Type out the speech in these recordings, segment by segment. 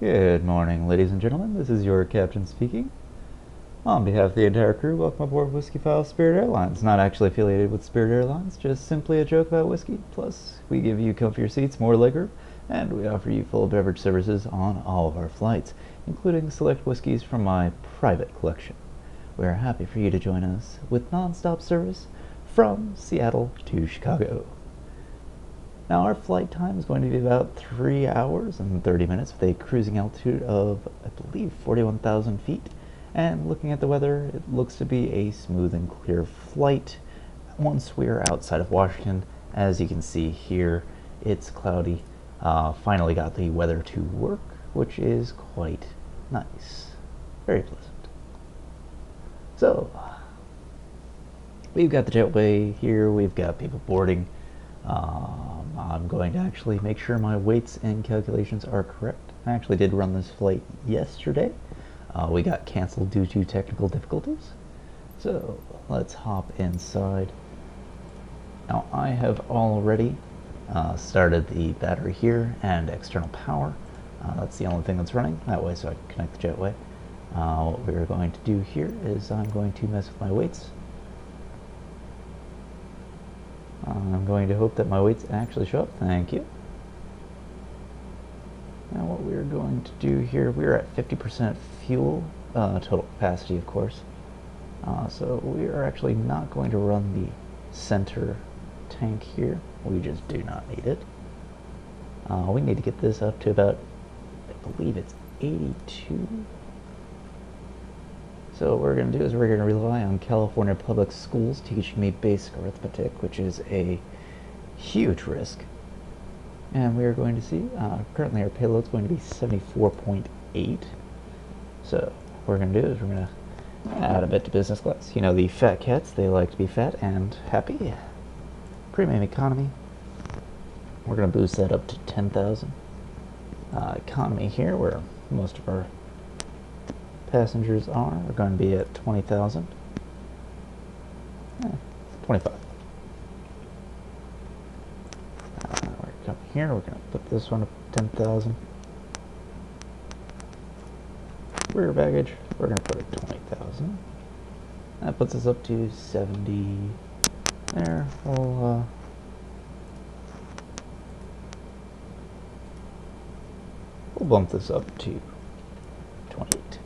Good morning, ladies and gentlemen. This is your captain speaking. On behalf of the entire crew, welcome aboard Whiskyfile Spirit Airlines. Not actually affiliated with Spirit Airlines, just simply a joke about whiskey. Plus, we give you comfier seats, more legroom, and we offer you full beverage services on all of our flights, including select whiskeys from my private collection. We are happy for you to join us with non-stop service from Seattle to Chicago. Now, our flight time is going to be about 3 hours and 30 minutes with a cruising altitude of, I believe, 41,000 feet. And looking at the weather, it looks to be a smooth and clear flight once we are outside of Washington. As you can see here, it's cloudy. Finally got the weather to work, which is quite nice. Very pleasant. So, we've got the jetway here. We've got people boarding. I'm going to actually make sure my weights and calculations are correct. I actually did run this flight yesterday. We got canceled due to technical difficulties. So let's hop inside. Now I have already started the battery here and external power. That's the only thing that's running that way, so I can connect the jetway. What we're going to do here is I'm going to mess with my weights. I'm going to hope that my weights actually show up. Thank you. Now what we're going to do here, we're at 50% fuel, total capacity of course. So we are actually not going to run the center tank here. We just do not need it. We need to get this up to about, I believe it's 82. So what we're going to do is we're going to rely on California Public Schools teaching me basic arithmetic, which is a huge risk. And we are going to see, currently our payload is going to be 74.8. So what we're going to do is we're going to add a bit to business class. You know, the fat cats, they like to be fat and happy. Premium economy, we're going to boost that up to 10,000. Economy here, where most of our passengers are going to be at 20,000. 25. We're going to come here, we're going to put this one up 10,000. Rear baggage, we're going to put it 20,000. That puts us up to 70. There, we'll bump this up to 28.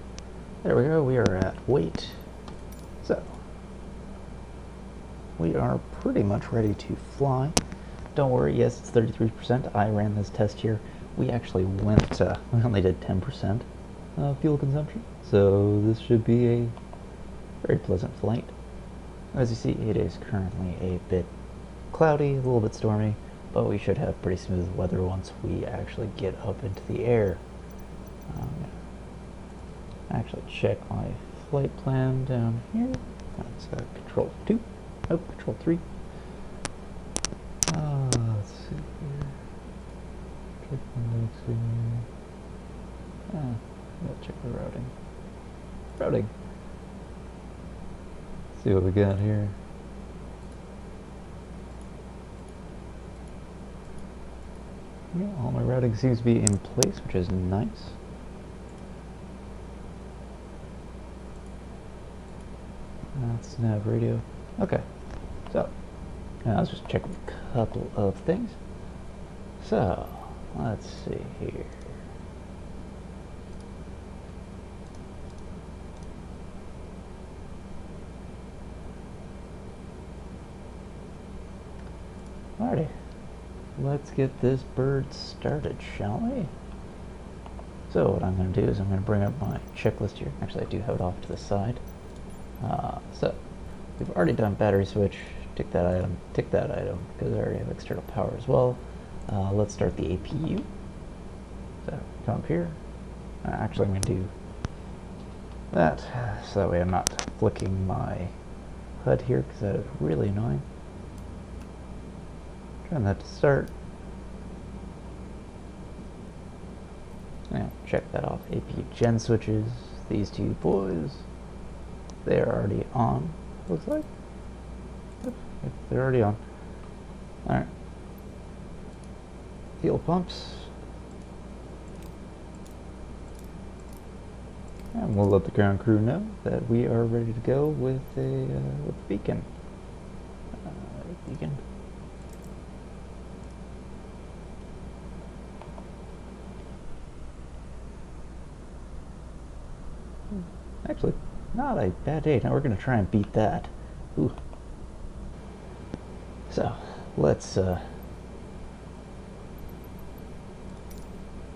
There we go, we are at weight. So, we are pretty much ready to fly. don't worry, yes, it's 33%. I ran this test here. We actually we only did 10% fuel consumption, so this should be a very pleasant flight. As you see, it is currently a bit cloudy, a little bit stormy, but we should have pretty smooth weather once we actually get up into the air. Actually check my flight plan down here. That's Control 2. Oh, Control 3. Let's see here. Check the notes here. Gotta check the routing. Routing. See what we got here. Yeah, all my routing seems to be in place, which is nice. That's nav radio. Okay, so now let's just check a couple of things. So let's see here. Alrighty, let's get this bird started, shall we? So what I'm going to do is I'm going to bring up my checklist here. Actually, I do have it off to the side. So we've already done battery switch. Tick that item, because I already have external power as well. Let's start the APU. So come up here. Actually, I'm going to do that so that way I'm not flicking my HUD here, because that is really annoying. Turn that to start. Now check that off. APU gen switches. These two boys, they are already on. Looks like. Yep, they're already on. All right. Fuel pumps. And we'll let the ground crew know that we are ready to go with a beacon. Beacon. Actually, not a bad day. Now we're going to try and beat that. Ooh. So, let's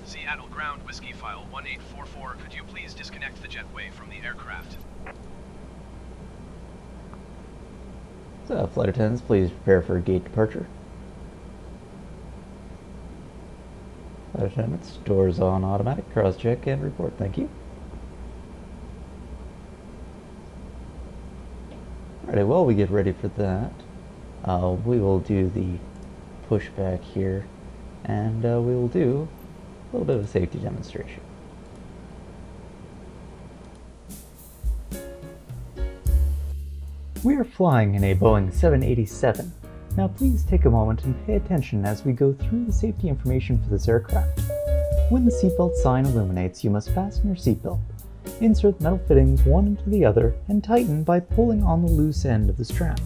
Seattle ground, Whiskyfile 1844. Could you please disconnect the jetway from the aircraft? So, flight attendants, please prepare for gate departure. Flight attendants, doors on automatic, cross-check and report. Thank you. Alright, while we get ready for that, we will do the pushback here, and we will do a little bit of a safety demonstration. We are flying in a Boeing 787. Now please take a moment and pay attention as we go through the safety information for this aircraft. When the seatbelt sign illuminates, you must fasten your seatbelt. Insert metal fittings one into the other and tighten by pulling on the loose end of the strap.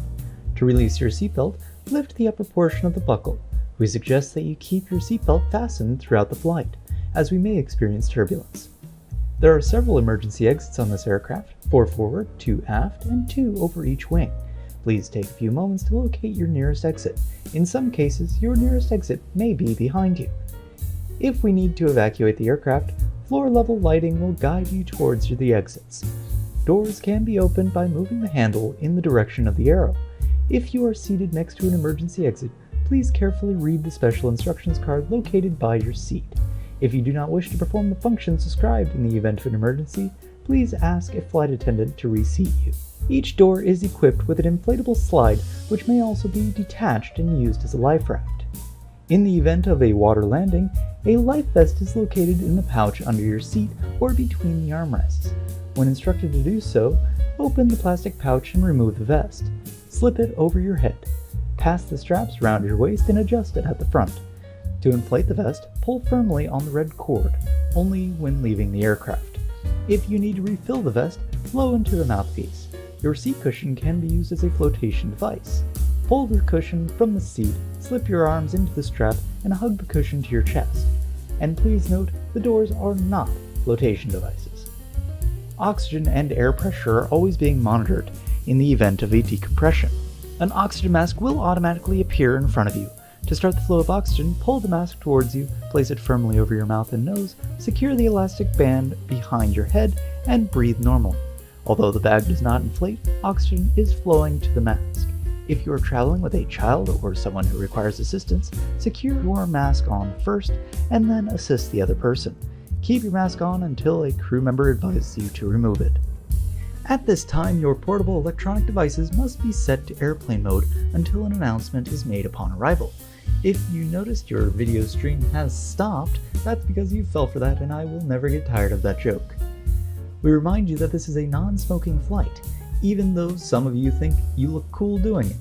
To release your seatbelt, lift the upper portion of the buckle. We suggest that you keep your seatbelt fastened throughout the flight, as we may experience turbulence. There are several emergency exits on this aircraft, 4 forward, 2 aft, and 2 over each wing. Please take a few moments to locate your nearest exit. In some cases, your nearest exit may be behind you. If we need to evacuate the aircraft, floor-level lighting will guide you towards the exits. Doors can be opened by moving the handle in the direction of the arrow. If you are seated next to an emergency exit, please carefully read the special instructions card located by your seat. If you do not wish to perform the functions described in the event of an emergency, please ask a flight attendant to reseat you. Each door is equipped with an inflatable slide, which may also be detached and used as a life raft. In the event of a water landing, a life vest is located in the pouch under your seat or between the armrests. When instructed to do so, open the plastic pouch and remove the vest. Slip it over your head. Pass the straps around your waist and adjust it at the front. To inflate the vest, pull firmly on the red cord, only when leaving the aircraft. If you need to refill the vest, blow into the mouthpiece. Your seat cushion can be used as a flotation device. Pull the cushion from the seat, slip your arms into the strap, and hug the cushion to your chest. And please note, the doors are not flotation devices. Oxygen and air pressure are always being monitored in the event of a decompression. An oxygen mask will automatically appear in front of you. To start the flow of oxygen, pull the mask towards you, place it firmly over your mouth and nose, secure the elastic band behind your head, and breathe normally. Although the bag does not inflate, oxygen is flowing to the mask. If you are traveling with a child or someone who requires assistance, secure your mask on first and then assist the other person. Keep your mask on until a crew member advises you to remove it. At this time, your portable electronic devices must be set to airplane mode until an announcement is made upon arrival. If you noticed your video stream has stopped, that's because you fell for that and I will never get tired of that joke. We remind you that this is a non-smoking flight, even though some of you think you look cool doing it.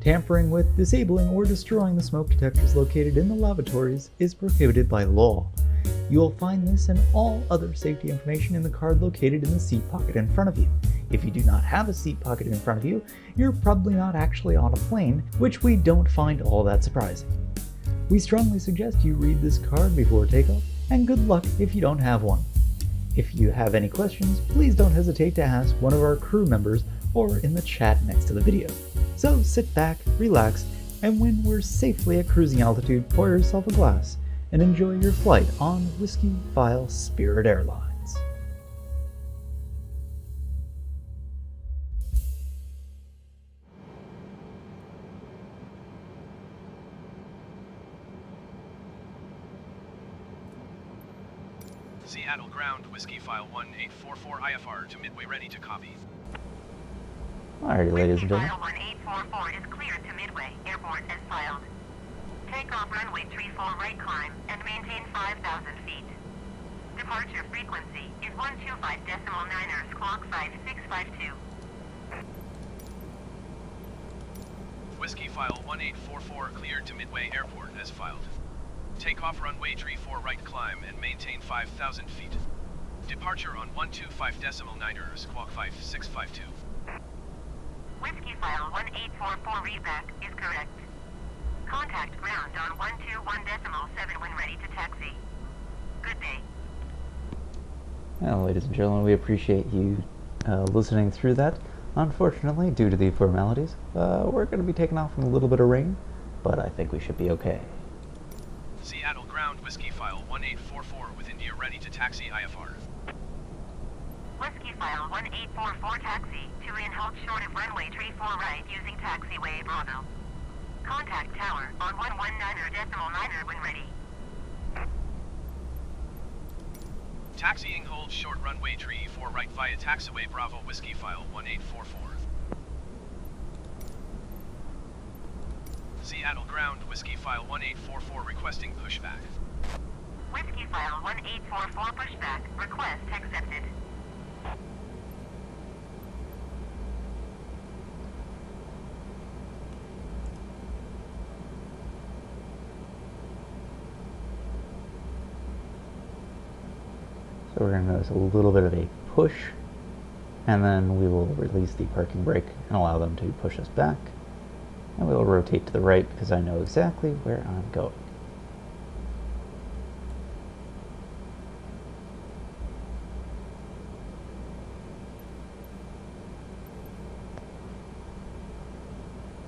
Tampering with, disabling, or destroying the smoke detectors located in the lavatories is prohibited by law. You will find this and all other safety information in the card located in the seat pocket in front of you. If you do not have a seat pocket in front of you, you're probably not actually on a plane, which we don't find all that surprising. We strongly suggest you read this card before takeoff, and good luck if you don't have one. If you have any questions, please don't hesitate to ask one of our crew members or in the chat next to the video. So sit back, relax, and when we're safely at cruising altitude, pour yourself a glass and enjoy your flight on Whiskyfile Spirit Airlines. Seattle ground, Whiskyfile 1844 IFR to Midway, ready to copy. Alrighty, ladies and gentlemen. Whiskyfile 1844 is cleared to Midway, airport as filed. Takeoff runway 34 right climb and maintain 5,000 feet. Departure frequency is 125.9ers, clock 5652. Whiskyfile 1844 cleared to Midway Airport as filed. Takeoff runway 34 right climb and maintain 5,000 feet. Departure on 125.9ers, clock 5652. Whiskyfile 1844 readback is correct. Contact ground on 121.7 when ready to taxi. Good day. Well, ladies and gentlemen, we appreciate you listening through that. Unfortunately, due to the formalities, we're going to be taking off in a little bit of rain, but I think we should be okay. Seattle ground, Whiskyfile 1844 with India ready to taxi IFR. Whiskyfile 1844 taxi to in halt short of runway 34 right using taxiway Bravo. Contact tower on 119.9 when ready. Taxiing hold short runway 34 right via taxiway Bravo, Whiskyfile 1844. Seattle ground, Whiskyfile 1844 requesting pushback. Whiskyfile 1844 pushback. Request accepted. So we're going to notice a little bit of a push, and then we will release the parking brake and allow them to push us back. And we'll rotate to the right because I know exactly where I'm going.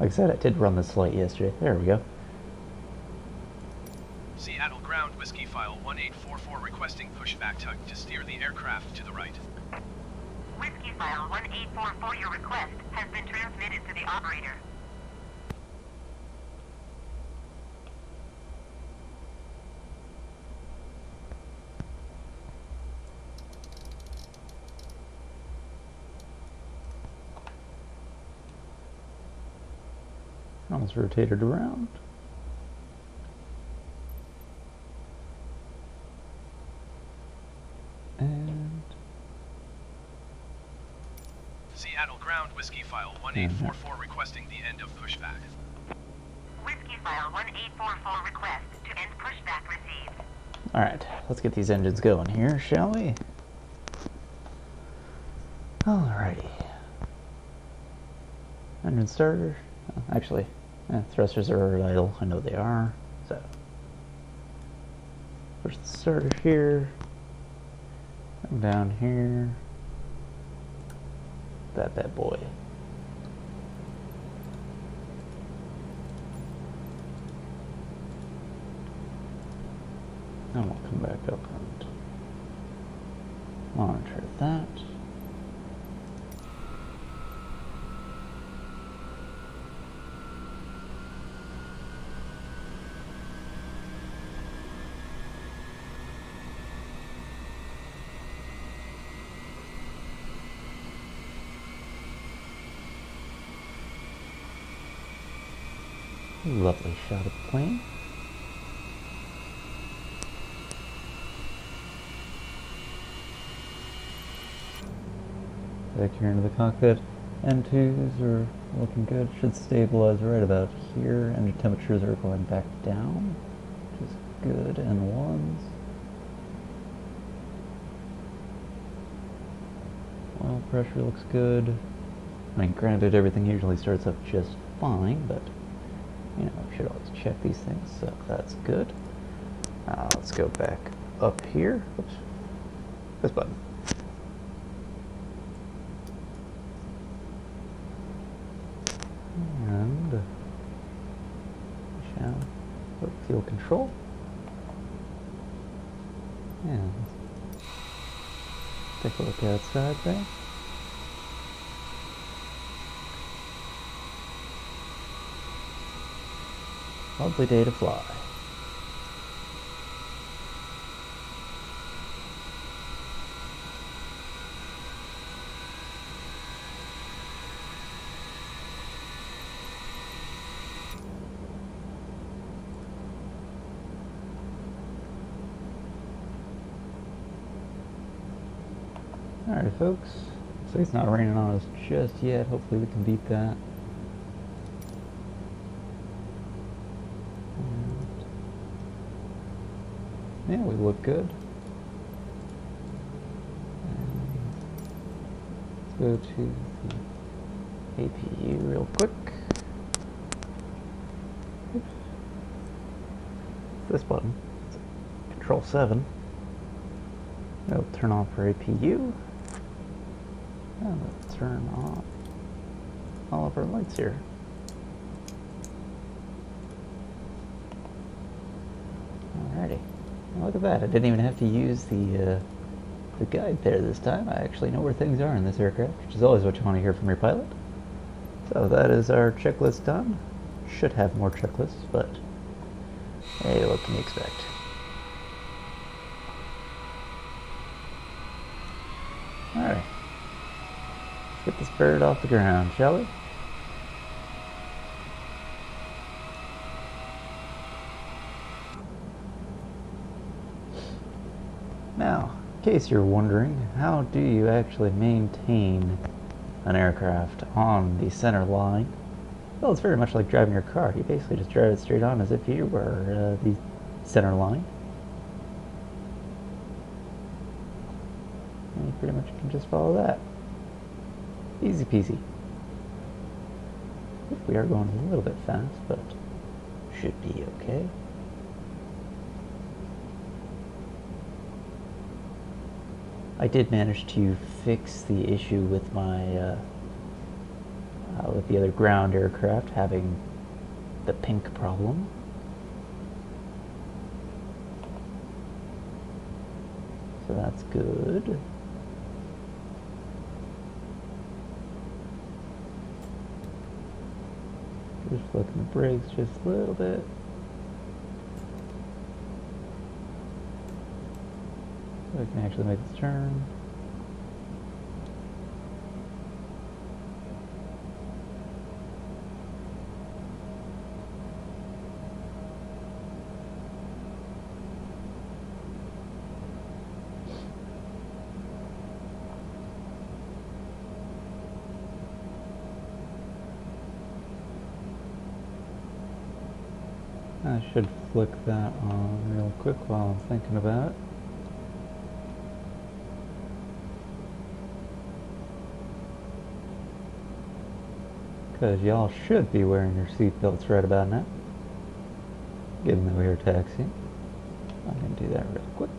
Like I said, I did run this light yesterday. There we go. Seattle ground, Whiskyfile 1844 requesting pushback tug to steer the aircraft to the right. Whiskyfile 1844, your request has been transmitted to the operator. Almost rotated around. And Seattle ground, Whiskyfile 1844 requesting the end of pushback. Whiskyfile 1844 request to end pushback received. alright, let's get these engines going here, shall we? Alrighty. Engine starter. Actually, thrusters are idle. I know they are. So, push the starter here. Come down here. That bad boy. And we'll come back up and monitor that. Lovely shot of the plane. Back here into the cockpit. N2s are looking good. Should stabilize right about here. Engine temperatures are going back down, which is good. N1s. Oil pressure looks good. I mean, granted, everything usually starts up just fine, but you know, you should always check these things, so that's good. Let's go back up here. Oops. This button. And shall put fuel control. And take a look outside there. Lovely day to fly. Alright folks, so it's not raining on us just yet. Hopefully we can beat that. Yeah, we look good. Let's go to the APU real quick. Oops. This button. Control 7. It'll turn off our APU. And we'll turn on all of our lights here. Alrighty. Look at that, I didn't even have to use the guide there this time. I actually know where things are in this aircraft, which is always what you want to hear from your pilot. So that is our checklist done. Should have more checklists, but hey, what can you expect? Alright, let's get this bird off the ground, shall we? Now, in case you're wondering, how do you actually maintain an aircraft on the center line? Well, it's very much like driving your car. You basically just drive it straight on as if you were the center line. And you pretty much can just follow that. Easy peasy. We are going a little bit fast, but should be okay. I did manage to fix the issue with my with the other ground aircraft having the pink problem. So that's good. Just flicking the brakes just a little bit. So I can actually make this turn. I should flick that on real quick while I'm thinking about it. Because y'all should be wearing your seatbelts right about now, given that we are taxiing. I'm going to do that real quick.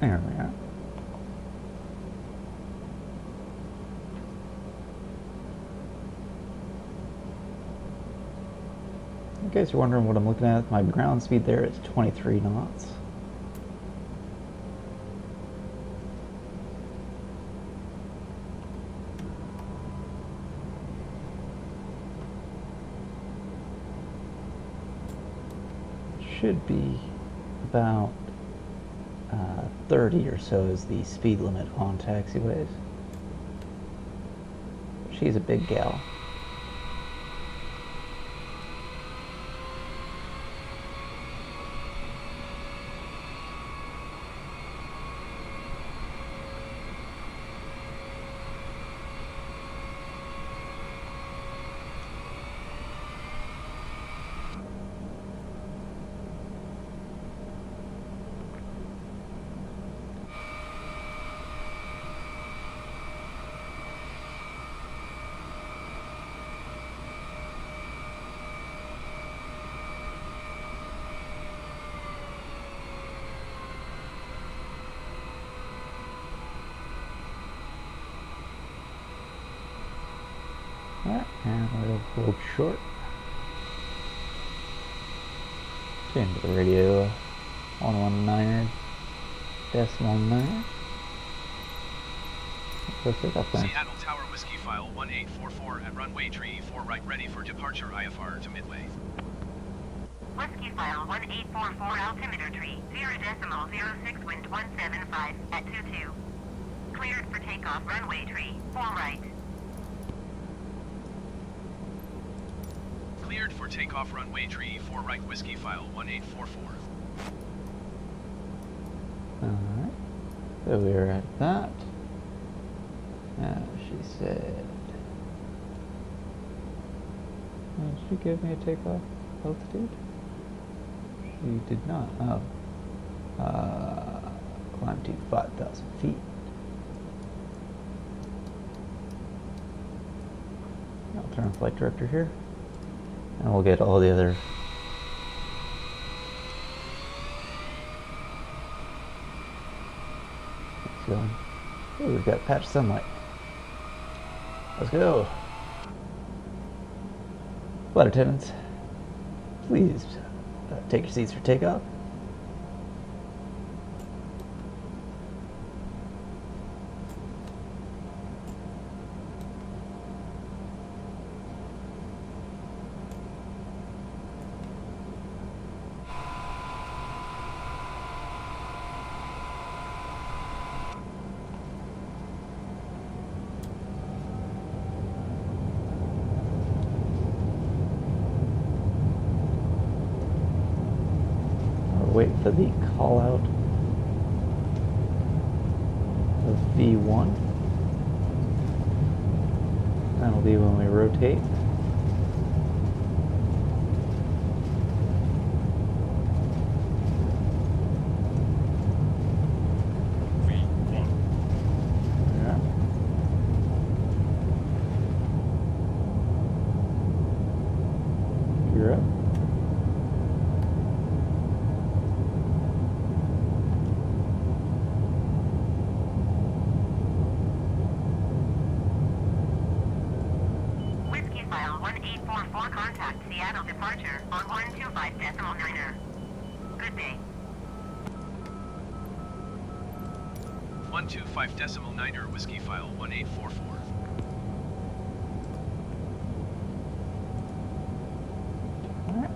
There we are. case you're wondering what I'm looking at, my ground speed there is 23 knots. Should be about 30 or so is the speed limit on taxiways. She's a big gal. Alright, and we'll hold short. Tune to the radio 119er decimal 9. Let's take off there. Seattle Tower Whiskyfile 1844 at runway 34 right, ready for departure IFR to Midway. Whiskyfile 1844 altimeter tree 0.06 wind 175 at 22. Cleared for takeoff runway tree 4 right. Cleared for takeoff runway tree 4 right, Whiskyfile 1844. Alright, so we're at that. She said, did she give me a takeoff altitude? She did not. Oh. Climb to 5,000 feet. I'll turn on flight director here. And we'll get all the other going. Oh, we've got patch sunlight. Let's go. Flight attendants, please take your seats for takeoff. Wait for the call out of V1. That'll be when we rotate. V1. Yeah. You're up. Whiskyfile 1844 contact Seattle departure on 125 decimal 9er. Good day. 125 decimal 9er, Whiskyfile 1844. Alright.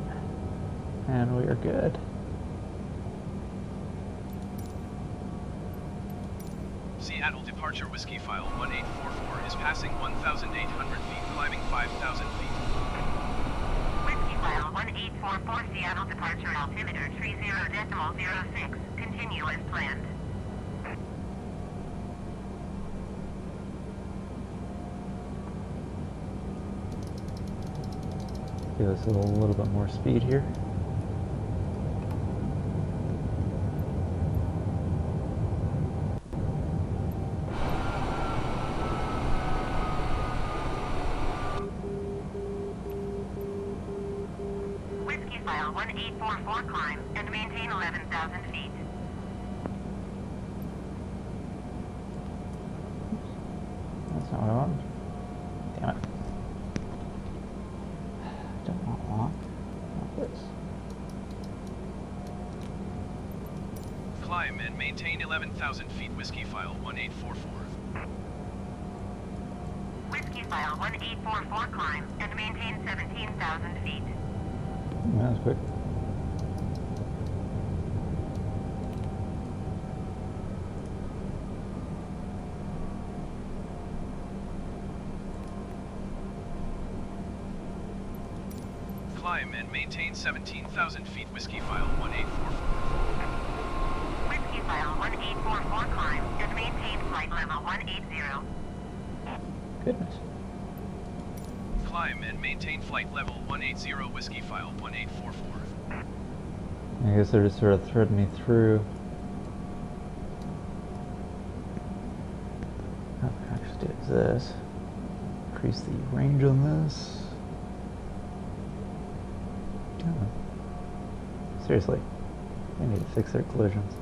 And we are good. Seattle departure Whiskyfile 1844 is passing 1,800 feet, climbing 5,000 feet. Whiskyfile 1844 Seattle departure altimeter tree 0.06. Continue as planned. Give us a little bit more speed here. Whiskyfile 1844 climb and maintain 11,000 feet. That's not what I want. Damn it. Don't want long. Not Climb and maintain 11,000 feet. Whiskyfile 1844. Whiskyfile 1844 climb and maintain 17,000 feet. That was quick. Climb and maintain 17,000 feet. Whiskyfile 1844. Whiskyfile 1844 climb and maintain flight level 180. Goodness. Climb and maintain flight level 180. Whiskyfile 1844. I guess they're just sort of threading me through. What I can actually do is this. Increase the range on this. Oh. Seriously, they need to fix their collisions.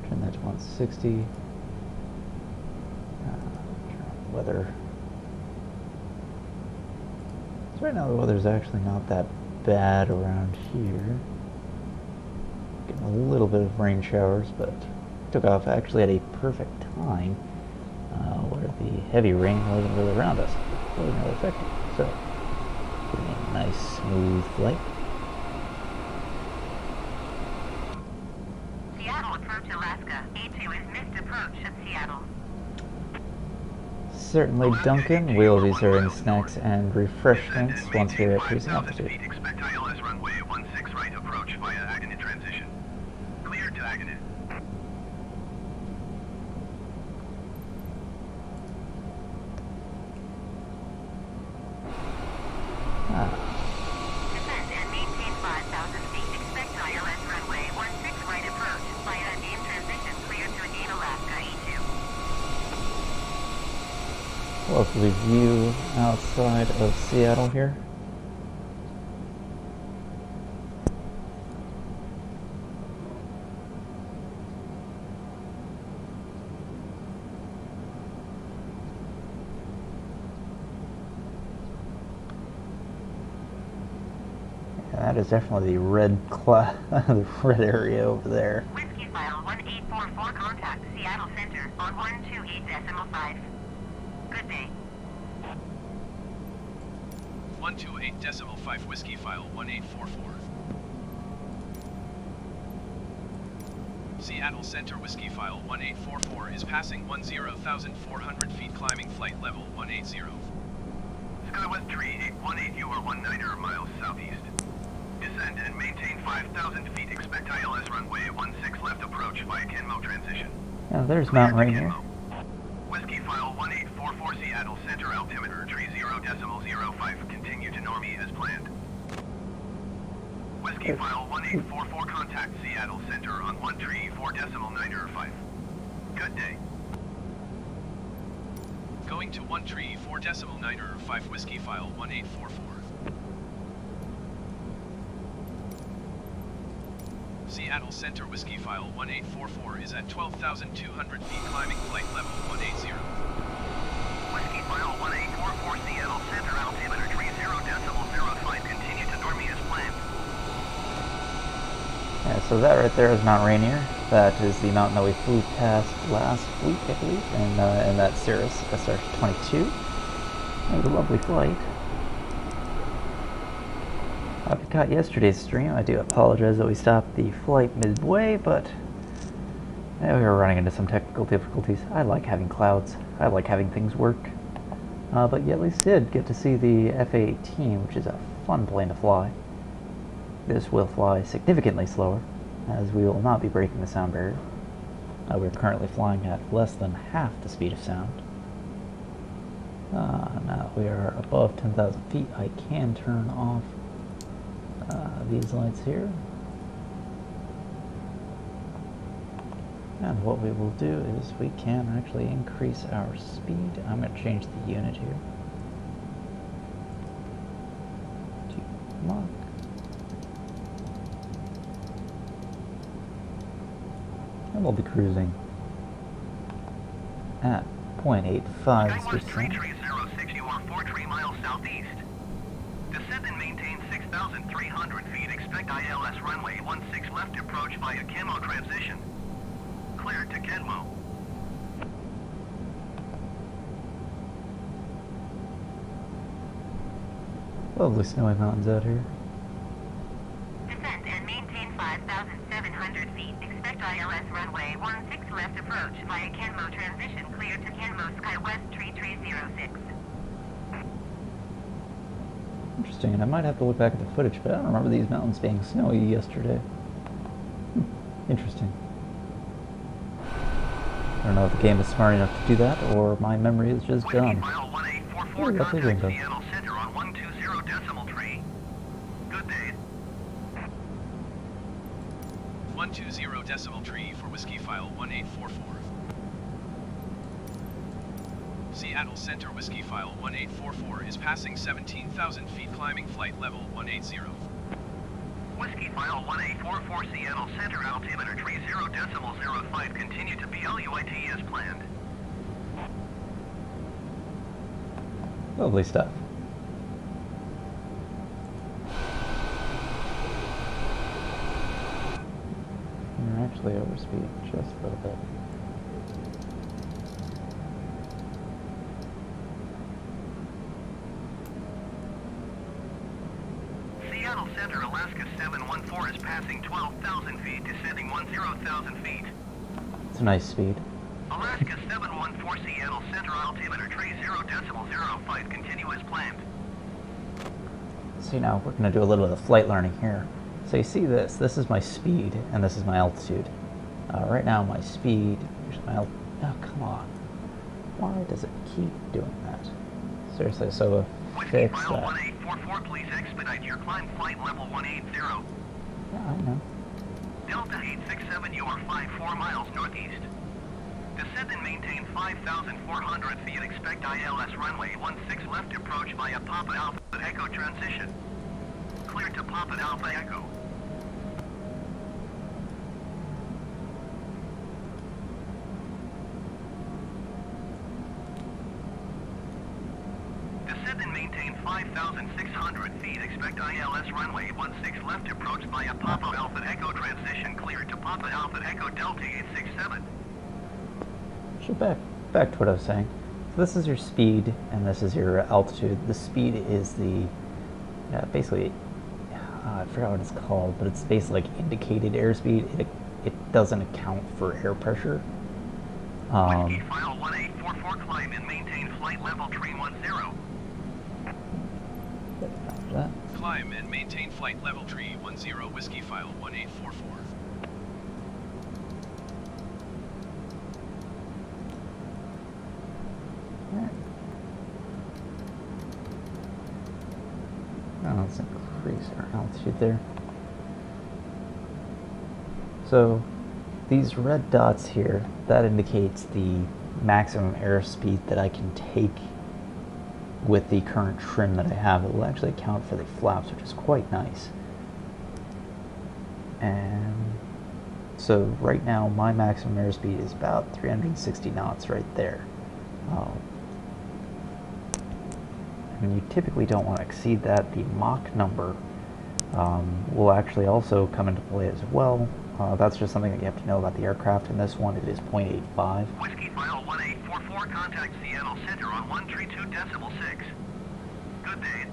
Turn that to 160. Turn on the weather. So right now the weather's actually not that bad around here. Getting a little bit of rain showers, but took off actually at a perfect time where the heavy rain wasn't really around us. It wasn't really affecting. So, getting a nice smooth flight. Seattle approach Alaska. A2 is missed approach at Seattle. Certainly, Duncan. We'll be serving snacks and refreshments once we're at cruising altitude. Expect ILS runway 16 right approach via Agony transition. Cleared to Agony. Descend and maintain 5,000 feet. Expect ILS runway 16 right approach via Agany transition. Cleared to Agany, Alaska. A2. Lovely view outside of Seattle here. Yeah, that is definitely the red the red area over there. Whiskyfile 1844 contact Seattle Center on 128.5. Good day. 128.5 Whiskyfile 1844. Seattle Center Whiskyfile 1844 is passing 10,400 feet, climbing flight level 180. Skywest tree 818 or 19 miles southeast. Descend and maintain 5,000 feet. Expect ILS runway 16 left approach via Kenmo transition. Yeah, there's Mount Rainier. Whiskyfile 1844 Seattle Center altimeter 30.05. Continue to normie as planned. Whiskyfile 1844 contact Seattle Center on 134.905. Good day. Going to 134.905 Whiskyfile 1844. Seattle Center Whiskyfile 1844 is at 12,200 feet, climbing flight level 180. Whiskyfile 1844 Seattle Center altimeter 30.05. Continue to normie as planned. Yeah, so that right there is Mount Rainier. That is the mountain that we flew past last week, I believe, in that Cirrus SR-22. It was a lovely flight. If you caught yesterday's stream, I do apologize that we stopped the flight midway, but we were running into some technical difficulties. I like having clouds. I like having things work. But you at least did get to see the FA-18, which is a fun plane to fly. This will fly significantly slower, as we will not be breaking the sound barrier. We're currently flying at less than half the speed of sound. Now we are above 10,000 feet. I can turn off these lights here. And what we will do is we can actually increase our speed. I'm going to change the unit here to Mach. And we'll be cruising at 0.85 speed of sound. 3060, you are 43 miles southeast. Descend and maintain 6,300 feet. Expect ILS runway 16 left left approach via Kenmo transition. Cleared to Kenmo. Lovely snowy mountains out here. Descend and maintain 5,700 feet. Expect ILS runway 16 left approach via Kenmo transition. Cleared to Kenmo Sky West 3306. Interesting, and I might have to look back at the footage, but I don't remember these mountains being snowy yesterday. Interesting. I don't know if the game is smart enough to do that, or my memory is just dumb. Whiskyfile 1844, Ooh, lovely contact window. Seattle Center on 120.3. Good day. 120.3 for Whiskyfile 1844. Seattle Center Whiskyfile 1844 is passing 17,000 feet climbing flight level 180. Whiskyfile 1844, Seattle Center, altimeter 30.05, continue to BLUIT as planned. Lovely stuff. You're actually overspeeding just a little bit. Seattle Center, Alaska 714 is passing 12,000 feet, descending 10,000 feet. It's a nice speed. Alaska 714, Seattle Center, altimeter 30.05, continue as planned. See, now we're going to do a little bit of flight learning here. So you see this is my speed, and this is my altitude. Right now my speed, oh come on. Why does it keep doing that? Seriously, so fix Whiskyfile that. 1844, please expedite your climb flight level 180. Yeah, I know. Delta 867, you are 54 miles northeast. Descend and maintain 5,400 feet. Expect ILS runway 16 left approach via Papa Alpha Echo transition. Clear to Papa Alpha Echo. Descend and maintain 5,600 feet. Expect ILS runway 16 left approach via Papa Alpha Echo transition. Clear to Papa Alpha Echo Delta 867. So back to what I was saying. So this is your speed, and this is your altitude. The speed is the, basically, I forgot what it's called, but it's basically like indicated airspeed. It doesn't account for air pressure. Whiskyfile 1844, climb and maintain flight level 310. That. Climb and maintain flight level 310 Whiskyfile 1844. Now let's increase our altitude there. So these red dots here, that indicates the maximum airspeed that I can take with the current trim that I have. It will actually account for the flaps, which is quite nice. And so right now my maximum airspeed is about 360 knots right there. And you typically don't want to exceed that. The Mach number will actually also come into play as well. That's just something that you have to know about the aircraft. In this one, it is 0.85. Whiskyfile 1844, contact Seattle Center on 132.6. Good day.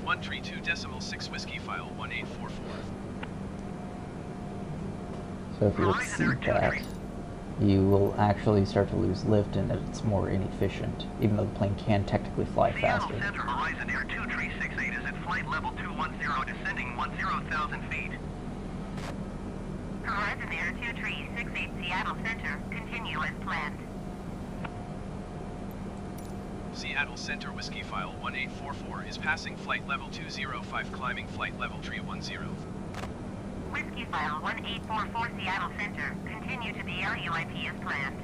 132.6 Whiskyfile 1844. So if you exceed that, you will actually start to lose lift, and it's more inefficient, even though the plane can technically fly Seattle faster. Center, Horizon Air 2368 is at flight level 210, descending 10,000 feet. Horizon Air 2368, Seattle Center, continue as planned. Seattle Center Whiskyfile 1844 is passing flight level 205, climbing flight level 310. Whiskyfile 1844, Seattle Center, continue to the LUIP as planned.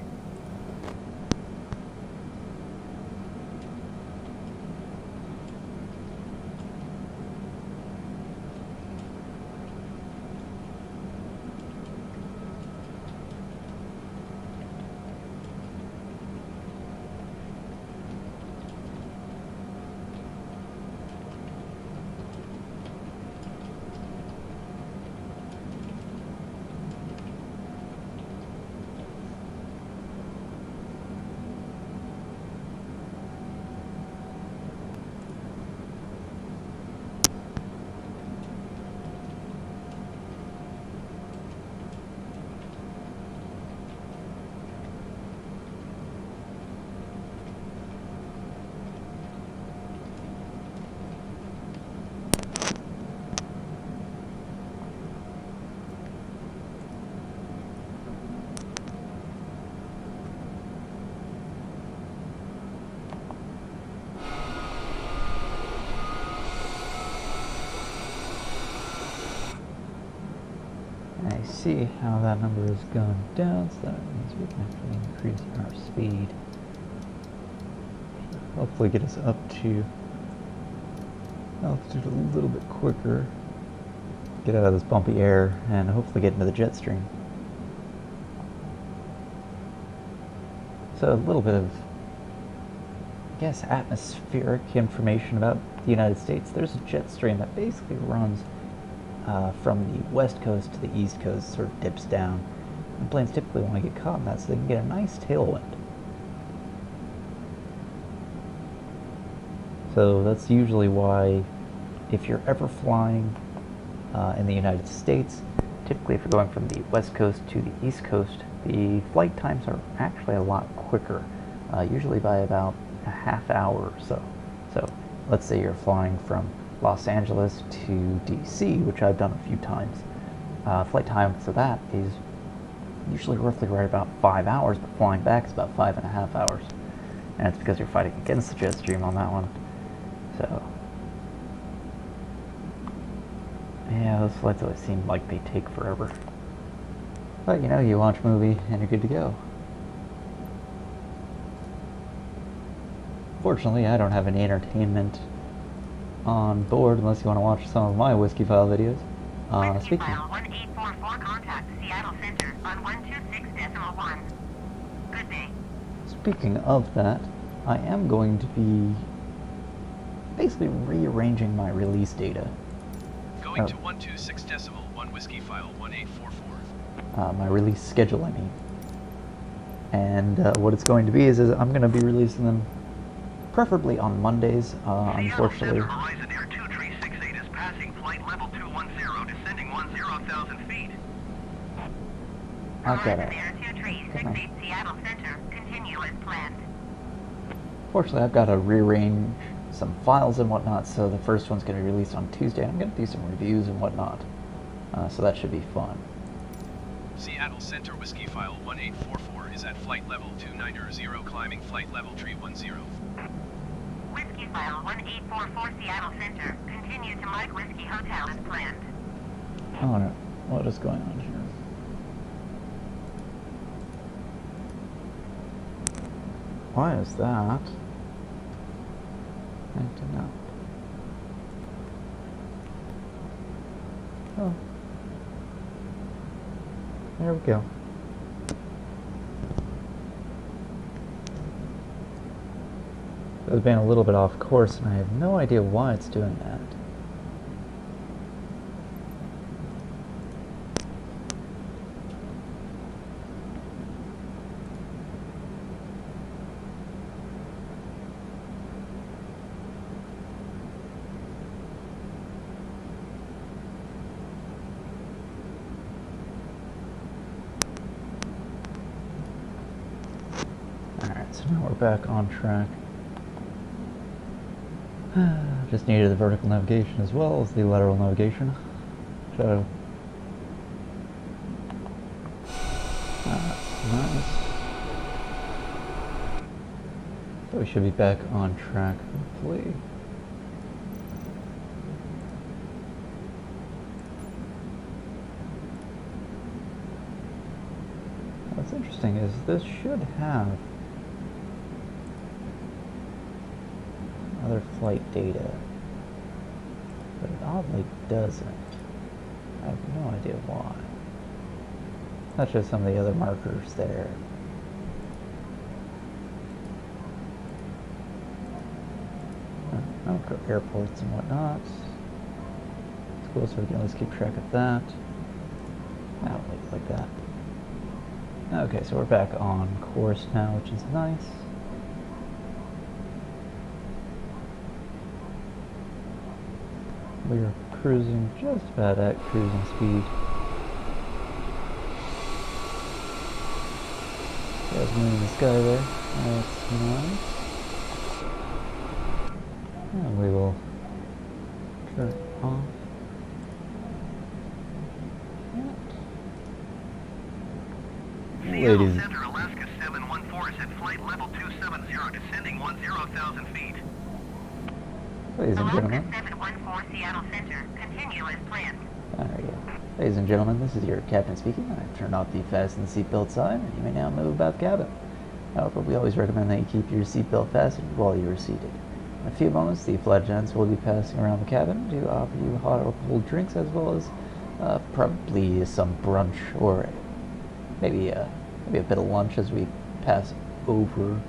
I see how that number has gone down, so that means we can actually increase our speed. Hopefully get us up to altitude a little bit quicker. Get out of this bumpy air and hopefully get into the jet stream. So a little bit of, I guess, atmospheric information about the United States. There's a jet stream that basically runs from the west coast to the east coast, sort of dips down. And planes typically want to get caught in that so they can get a nice tailwind. So that's usually why, if you're ever flying in the United States, typically if you're going from the west coast to the east coast, the flight times are actually a lot quicker, usually by about a half hour or so. So let's say you're flying from Los Angeles to DC, which I've done a few times. Flight time for that is usually roughly right about 5 hours, but flying back is about 5.5 hours. And it's because you're fighting against the jet stream on that one. So, yeah, those flights always seem like they take forever. But, you know, you watch a movie and you're good to go. Fortunately, I don't have any entertainment on board unless you want to watch some of my Whiskyfile videos. Speaking. Whiskyfile 1844 contact Seattle Center on 126.1. Good day. Speaking of that, I am going to be basically rearranging my release data. Going to 126.1 Whiskyfile 1844. My release schedule, I mean. And what it's going to be is I'm going to be releasing them preferably on Mondays. Unfortunately, Horizon Air 2368 is passing flight level 210, descending 10,000 feet. I've got Horizon Air 2368 Seattle Center, continue as planned. Fortunately, I've got to rearrange some files and whatnot, so the first one's going to be released on Tuesday, and I'm going to do some reviews and whatnot. So that should be fun. Seattle Center Whiskyfile 1844 is at flight level 290, climbing flight level 310. Whiskyfile 1844 Seattle Center, continue to Mike Whiskey Hotel as planned. Oh no, what is going on here? Why is that? Acting up. Oh. There we go. I was being a little bit off course, and I have no idea why it's doing that. Alright, so now we're back on track. Just needed the vertical navigation as well as the lateral navigation. So, nice. So we should be back on track, hopefully. What's interesting is this should have other flight data, but it oddly doesn't. I have no idea why. That's just some of the other markers there. Airports and whatnot. It's cool, so we can always keep track of that. Now, like that. Okay, so we're back on course now, which is nice. We are cruising just about at cruising speed. There's moon in the sky there. That's nice. And we will turn off that. Ladies. Center, Alaska 714 is at flight level 270, descending 10,000 feet. Ladies and gentlemen. Alaska 714 Seattle Center, continue as planned. There we go. Ladies and gentlemen, this is your captain speaking. I've turned off the fasten seatbelt sign, and you may now move about the cabin. However, we always recommend that you keep your seatbelt fastened while you are seated. In a few moments, the flight attendants will be passing around the cabin to offer you hot or cold drinks, as well as probably some brunch or maybe a bit of lunch as we pass over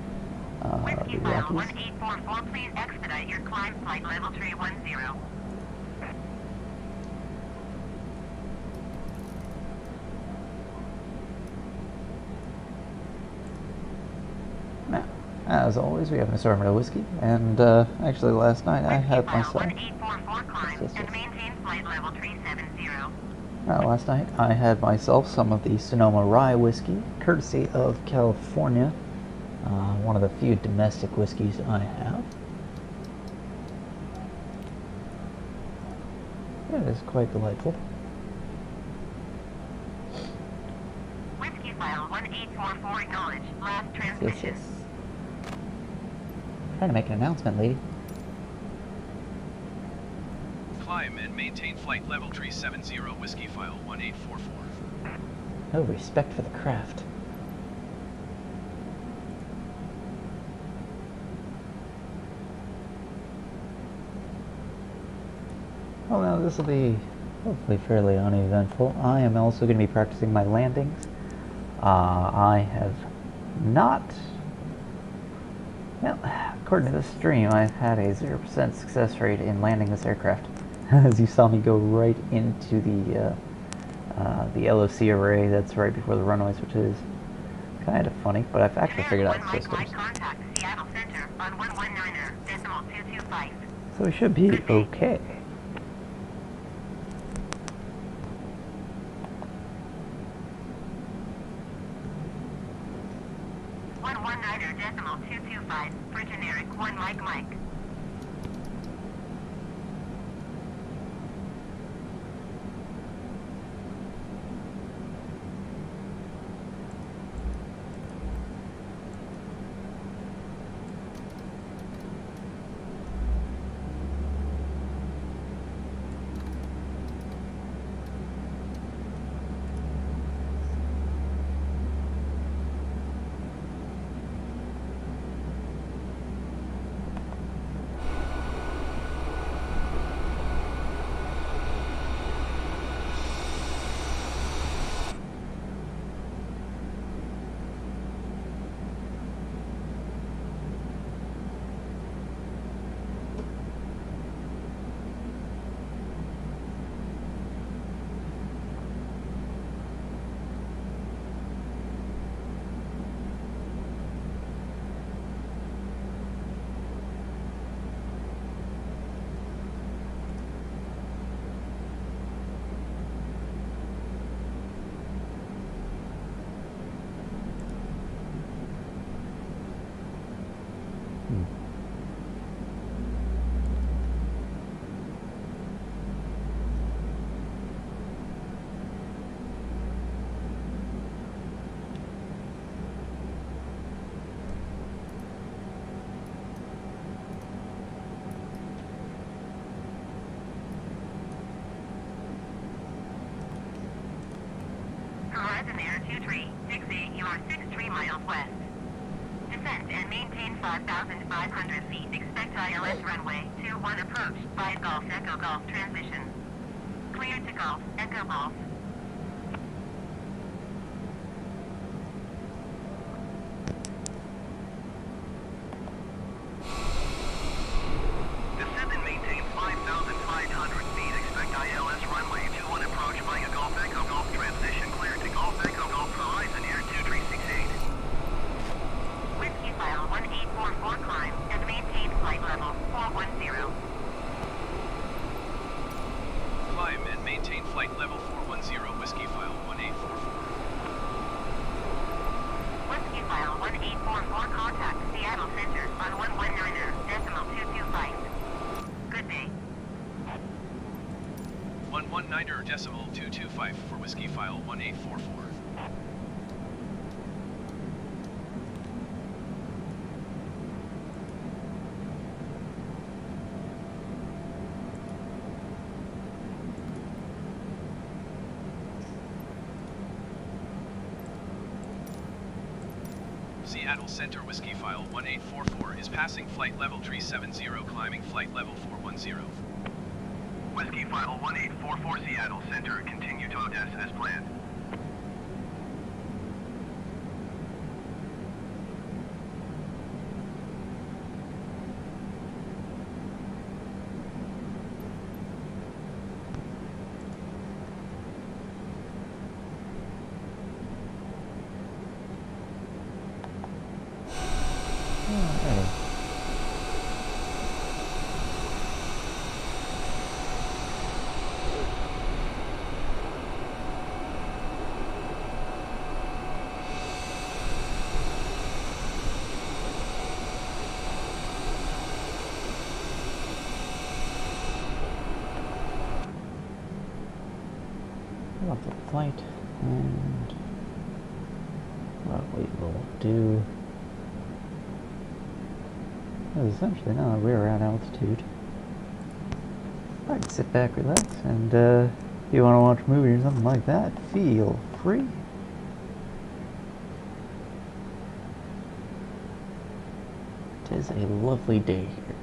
the Whiskyfile Rockies. 1844, please expedite your climb flight level 310. Now, as always, we have an assortment of whiskey, and actually last night I had myself... 1844, climb Yes. and maintain flight level 370. Last night I had myself some of the Sonoma Rye whiskey, courtesy of California, one of the few domestic whiskeys I have. It is quite delightful. Whiskyfile 1844, acknowledge last Yes, transmission. yes. Trying to make an announcement, lady. Climb and maintain flight level 370 Whiskyfile 1844. No respect for the craft. Well, now this will be hopefully fairly uneventful. I am also going to be practicing my landings. I have not... Well, according to this stream, I've had a 0% success rate in landing this aircraft. As you saw me go right into the LOC array that's right before the runways, which is kind of funny, but I've actually figured out the systems. Contact Seattle Center on 119.225. So we should be okay. Decimal 225 for generic 1 Mike. Horizon Air 2368, you are 63 miles west. Descend and maintain 5,500 feet. Expect ILS runway 21 approach. 5 Golf Echo Golf transition. Clear to Golf Echo Golf. Descend and maintain 5,500 feet. Expect ILS runway 21 approach via Golf Echo Golf transition. Clear to Golf Echo Golf Horizon Air 2368. Whiskyfile 1844, climb and maintain flight level 410. Climb and maintain flight level 410 Whiskyfile 1844. Whiskyfile 1844, contact Seattle Center on 119.225. Good day. 119.225 for Whiskyfile 1844. Seattle Center Whiskyfile 1844 is passing flight level 370, climbing flight level 410. Whiskyfile 1844 Seattle Center, continue to Odessa as planned. Alrighty. Up the flight, and what we will do is essentially, now that we're at altitude, I can sit back, relax, and if you want to watch a movie or something like that, feel free. It is a lovely day here.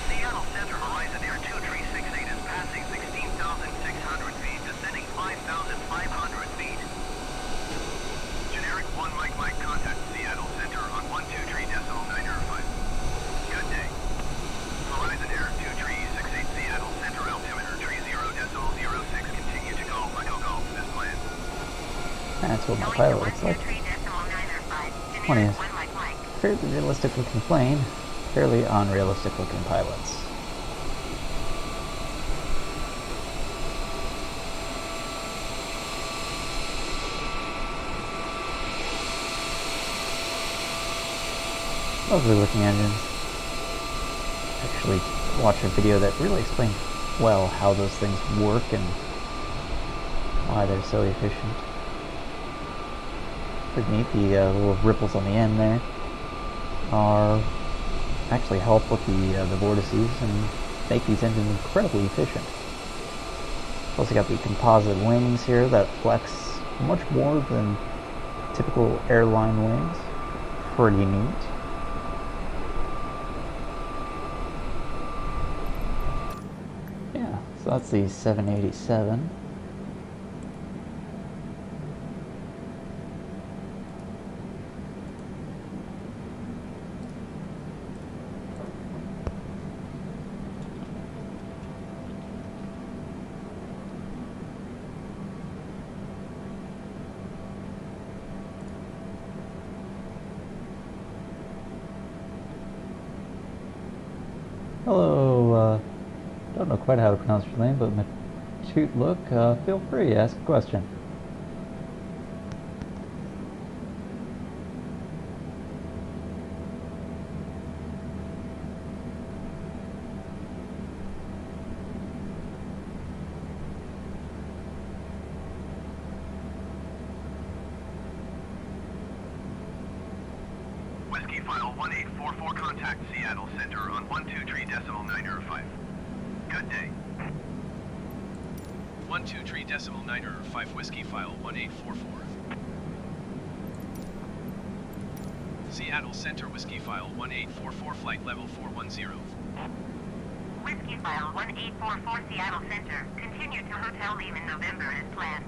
Seattle Center Horizon Air 2368 is passing 16,600 feet, descending 5,500 feet. Generic 1 Mike contact Seattle Center on 123.905. Good day. Horizon Air 2368 Seattle Center altimeter 30.06, continue to go as planned. That's what my pilot looks like. 20 is fairly realistic looking plane, fairly unrealistic looking pilots. Lovely looking engines. Actually watched a video that really explained well how those things work and why they're so efficient. Pretty neat. The little ripples on the end there are actually help with the vortices and make these engines incredibly efficient. Also got the composite wings here that flex much more than typical airline wings. Pretty neat. Yeah, so that's the 787. Hello, don't know quite how to pronounce your name, but Matute Look, feel free, ask a question. Whiskyfile 1844 contact Seattle Center on 123.905. Good day. 123.905 Whiskyfile 1844. Seattle Center Whiskyfile 1844 flight level 410. Whiskyfile 1844 Seattle Center. Continue to hotel leave in November as planned.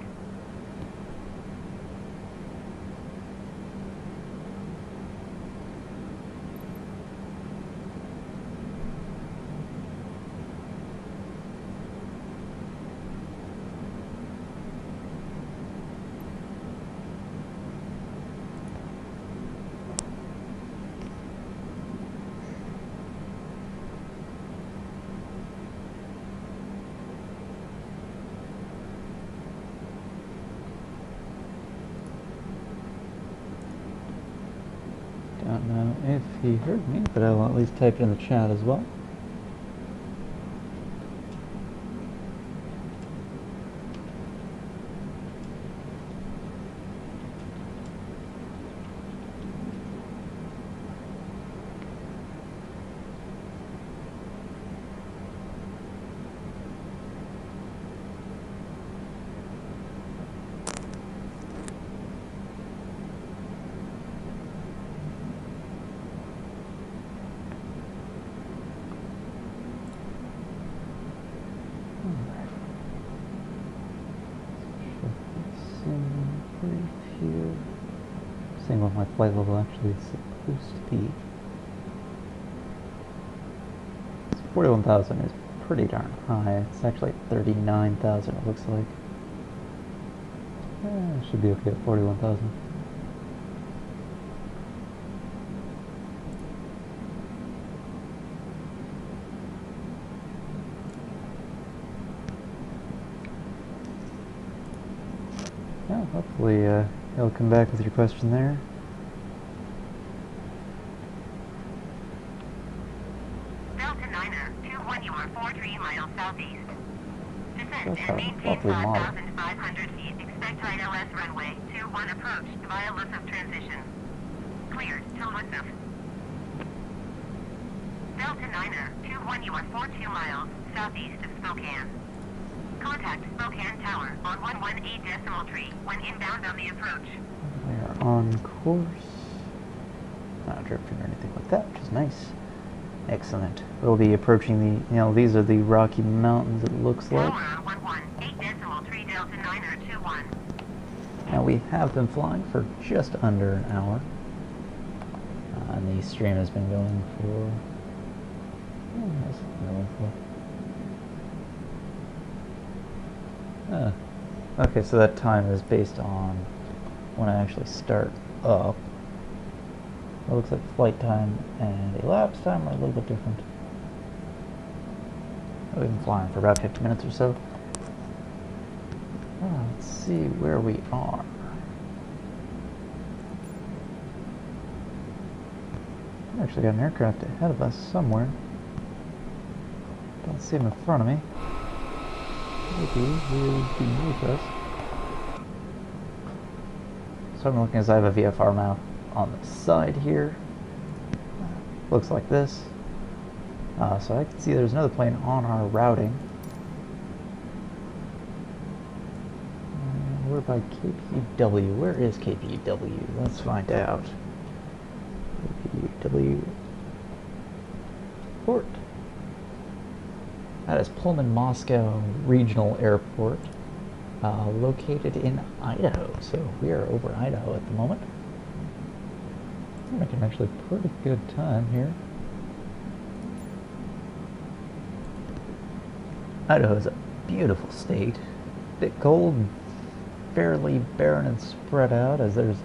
Don't know if he heard me, but I will at least type it in the chat as well. seeing what my flight level actually is supposed to be. 41,000 is pretty darn high. It's actually 39,000 it looks like. Should be okay at 41,000. Yeah, hopefully he'll come back with your question there. Delta Niner, 2-1, you are 43 miles southeast. Descend That's and a maintain lovely model. 5,500 feet. Expect right LS runway, 21 approach via Lutzow transition. Cleared to Lutzow. Delta Niner, 2-1, you are 42 miles southeast of Spokane. Contact Spokane Tower on 118.3 when inbound on the approach. We are on course. Not drifting or anything like that, which is nice. Excellent. We'll be approaching the, these are the Rocky Mountains, it looks like. Tower on 118.3 Delta Niner 21. Now we have been flying for just under an hour. And the stream has been going for... okay, so that time is based on when I actually start up. It looks like flight time and elapsed time are a little bit different. We've been flying for about 50 minutes or so. Let's see where we are. I've actually got an aircraft ahead of us somewhere. Don't see him in front of me. Maybe he'll be with us. So I'm looking as I have a VFR map on the side here. Looks like this. So I can see there's another plane on our routing. We're by KPW. Where is KPW? Let's find out. KPW Port. That is Pullman Moscow Regional Airport, located in Idaho. So we are over Idaho at the moment. We're making actually pretty good time here. Idaho is a beautiful state. A bit cold, fairly barren and spread out, as there's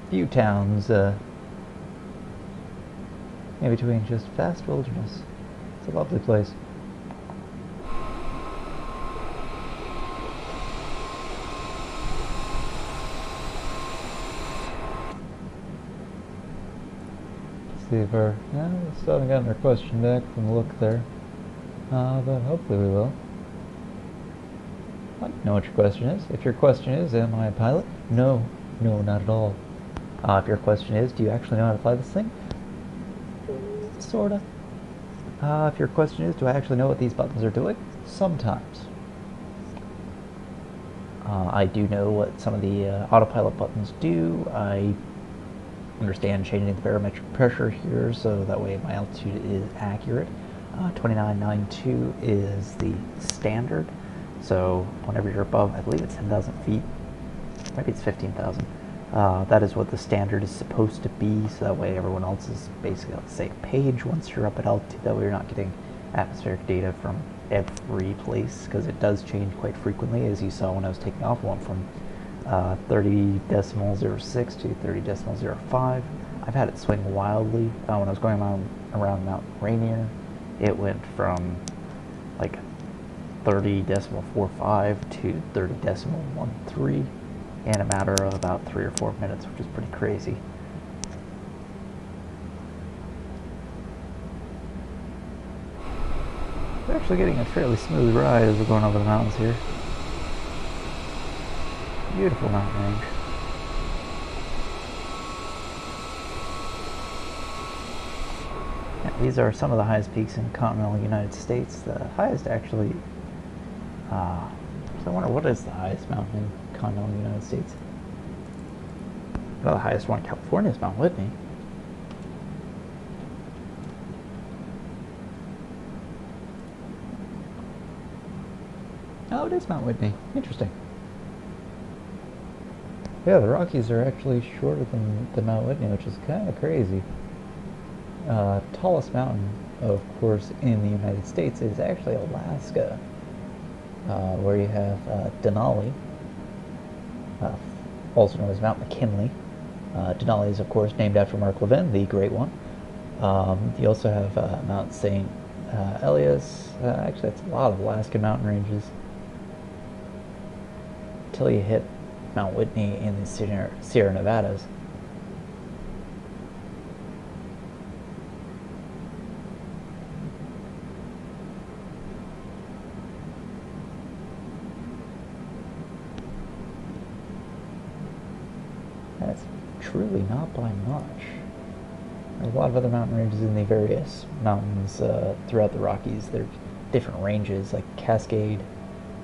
few towns in between just vast wilderness. It's a lovely place. See if our, we still haven't gotten our question back from the look there, but hopefully we will. I'd like to know what your question is. If your question is, am I a pilot? No, not at all. If your question is, do you actually know how to fly this thing? Sorta. If your question is, do I actually know what these buttons are doing? Sometimes. I do know what some of the autopilot buttons do. I understand changing the barometric pressure here so that way my altitude is accurate. 2992 is the standard. So whenever you're above, I believe it's 10,000 feet, maybe it's 15,000. That is what the standard is supposed to be, so that way everyone else is basically on the same page once you're up at altitude. That way you're not getting atmospheric data from every place, because it does change quite frequently. As you saw when I was taking off, I went from 30.06 to 30.05. I've had it swing wildly. When I was going around Mount Rainier, it went from like 30.45 to 30.13 in a matter of about 3 or 4 minutes, which is pretty crazy. We're actually getting a fairly smooth ride as we're going over the mountains here. Beautiful mountain range. Yeah, these are some of the highest peaks in continental United States. The highest actually, so I wonder what is the highest mountain in continental United States? Well, the highest one in California is Mount Whitney. Oh, it is Mount Whitney. Interesting. Yeah, the Rockies are actually shorter than Mount Whitney, which is kind of crazy. Tallest mountain, of course, in the United States is actually Alaska, where you have Denali, also known as Mount McKinley. Denali is, of course, named after Mark Levin, the Great One. You also have Mount St. Elias. Actually, that's a lot of Alaskan mountain ranges until you hit Mount Whitney in the Sierra Nevadas. That's truly not by much. There are a lot of other mountain ranges in the various mountains throughout the Rockies. There's different ranges like Cascade.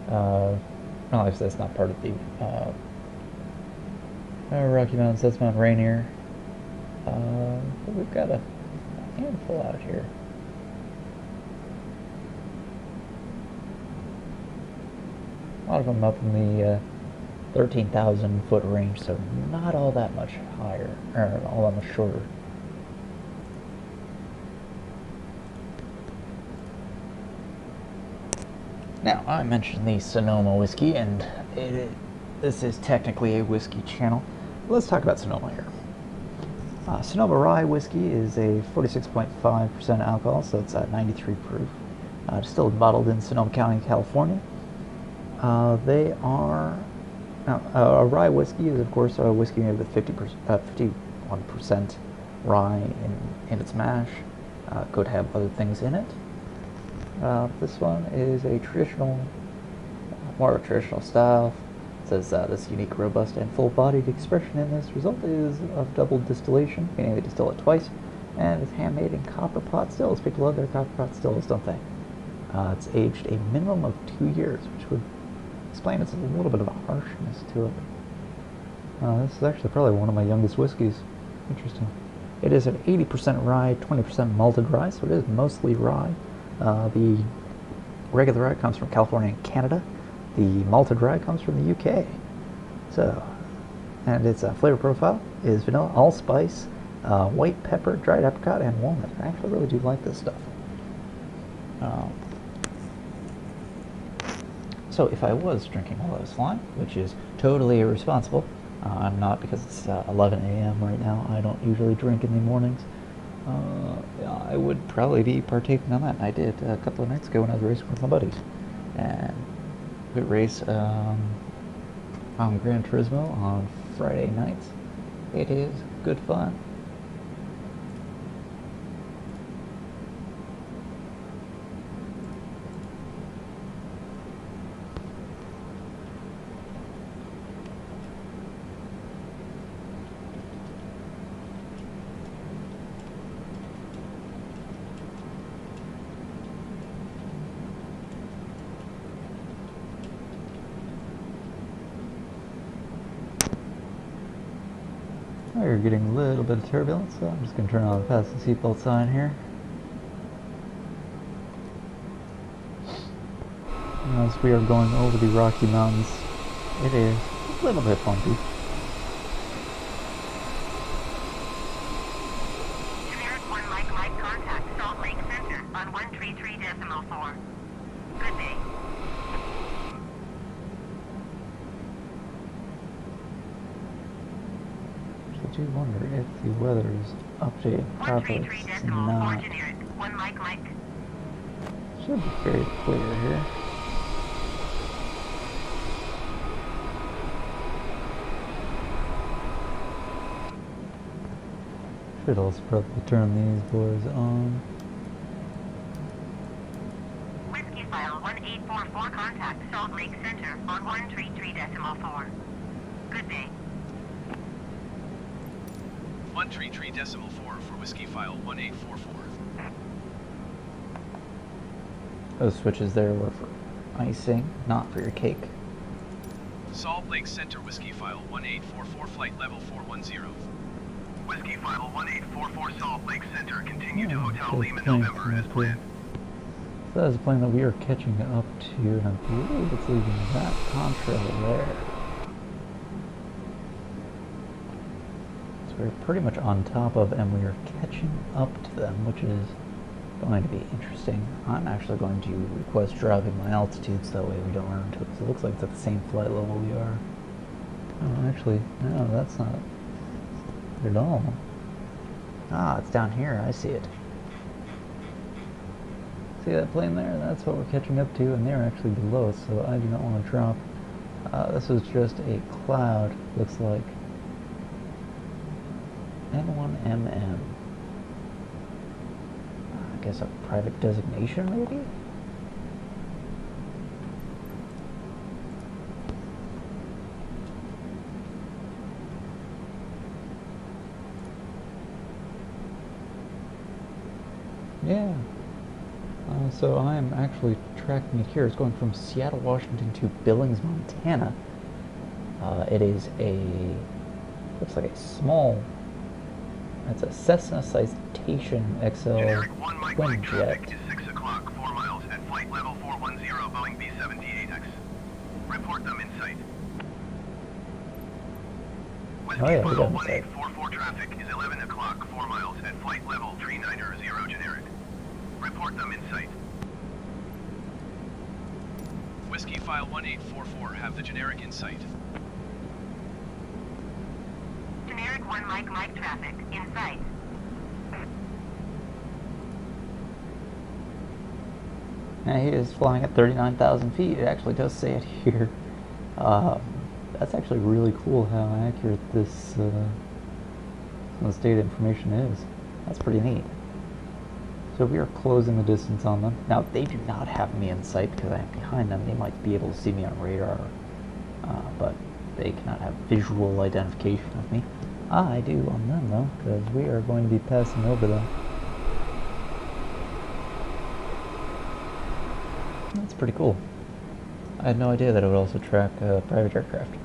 Well, obviously that's not part of the Rocky Mountains. That's Mount Rainier. But we've got a handful out here. A lot of them up in the 13,000 foot range, so not all that much higher, or all that much shorter. Now, I mentioned the Sonoma whiskey, and this is technically a whiskey channel. Let's talk about Sonoma here. Sonoma Rye whiskey is a 46.5% alcohol, so it's 93 proof. Distilled and bottled in Sonoma County, California. They are... a rye whiskey is, of course, a whiskey made with 51% rye in its mash. Could have other things in it. This one is a traditional, more of a traditional style. It says this unique, robust, and full-bodied expression in this result is of double distillation, meaning they distill it twice, and it's handmade in copper pot stills. People love their copper pot stills, don't they? It's aged a minimum of 2 years, which would explain it's a little bit of a harshness to it. This is actually probably one of my youngest whiskeys. Interesting. It is an 80% rye, 20% malted rye, so it is mostly rye. The regular rye comes from California and Canada. The malted rye comes from the UK. So, and its flavor profile is vanilla, allspice, white pepper, dried apricot, and walnut. I actually really do like this stuff. So if I was drinking while I was flying, which is totally irresponsible, I'm not because it's 11 a.m. right now. I don't usually drink in the mornings. I would probably be partaking on that. I did a couple of nights ago when I was racing with my buddies. And we race on Gran Turismo on Friday nights. It is good fun. We're getting a little bit of turbulence, so I'm just going to turn on the fasten seatbelt sign here. As we are going over the Rocky Mountains, it is a little bit bumpy. Generic 1 Mike contact Salt Lake Center on 133.4. Good day. I do wonder if the weather is updated properly. It's 133.4 not. generic 1 Mike. Should be very clear here. Should also probably turn these boys on. Whiskyfile 1844 contact Salt Lake Center on 133.4. Good day. 133.4 for Whiskyfile 1844. Those switches there were for icing, not for your cake. Salt Lake Center Whiskyfile 1844 flight level 410. Whiskyfile 1844 Salt Lake Center. Continue to Hotel good Lima, plane November as from up planned. here. So that's a plane that we are catching up to, and I believe it's leaving that contrail there. we're pretty much on top of, and we are catching up to them, which is going to be interesting. I'm actually going to request dropping my altitude so that way we don't run into it, because it looks like it's at the same flight level we are. Oh, actually, no, that's not it at all. Ah, it's down here. I see it. See that plane there? That's what we're catching up to, and they're actually below us, so I do not want to drop. This is just a cloud, looks like. N1MM. I guess a private designation, maybe? Yeah. So I am actually tracking it here. It's going from Seattle, Washington to Billings, Montana. It is looks like a small, that's a Cessna Citation XL Generic 1 Mike twin Mike traffic jet. is 6 o'clock, 4 miles at flight level 410 Boeing B-78X. Report them in sight. Oh yeah, we Whiskyfile got them in sight. 1844 traffic is 11 o'clock, 4 miles at flight level 390 generic. Report them in sight. Whiskyfile 1844, have the generic in sight. Generic 1 Mike Mike traffic in sight. Now he is flying at 39,000 feet. It actually does say it here. That's actually really cool how accurate this data information is. That's pretty neat. So we are closing the distance on them. Now they do not have me in sight because I am behind them. They might be able to see me on radar, but they cannot have visual identification of me. I do on them though, because we are going to be passing over them. That's pretty cool. I had no idea that it would also track private aircraft.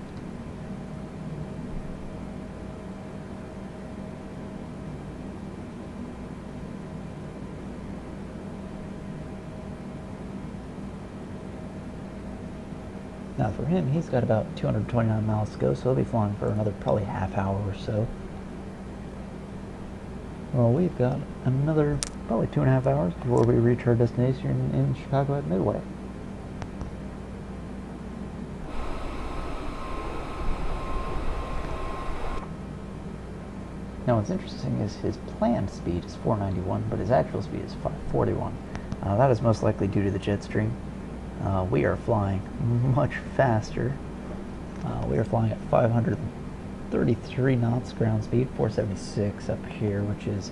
Now for him, he's got about 229 miles to go, so he'll be flying for another probably half hour or so. Well, we've got another probably 2.5 hours before we reach our destination in Chicago at Midway. Now what's interesting is his planned speed is 491, but his actual speed is 541. That is most likely due to the jet stream. We are flying much faster. We are flying at 533 knots ground speed, 476 up here, which is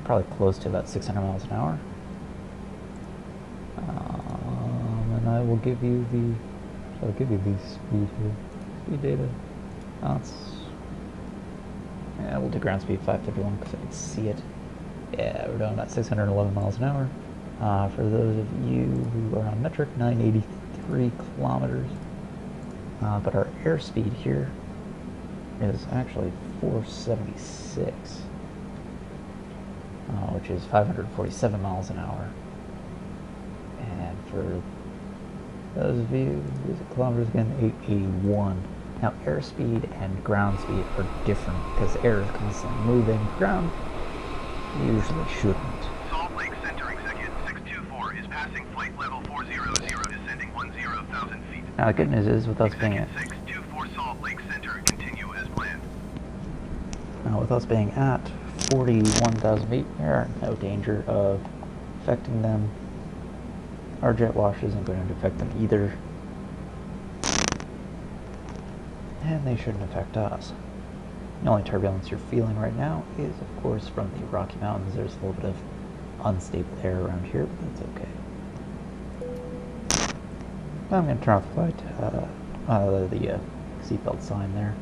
probably close to about 600 miles an hour. And I will give you the speed here. Speed data. Yeah, we'll do ground speed 551 because I can see it. Yeah, we're doing about 611 miles an hour. For those of you who are on metric, 983 kilometers. But our airspeed here is actually 476, which is 547 miles an hour. And for those of you who use kilometers again, 881. Now, airspeed and ground speed are different because air is constantly moving. Ground usually shouldn't. Salt Lake Center Executive 624 is passing flight level 400, descending 10,000 feet. Now, the good news is with us being at 624 Salt Lake Center, continue as planned. Now, with us being at 41,000 feet, we are in no danger of affecting them. Our jet wash isn't going to affect them either. And they shouldn't affect us. The only turbulence you're feeling right now is, of course, from the Rocky Mountains. There's a little bit of unstable air around here, but that's okay. I'm going to turn off the light, the seatbelt sign there.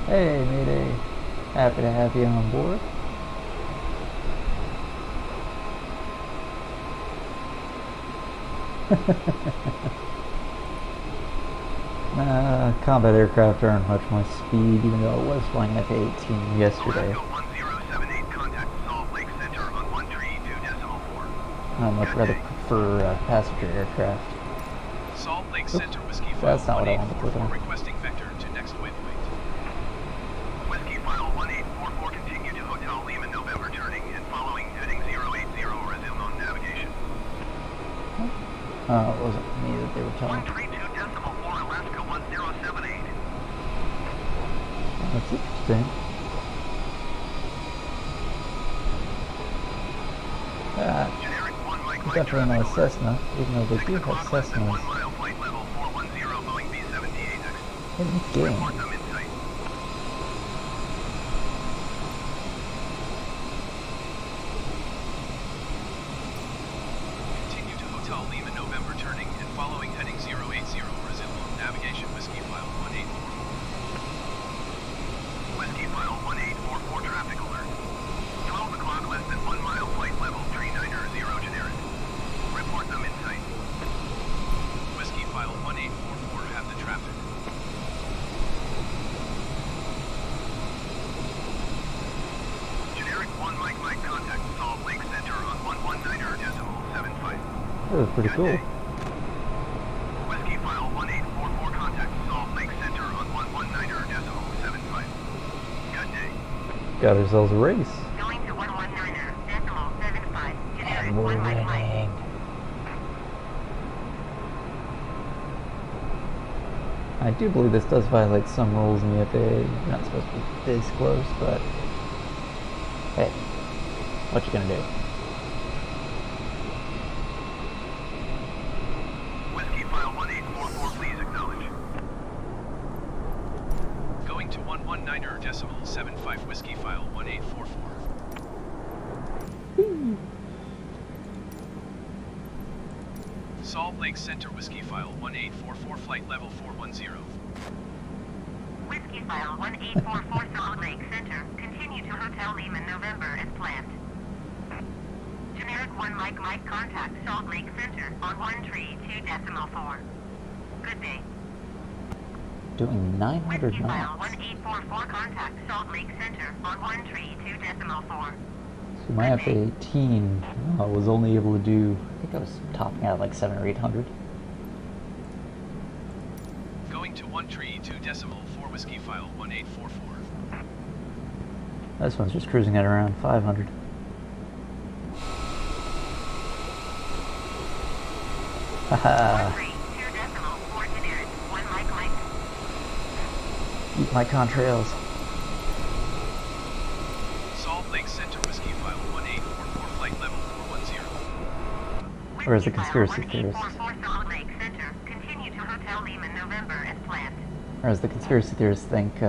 Hey, Mayday. Happy to have you on board. Combat aircraft aren't much my speed, even though I was flying F-18 yesterday. Alaska 1078, contact Salt Lake Center on 132.4. I much rather prefer passenger aircraft. Salt Lake Center Whiskyfile That's not what I wanted to 1844 do. requesting vector to next waypoint. Whiskyfile 1844, continue to Hotel Lima November turning and following heading 080, resume on navigation. It wasn't me that they were telling. 132.4, Alaska 1078. That's interesting. Generic 1 Mike Mike Definitely not a traffic alert. Cessna, even though they 6 do have o'clock less than 1 Cessnas mile, flight level 410, Boeing B-78X. in the Report game. them in sight. Continue to Hotel Lima November turning and following heading 080, resume on navigation Whiskyfile 1844. Whiskyfile 1844, traffic alert. 12 o'clock less than 1 mile, flight level 390, generic. Report them in sight. Whiskyfile 1844 have the traffic. Generic 1 Mike Mike, contact Salt Lake Center on 119.75. That was pretty cool. Whiskyfile 1844, contact Salt Lake Center on 119.75. Good day. Got ourselves a race. Going to 119.75. Generic And we're 1 Mike Mike. winning. I do believe this does violate some rules in the FAA. You're not supposed to be this close, but hey, what you gonna do? Whiskyfile 1844, please acknowledge. Going to 119.75 Whiskyfile 1844. Salt Lake Center Whiskyfile 1844 flight level 410. Whiskyfile 1844 Salt Lake Center. Continue to Hotel Lima November as planned. Generic 1 Mike Mike, contact Salt Lake Center on 132.4. Good day. Doing 900 Whiskyfile knots. 1844, contact Salt Lake Center on 132.4. So my F-18 was only able to do, I think I was topping out like 700 or 800. Going to 132.4 Whiskyfile 1844. This one's just cruising at around 500. Haha, 132.4 generic 1 Mike Mike. eat my contrails. Salt Lake Center Whiskyfile 1844 flight level 410. Or as the Whiskyfile conspiracy theorist. 1844 Salt Lake Center. Continue to Hotel Lima November as planned. Or as the conspiracy theorists think,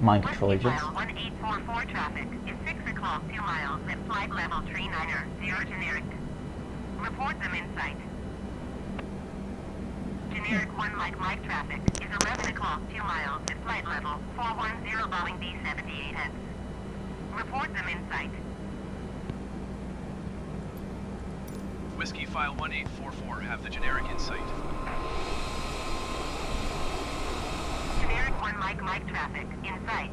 mind control agents. Whiskyfile 1844 traffic is 6 o'clock 2 miles at flight level 390 generic. Report them in sight. Generic 1 Mike Mike traffic is 11 o'clock 2 miles at flight level 410 Boeing B-78X. Report them in sight. Whiskyfile 1844 have the generic in sight. Generic 1 Mike Mike traffic in sight.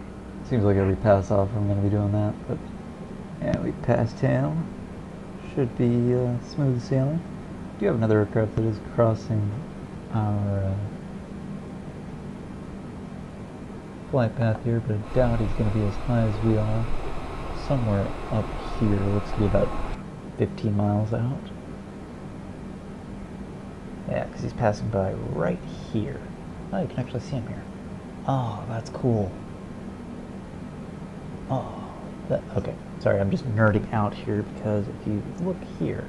Seems like every pass off I'm going to be doing that, but yeah, we passed him. Should be smooth sailing. Do you have another aircraft that is crossing our flight path here, but I doubt he's going to be as high as we are. Somewhere up here, looks to be about 15 miles out. Yeah, because he's passing by right here. Oh, you can actually see him here. Oh, that's cool. Oh, okay. Sorry, I'm just nerding out here because if you look here,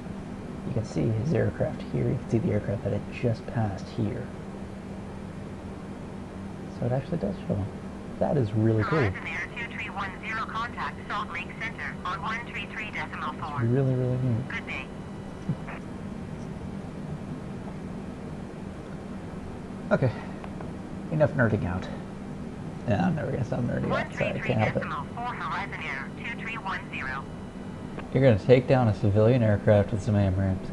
you can see his aircraft here. You can see the aircraft that it just passed here. So it actually does show him. That is really cool. Horizon Air 2310, contact Salt Lake Center on 133.4. Really, really neat. Good day. Okay. Enough nerding out. Yeah, I'm never gonna stop nerding out. Sorry, I can't help it. 133.4 Horizon Air 2310. You're gonna take down a civilian aircraft with some AMRAAMs.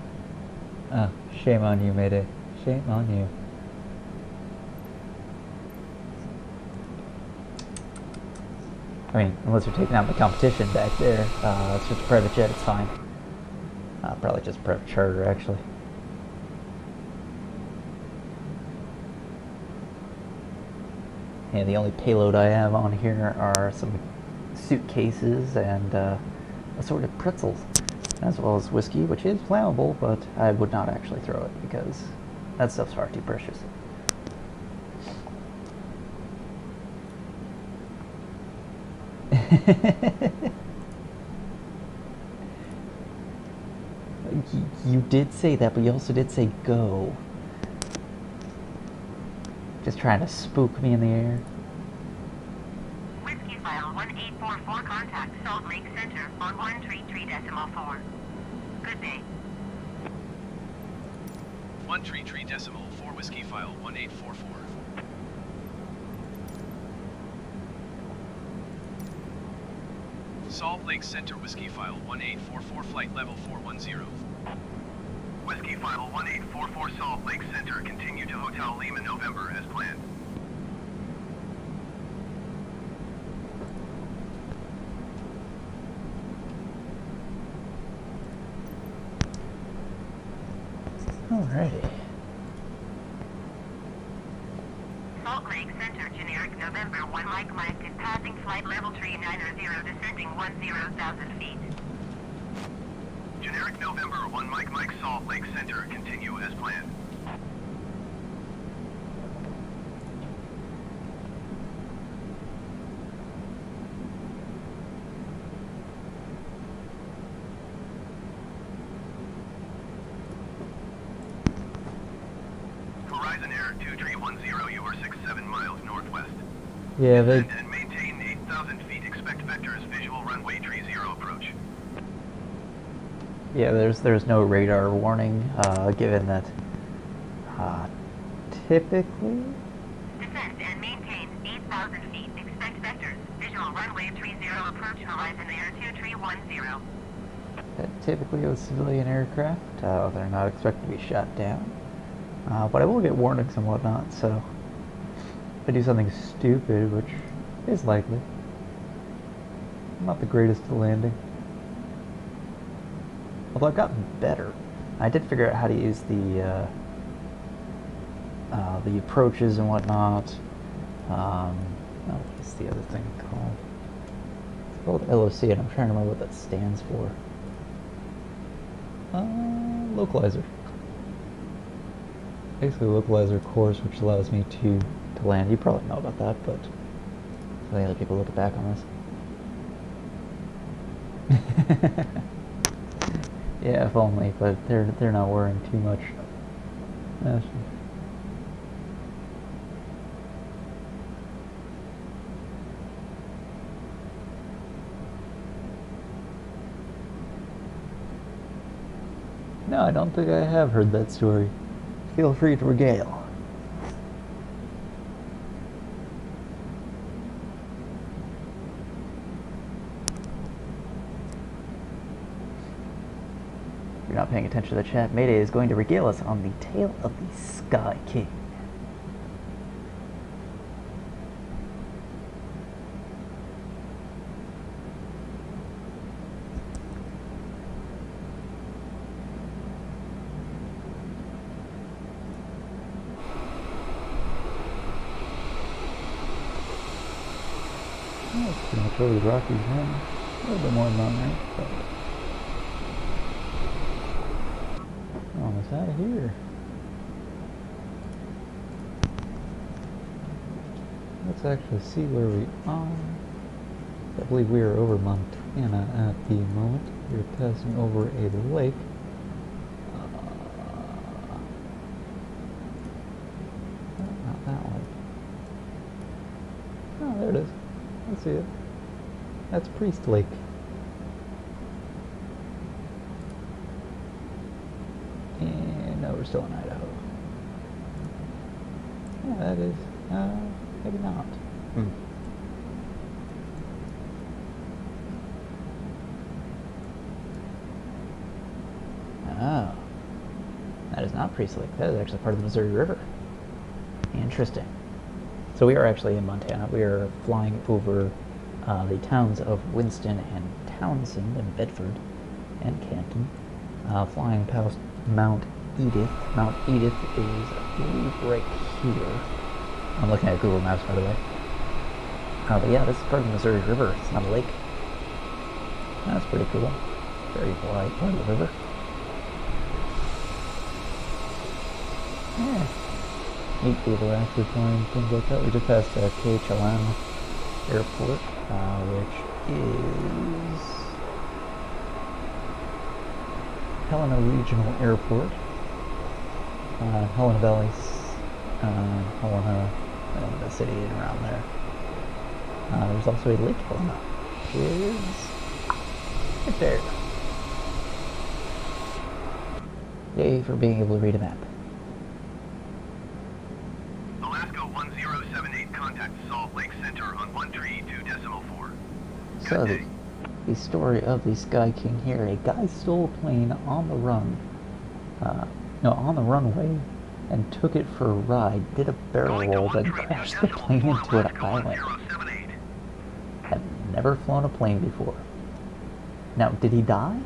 Ah, shame on you, Mayday. Shame on you. I mean, unless you're taking out the competition back there. It's just a private jet, it's fine. Probably just a private charter, actually. And the only payload I have on here are some suitcases and assorted pretzels, as well as whiskey, which is flammable, but I would not actually throw it because that stuff's far too precious. You did say that, but you also did say go. Just trying to spook me in the air. Whiskyfile 1844 contact Salt Lake Center on 133.4. Good day. 133.4 Whiskyfile 1844. Salt Lake Center Whiskyfile 1844 flight level 410. Whiskyfile 1844 Salt Lake Center, continue to Hotel Lima November as planned. Alrighty. Salt Lake Center, generic November 1 Mike, passing flight level 390, descending 10,000 feet. Generic November 1 Mike, Salt Lake Center, continue as planned. Horizon Air 2310, you are 67 miles northwest. Yeah, they... And maintain 8,000 feet, expect vectors, visual runway 30 approach. Yeah, there's no radar warning, given that typically... Descend and maintain 8,000 feet, expect vectors, visual runway 30 approach, Horizon Air 2310. that typically with civilian aircraft, they're not expected to be shot down. But I will get warnings and whatnot, so if I do something stupid, which is likely, I'm not the greatest at landing. Although I've gotten better. I did figure out how to use the approaches and whatnot. What's the other thing called? It's called LOC, and I'm trying to remember what that stands for. Localizer. Basically, localizer course, which allows me to land. You probably know about that, but let other people look back on this. Yeah, if only, but they're not worrying too much. No, I don't think I have heard that story. Feel free to regale. If you're not paying attention to the chat, Mayday is going to regale us on the tale of the Sky King. Well, that's pretty much over the Rockies now. A little bit more than that, right? But almost out of here. Let's actually see where we are. I believe we are over Montana at the moment. We're passing over a lake. Not that one. Oh, there it is. I see it. That's Priest Lake. And no, we're still in Idaho. Yeah, that is, maybe not. Oh. That is not Priest Lake. That is actually part of the Missouri River. Interesting. So we are actually in Montana. We are flying over the towns of Winston and Townsend and Bedford and Canton, flying past Mount Edith. Mount Edith is, I believe, right here. I'm looking at Google Maps, by the way. But yeah, this is part of the Missouri River. It's not a lake. That's pretty cool. Very wide part of the river. Yeah. Neat people actually flying things like that. We just passed KHLM Airport, which is Helena Regional Airport. Helena Valley, Helena, and the city around there. There's also a Lake Helena, which is right there. Yay for being able to read a map. Alaska 1078, contact Salt Lake Center on 132.4. So, the story of the Sky King here. A guy stole a plane on the run, on the runway, and took it for a ride, did a barrel roll, then crashed the plane into an island. Had never flown a plane before. Now, did he die?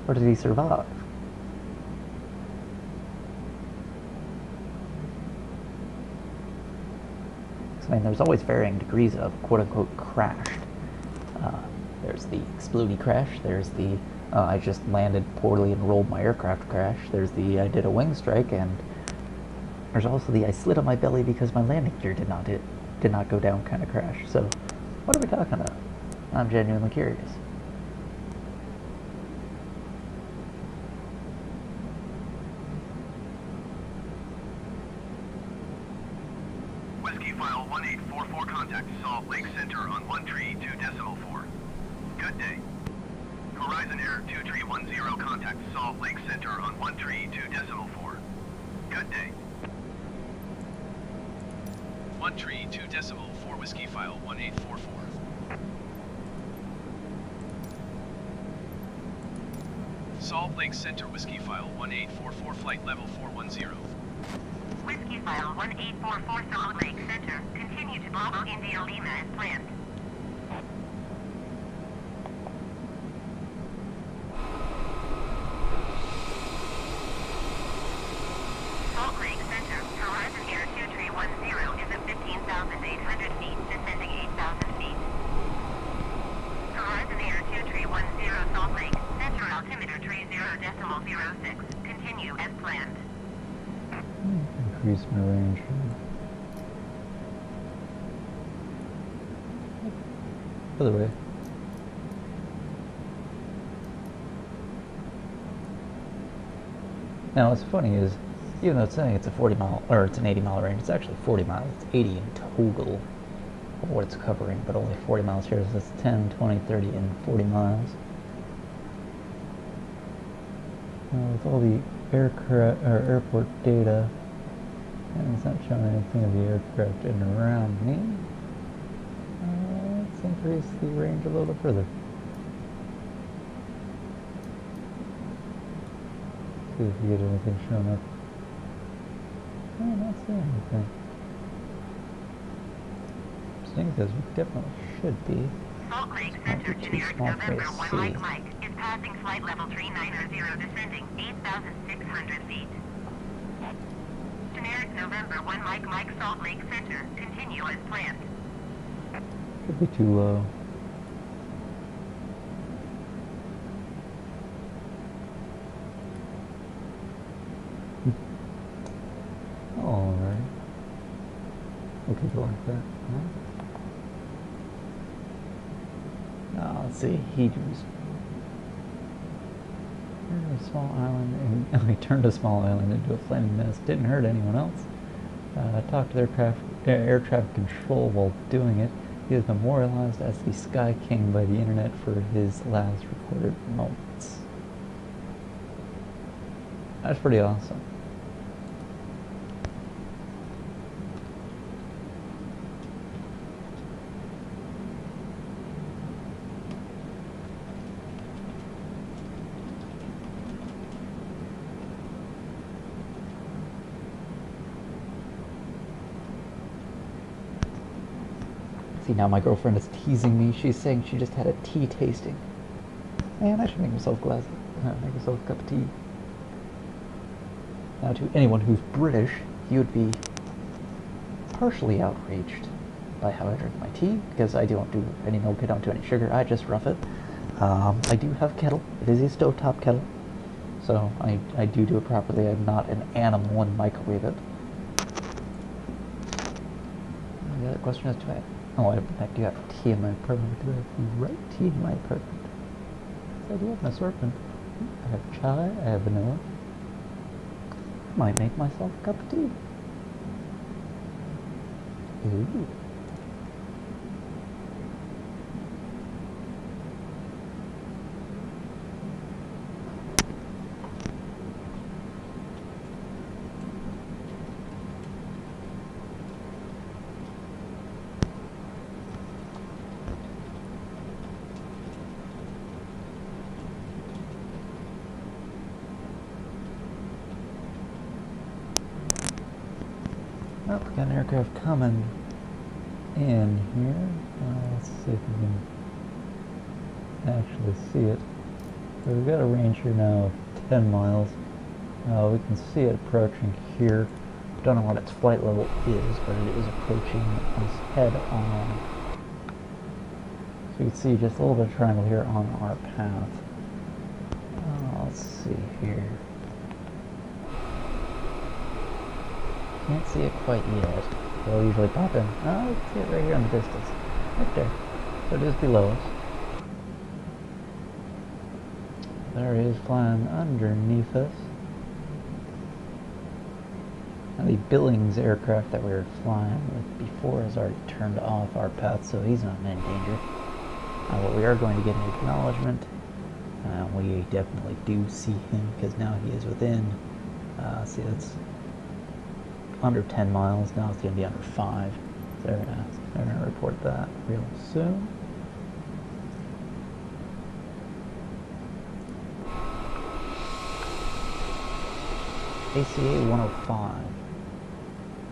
Or did he survive? I mean, there's always varying degrees of quote-unquote crashed. There's the explodey crash, there's the I just landed poorly and rolled my aircraft crash, there's the I did a wing strike, and there's also the I slid on my belly because my landing gear did not go down kind of crash. So, what are we talking about? I'm genuinely curious. Whiskyfile 1844, contact Salt Lake Center on 132.4. Good day. Horizon Air 2310, contact Salt Lake Center on 132.4. Good day. 132.4 Whiskyfile 1844. Salt Lake Center Whiskyfile 1844, flight level 410. Whiskyfile 1844 Salt Lake Center. Continue to Bravo India Lima as planned. Salt Lake Center, Horizon Air 2310 is at 15,800 feet, descending 8,000 feet. Horizon Air 2310 Salt Lake Center, altimeter 30.06. Continue as planned. Increase my range. Other way. Now what's funny is, even though it's saying it's a 40 mile, or it's an 80 mile range, it's actually 40 miles. It's 80 in total of what it's covering, but only 40 miles here, so it's 10, 20, 30, and 40 miles. With all the aircraft or airport data, and it's not showing anything of the aircraft in and around me. Let's increase the range a little bit further. See if we get anything showing up. I'm not seeing anything. Sting says we definitely should be. Salt Lake Center, generic November 1 Mike is passing flight level 390, descending 8,600 feet. Generic November 1 Mike Salt Lake Center, continue as planned. Could be too low. Alright. We could go like that. Let's see, he turned a small island, and he turned a small island into a flaming mess. Didn't hurt anyone else. Talked to air traffic control while doing it. He is memorialized as the Sky King by the internet for his last recorded moments. That's pretty awesome. See, now my girlfriend is teasing me. She's saying she just had a tea tasting. Man, I should make myself make myself a cup of tea. Now, to anyone who's British, you would be partially outraged by how I drink my tea, because I don't do any milk, I don't do any sugar, I just rough it. I do have a kettle. It is a stovetop kettle, so I do it properly. I'm not an animal and microwave it. The other question is, I do have tea in my apartment. Do I have the right tea in my apartment? I do have an assortment. I have chai, I have vanilla. Might make myself a cup of tea. Ooh. Oh, we got an aircraft coming in here. Let's see if we can actually see it. So we've got a range here now of 10 miles. We can see it approaching here. Don't know what its flight level is, but it is approaching us head on. So you can see just a little bit of triangle here on our path. Let's see here. Can't see it quite yet. They'll usually pop in. Oh, we can see it right here in the distance. Right there. So it is below us. There he is flying underneath us. Now the Billings aircraft that we were flying with before has already turned off our path, so he's not in any danger. But we are going to get an acknowledgement. We definitely do see him, because now he is within, see, that's under 10 miles. Now it's going to be under 5. So they're going to report that real soon. ACA 105.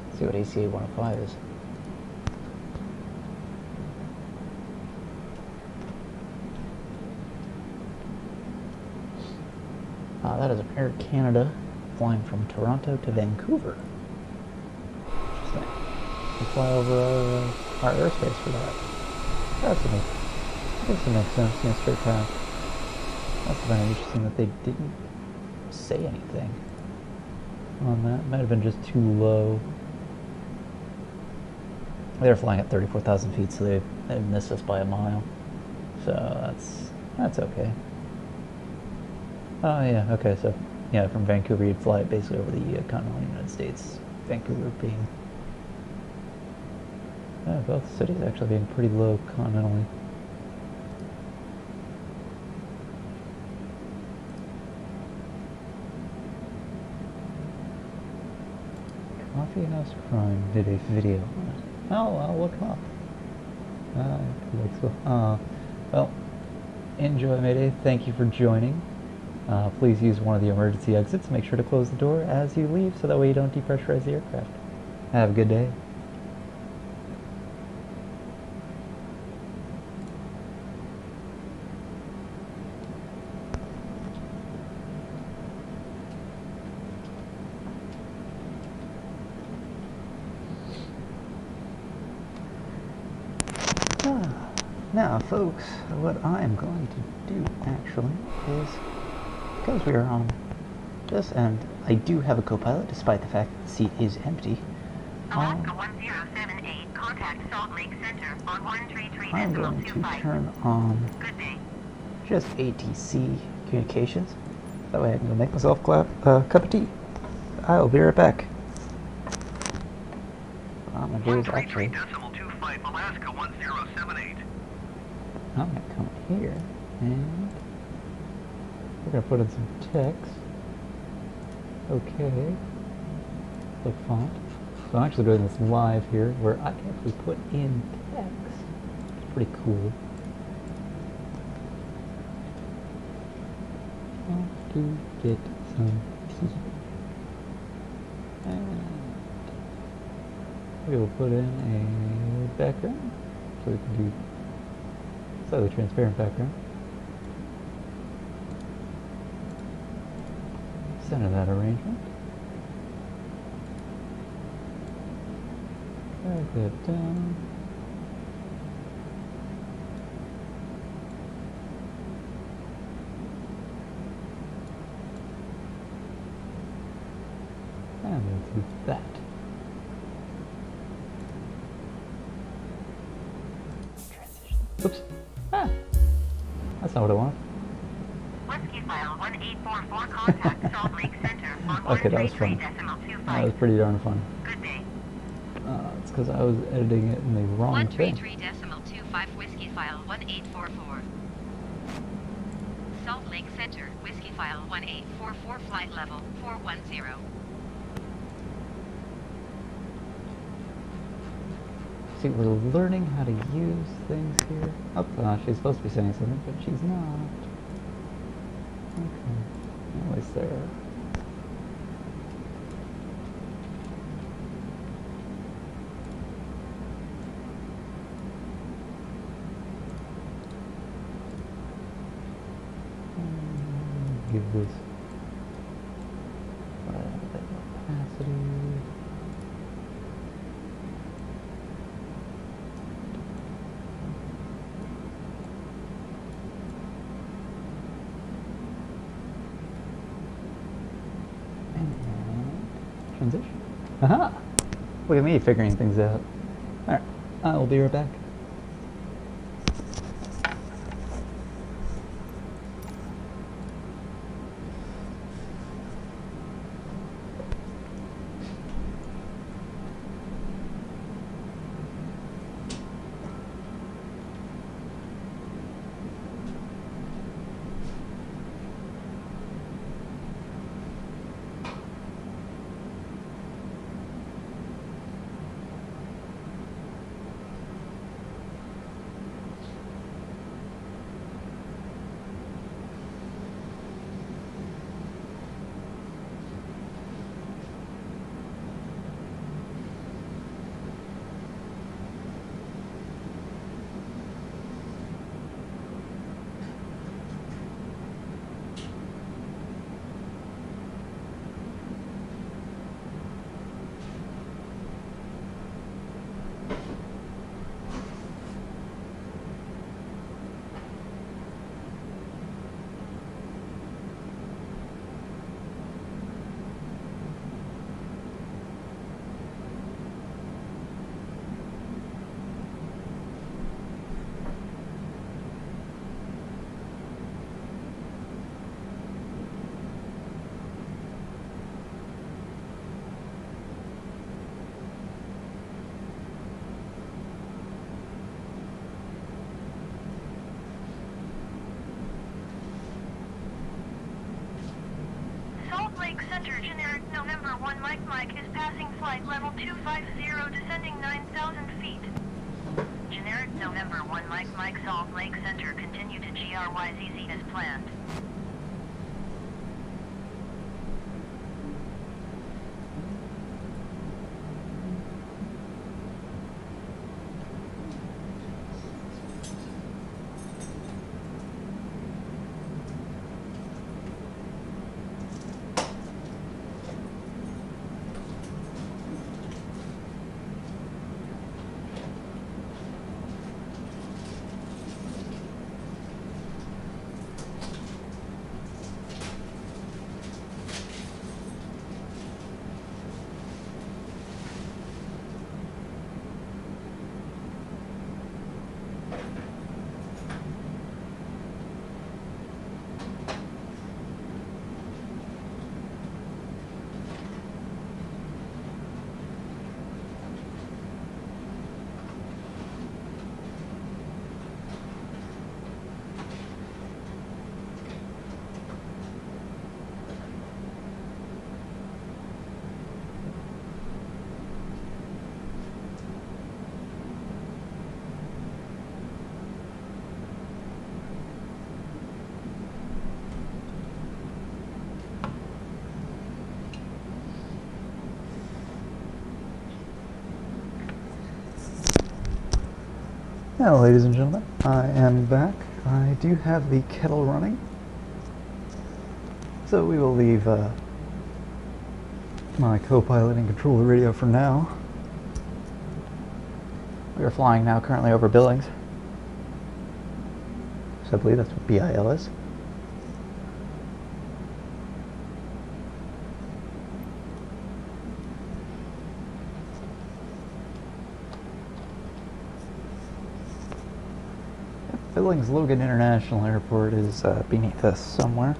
Let's see what ACA 105 is. That is an Air Canada flying from Toronto to Vancouver. Interesting. We fly over our airspace for that. That doesn't make sense in a straight path. That's very interesting that they didn't say anything on that. Might have been just too low. They're flying at 34,000 feet, so they missed us by a mile. So that's okay. Oh yeah, okay, so yeah, from Vancouver you'd fly basically over the continental United States. Vancouver being both cities actually being pretty low continentally. Coffee House Crime did a video on it. Oh, I'll look them up. Well, enjoy Mayday. Thank you for joining. Please use one of the emergency exits. Make sure to close the door as you leave, so that way you don't depressurize the aircraft. Have a good day. Now, folks, what I'm going to do actually is, because we are on this end, I do have a co-pilot, despite the fact that the seat is empty. Alaska 1078, contact Salt Lake Center on 133.25. I'm going to turn on Good day. just ATC communications. That way I can go make myself a cup of tea. I'll be right back. What I'm going to do is actually, 133.25 Alaska 1078. I'm going to come here and we're going to put in some text. Okay. Look font. So I'm actually doing this live here where I can actually put in text. It's pretty cool. Off to get some tea. And we will put in a background. so we can do slightly transparent background. Center that arrangement. Drag that down. And we'll do that. Transition. Oops. Ah! That's not what I wanted. Whiskyfile 1844 contact Salt Lake Center on Okay, that was fun. 133.25. That was pretty darn fun. Good day. It's because I was editing it in the wrong thing. 133.25 Whiskyfile 1844. Salt Lake Center, Whiskyfile 1844 flight level 410. See, we're learning how to use things here. Oh, she's supposed to be saying something, but she's not. Okay, at least there. Give this opacity. Transition. Aha! Look at me figuring things out. Alright, I will be right back. Salt Lake Center, generic November 1 Mike is passing flight level 250, descending 9,000 feet. Generic November 1 Mike Salt Lake Center, continue to GRYZZ as planned. Now, ladies and gentlemen, I am back. I do have the kettle running, so we will leave my co-pilot and control the radio for now. We are flying now currently over Billings, so I believe that's what BIL is. Billings Logan International Airport is beneath us somewhere.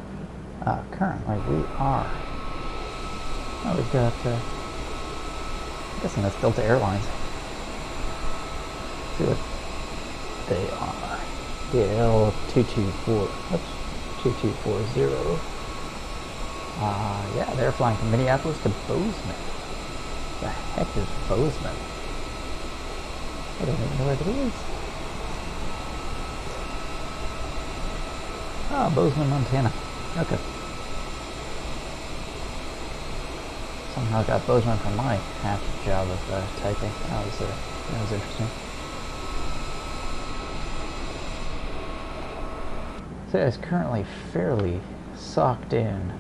Currently, we are. Oh, we've got. I'm guessing that's Delta Airlines. Let's see what they are. DL224. Oops, 2240. Yeah, they're flying from Minneapolis to Bozeman. The heck is Bozeman? I don't even know where that is. Ah, Bozeman, Montana. Okay. Somehow got Bozeman from my half job of typing. That was interesting. So it's currently fairly socked in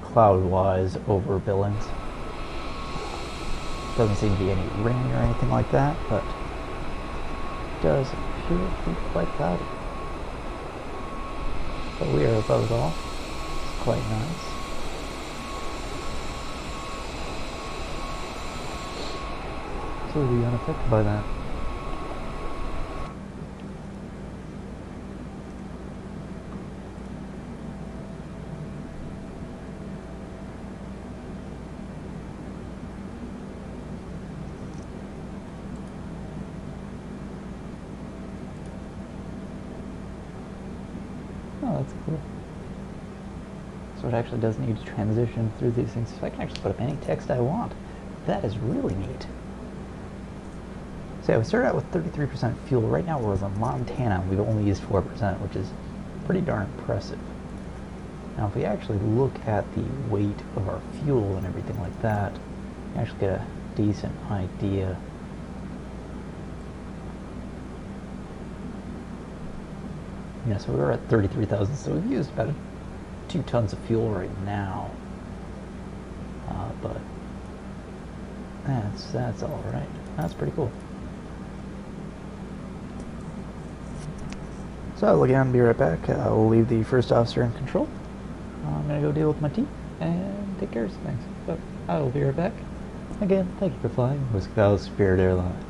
cloud-wise over Billings. Doesn't seem to be any rain or anything like that, but it does appear to be quite cloudy. But we are above it all. It's quite nice. Absolutely unaffected by that. Oh, that's cool. So it actually doesn't need to transition through these things. So I can actually put up any text I want. That is really neat. So yeah, we started out with 33% fuel. Right now we're over Montana. We've only used 4%, which is pretty darn impressive. Now if we actually look at the weight of our fuel and everything like that, you actually get a decent idea. Yeah, so we're at 33,000, so we've used about 2 tons of fuel right now. But that's all right. That's pretty cool. So again, be right back. We'll leave the first officer in control. I'm gonna go deal with my team and take care of some things. But I will be right back. Again, thank you for flying Whiskyfile Spirit Airlines.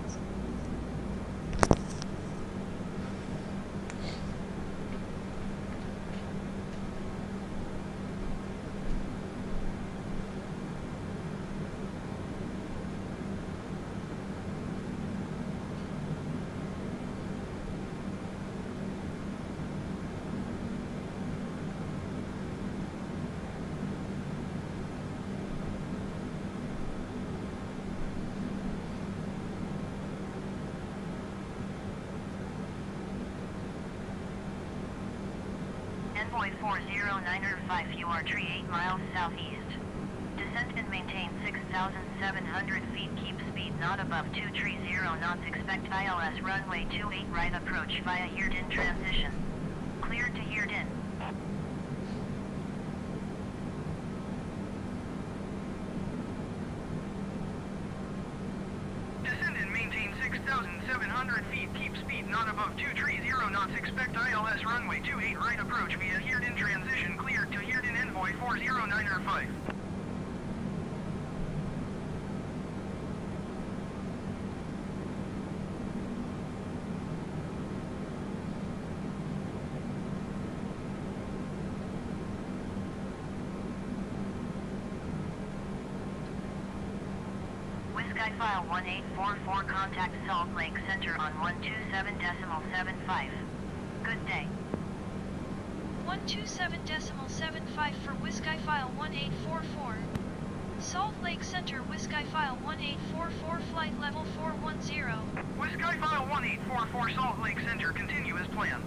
Envoy 40905, you are tree 8 miles southeast. Descent and maintain 6,700 feet. Keep speed not above 230 knots. Expect ILS runway 28 right approach via Heerden transition. Cleared to Heerden. Descend and maintain 6,700 feet. Keep speed not above 230 knots. Expect ILS runway 28 right approach via Heerden transition. Cleared to Heerden Envoy 40905. Whiskyfile 1844, contact Salt Lake Center on 127.75. Good day. 127.75 for Whiskyfile 1844. Salt Lake Center, Whiskyfile 1844, flight level 410. Whiskyfile 1844 Salt Lake Center, continue as planned.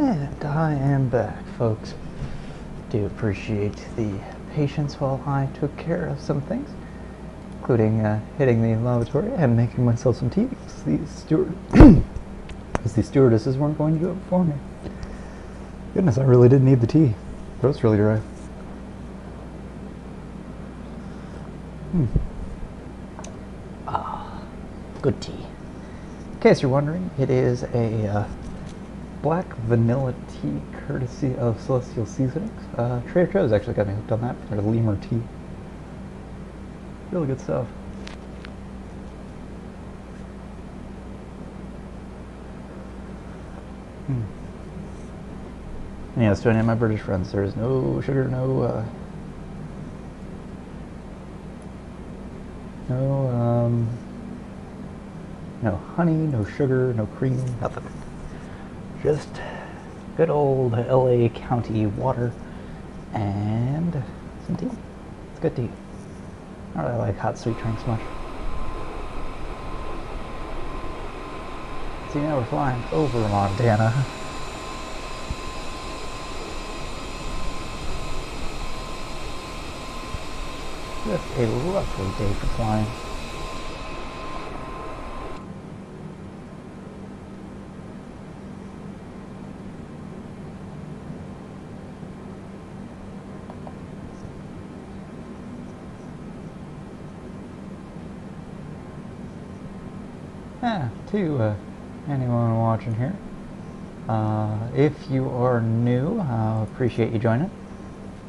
And I am back, folks. Do appreciate the patience while I took care of some things, including hitting the lavatory and making myself some tea because the stewardesses weren't going to do it for me. Goodness, I really did need the tea. Throat's really dry. Good tea. In case you're wondering, it is a black vanilla tea courtesy of Celestial Seasonings. Trader Joe's actually got me hooked on that for their lemur tea. Really good stuff. And yes, to any of my British friends, there is no sugar, no honey, no sugar, no cream, nothing. Just good old LA County water and some tea. It's good tea. I don't really like hot sweet drinks much. See, now we're flying over Montana. Just a lovely day for flying. To anyone watching here, if you are new, I appreciate you joining.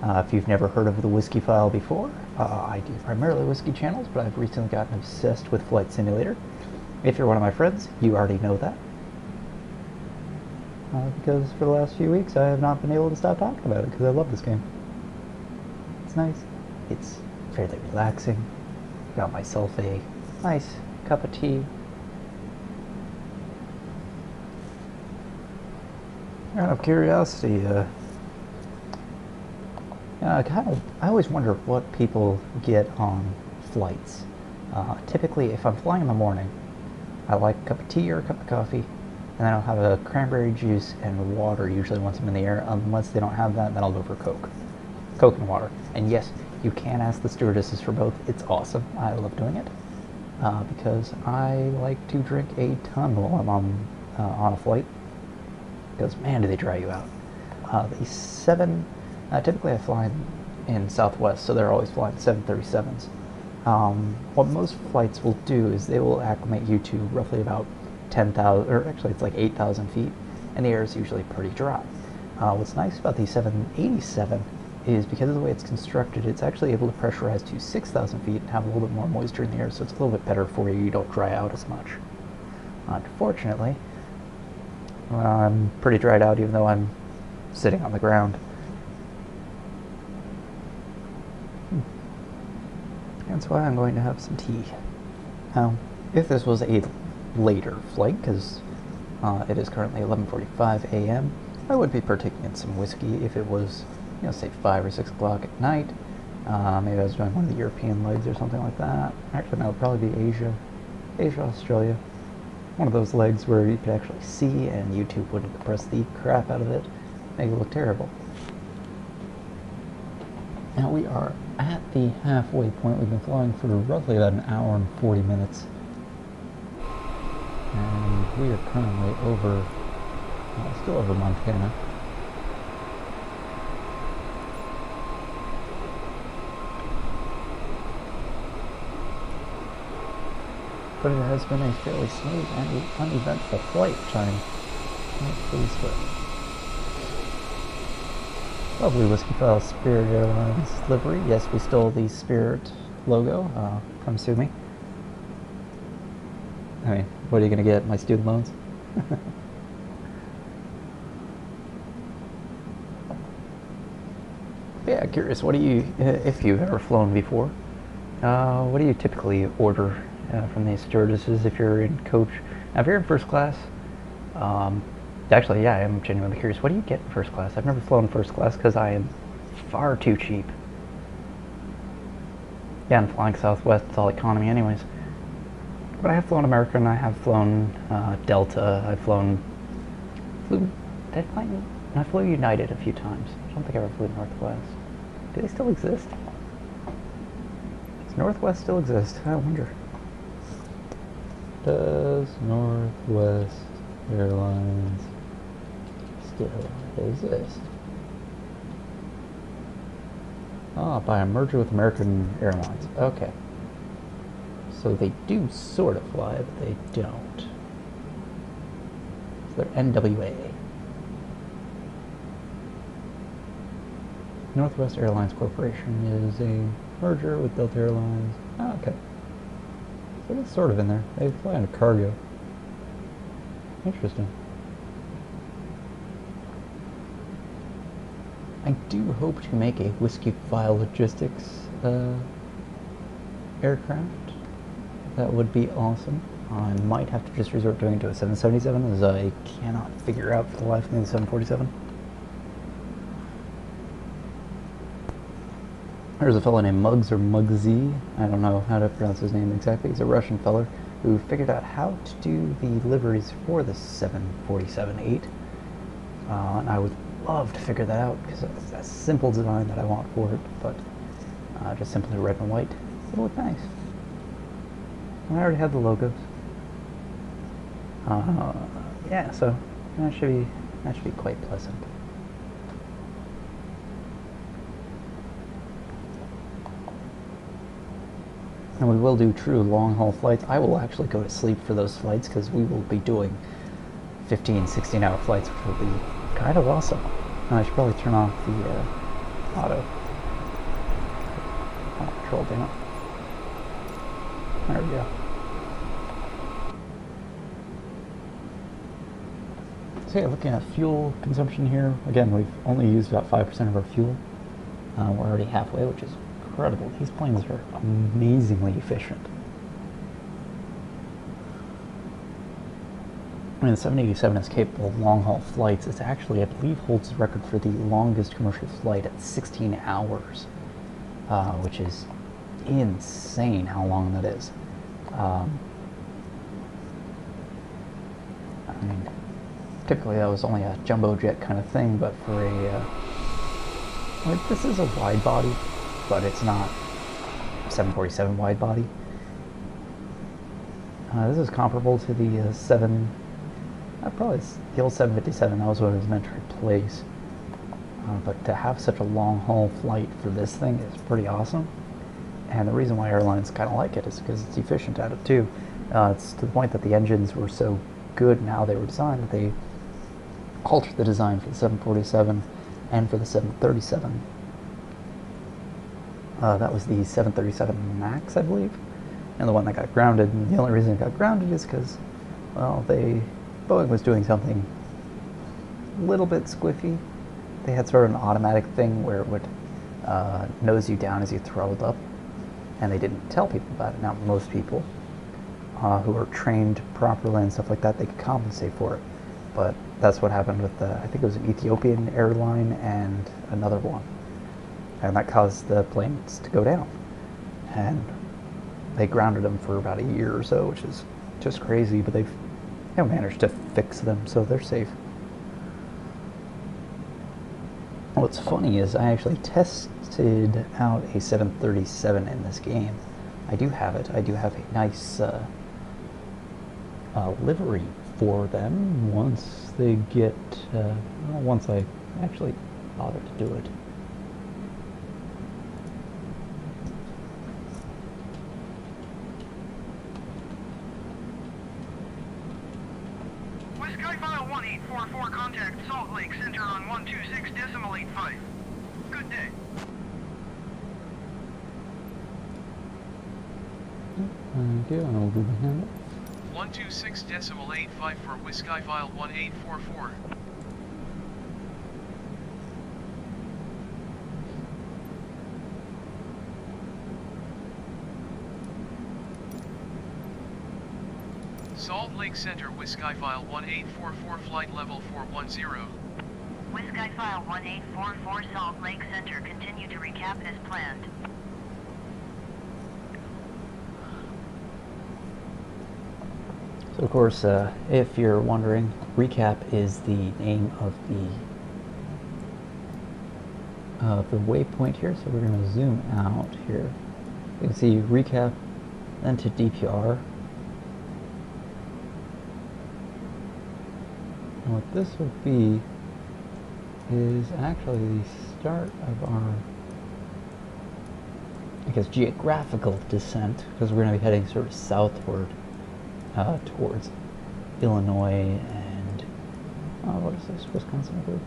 If you've never heard of the Whiskyfile before, I do primarily whiskey channels, but I've recently gotten obsessed with Flight Simulator. If you're one of my friends, you already know that. Because for the last few weeks, I have not been able to stop talking about it because I love this game. It's nice. It's fairly relaxing. Got myself a nice cup of tea. Out of curiosity, I always wonder what people get on flights. Typically, if I'm flying in the morning, I like a cup of tea or a cup of coffee, and then I'll have a cranberry juice and water usually once I'm in the air. Unless they don't have that, then I'll go for Coke. Coke and water. And yes, you can ask the stewardesses for both. It's awesome. I love doing it because I like to drink a ton while I'm on a flight. Because man, do they dry you out. Typically I fly in Southwest, so they're always flying 737s. What most flights will do is they will acclimate you to roughly about 10,000, or actually it's like 8,000 feet, and the air is usually pretty dry. What's nice about the 787 is because of the way it's constructed, it's actually able to pressurize to 6,000 feet and have a little bit more moisture in the air, so it's a little bit better for you. You don't dry out as much. Unfortunately, I'm pretty dried out even though I'm sitting on the ground. That's why I'm going to have some tea. Now, if this was a later flight, because it is currently 11:45 a.m., I would be partaking in some whiskey. If it was, say 5 or 6 o'clock at night, maybe I was doing one of the European legs or something like that. Actually, no, it would probably be Asia, Australia. One of those legs where you could actually see and YouTube wouldn't compress the crap out of it, make it look terrible. Now we are at the halfway point. We've been flying for roughly about an hour and 40 minutes. And we are currently still over Montana. But it has been a fairly smooth and uneventful flight, which I'm quite pleased with. Lovely Whiskyfile Spirit Airlines livery. Yes, we stole the Spirit logo. Come sue me. I mean, what are you going to get? My student loans? Yeah, curious, what do you, if you've ever flown before, what do you typically order from the stewardesses if you're in coach? Now, if you're in first class, actually, yeah, I am genuinely curious. What do you get in first class? I've never flown first class because I am far too cheap. Yeah, I'm flying Southwest. It's all economy anyways. But I have flown American. I have flown Delta. I've flew Did I fly? I flew United a few times. I don't think I ever flew Northwest. Do they still exist? Does Northwest still exist? I wonder. Does Northwest Airlines still exist? Ah, by a merger with American Airlines. Okay. So they do sort of fly, but they don't. So they're NWA. Northwest Airlines Corporation is a merger with Delta Airlines. Oh, okay. So it's sort of in there. They fly under cargo. Interesting. I do hope to make a Whiskyfile logistics aircraft. That would be awesome. I might have to just resort to doing it to a 777 as I cannot figure out for the life of me the 747. There's a fellow named Muggs or Muggsy, I don't know how to pronounce his name exactly, he's a Russian fellow who figured out how to do the liveries for the 747-8. And I would love to figure that out because it's a simple design that I want for it, but just simply red and white. It'll look nice. And I already have the logos. Yeah, so that should be quite pleasant. And we will do true long-haul flights. I will actually go to sleep for those flights because we will be doing 15, 16-hour flights, which will be kind of awesome. And I should probably turn off the auto control down. There we go. So yeah, looking at fuel consumption here, again, we've only used about 5% of our fuel. We're already halfway, which is incredible. These planes are amazingly efficient. I mean, the 787 is capable of long-haul flights. It's actually, I believe, holds the record for the longest commercial flight at 16 hours, which is insane how long that is. I mean, typically that was only a jumbo jet kind of thing, but for a, like, this is a wide body, but it's not 747 wide body. This is comparable to the probably the old 757. That was what it was meant to replace. But to have such a long haul flight for this thing is pretty awesome. And the reason why airlines kind of like it is because it's efficient at it too. It's to the point that the engines were so good in how they were designed that they altered the design for the 747 and for the 737. That was the 737 MAX, I believe, and the one that got grounded. And the only reason it got grounded is because, well, Boeing was doing something a little bit squiffy. They had sort of an automatic thing where it would nose you down as you throttled up, and they didn't tell people about it. Now, most people who are trained properly and stuff like that, they could compensate for it. But that's what happened with I think it was an Ethiopian airline and another one. And that caused the planes to go down. And they grounded them for about a year or so, which is just crazy, but they've managed to fix them, so they're safe. What's funny is I actually tested out a 737 in this game. I do have it. I do have a nice livery for them once they get, once I actually bother to do it. Whiskyfile 1844, contact Salt Lake Center on 126.85. Good day. Thank you, I'll do behind it. 126.85 for Whiskyfile 1844. Salt Lake Center, Whiskyfile 1844, flight level 410. Whiskyfile 1844, Salt Lake Center. Continue to recap as planned. So of course, if you're wondering, recap is the name of the waypoint here. So we're going to zoom out here. You can see recap, then to DPR. And what this will be is actually the start of our, I guess, geographical descent, because we're going to be heading sort of southward towards Illinois and what is this, Wisconsin, I believe.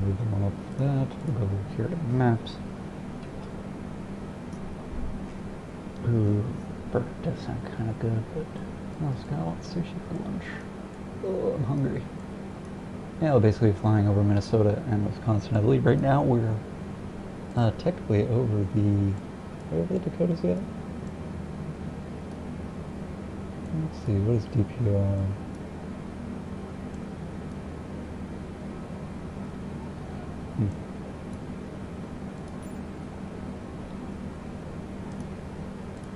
Move on up that. We'll go here to maps. Ooh, burger does sound kind of good, but I was gonna want sushi for lunch. Oh, I'm hungry. Yeah, we're basically flying over Minnesota and Wisconsin. I believe right now we're technically over the Dakotas yet. Let's see, what is DPR?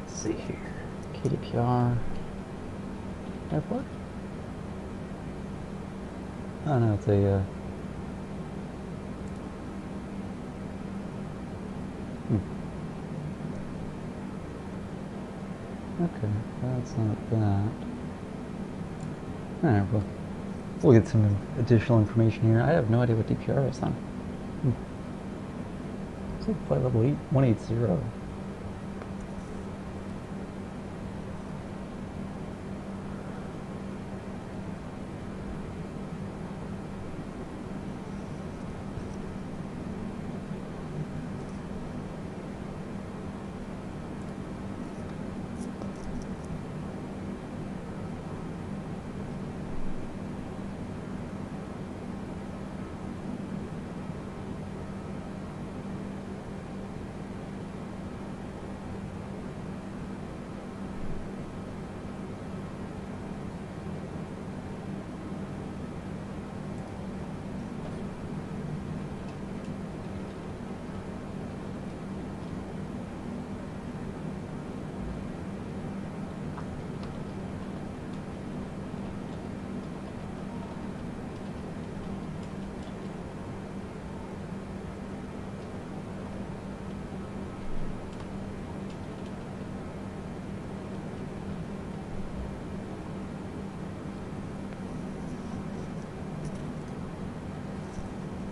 Let's see here. KDPR airport? Oh no, it's a okay, that's not that. Alright, well, we'll get some additional information here. I have no idea what DPR is on. It's like flight level 180.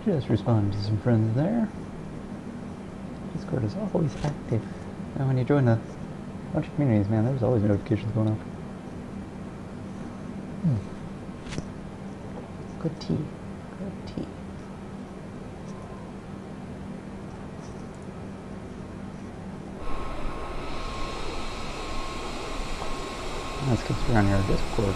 Just responding to some friends there. Discord is always active. Now when you join a bunch of communities, man, there's always notifications going up. Good tea. Good tea. Let's get around here. Discord.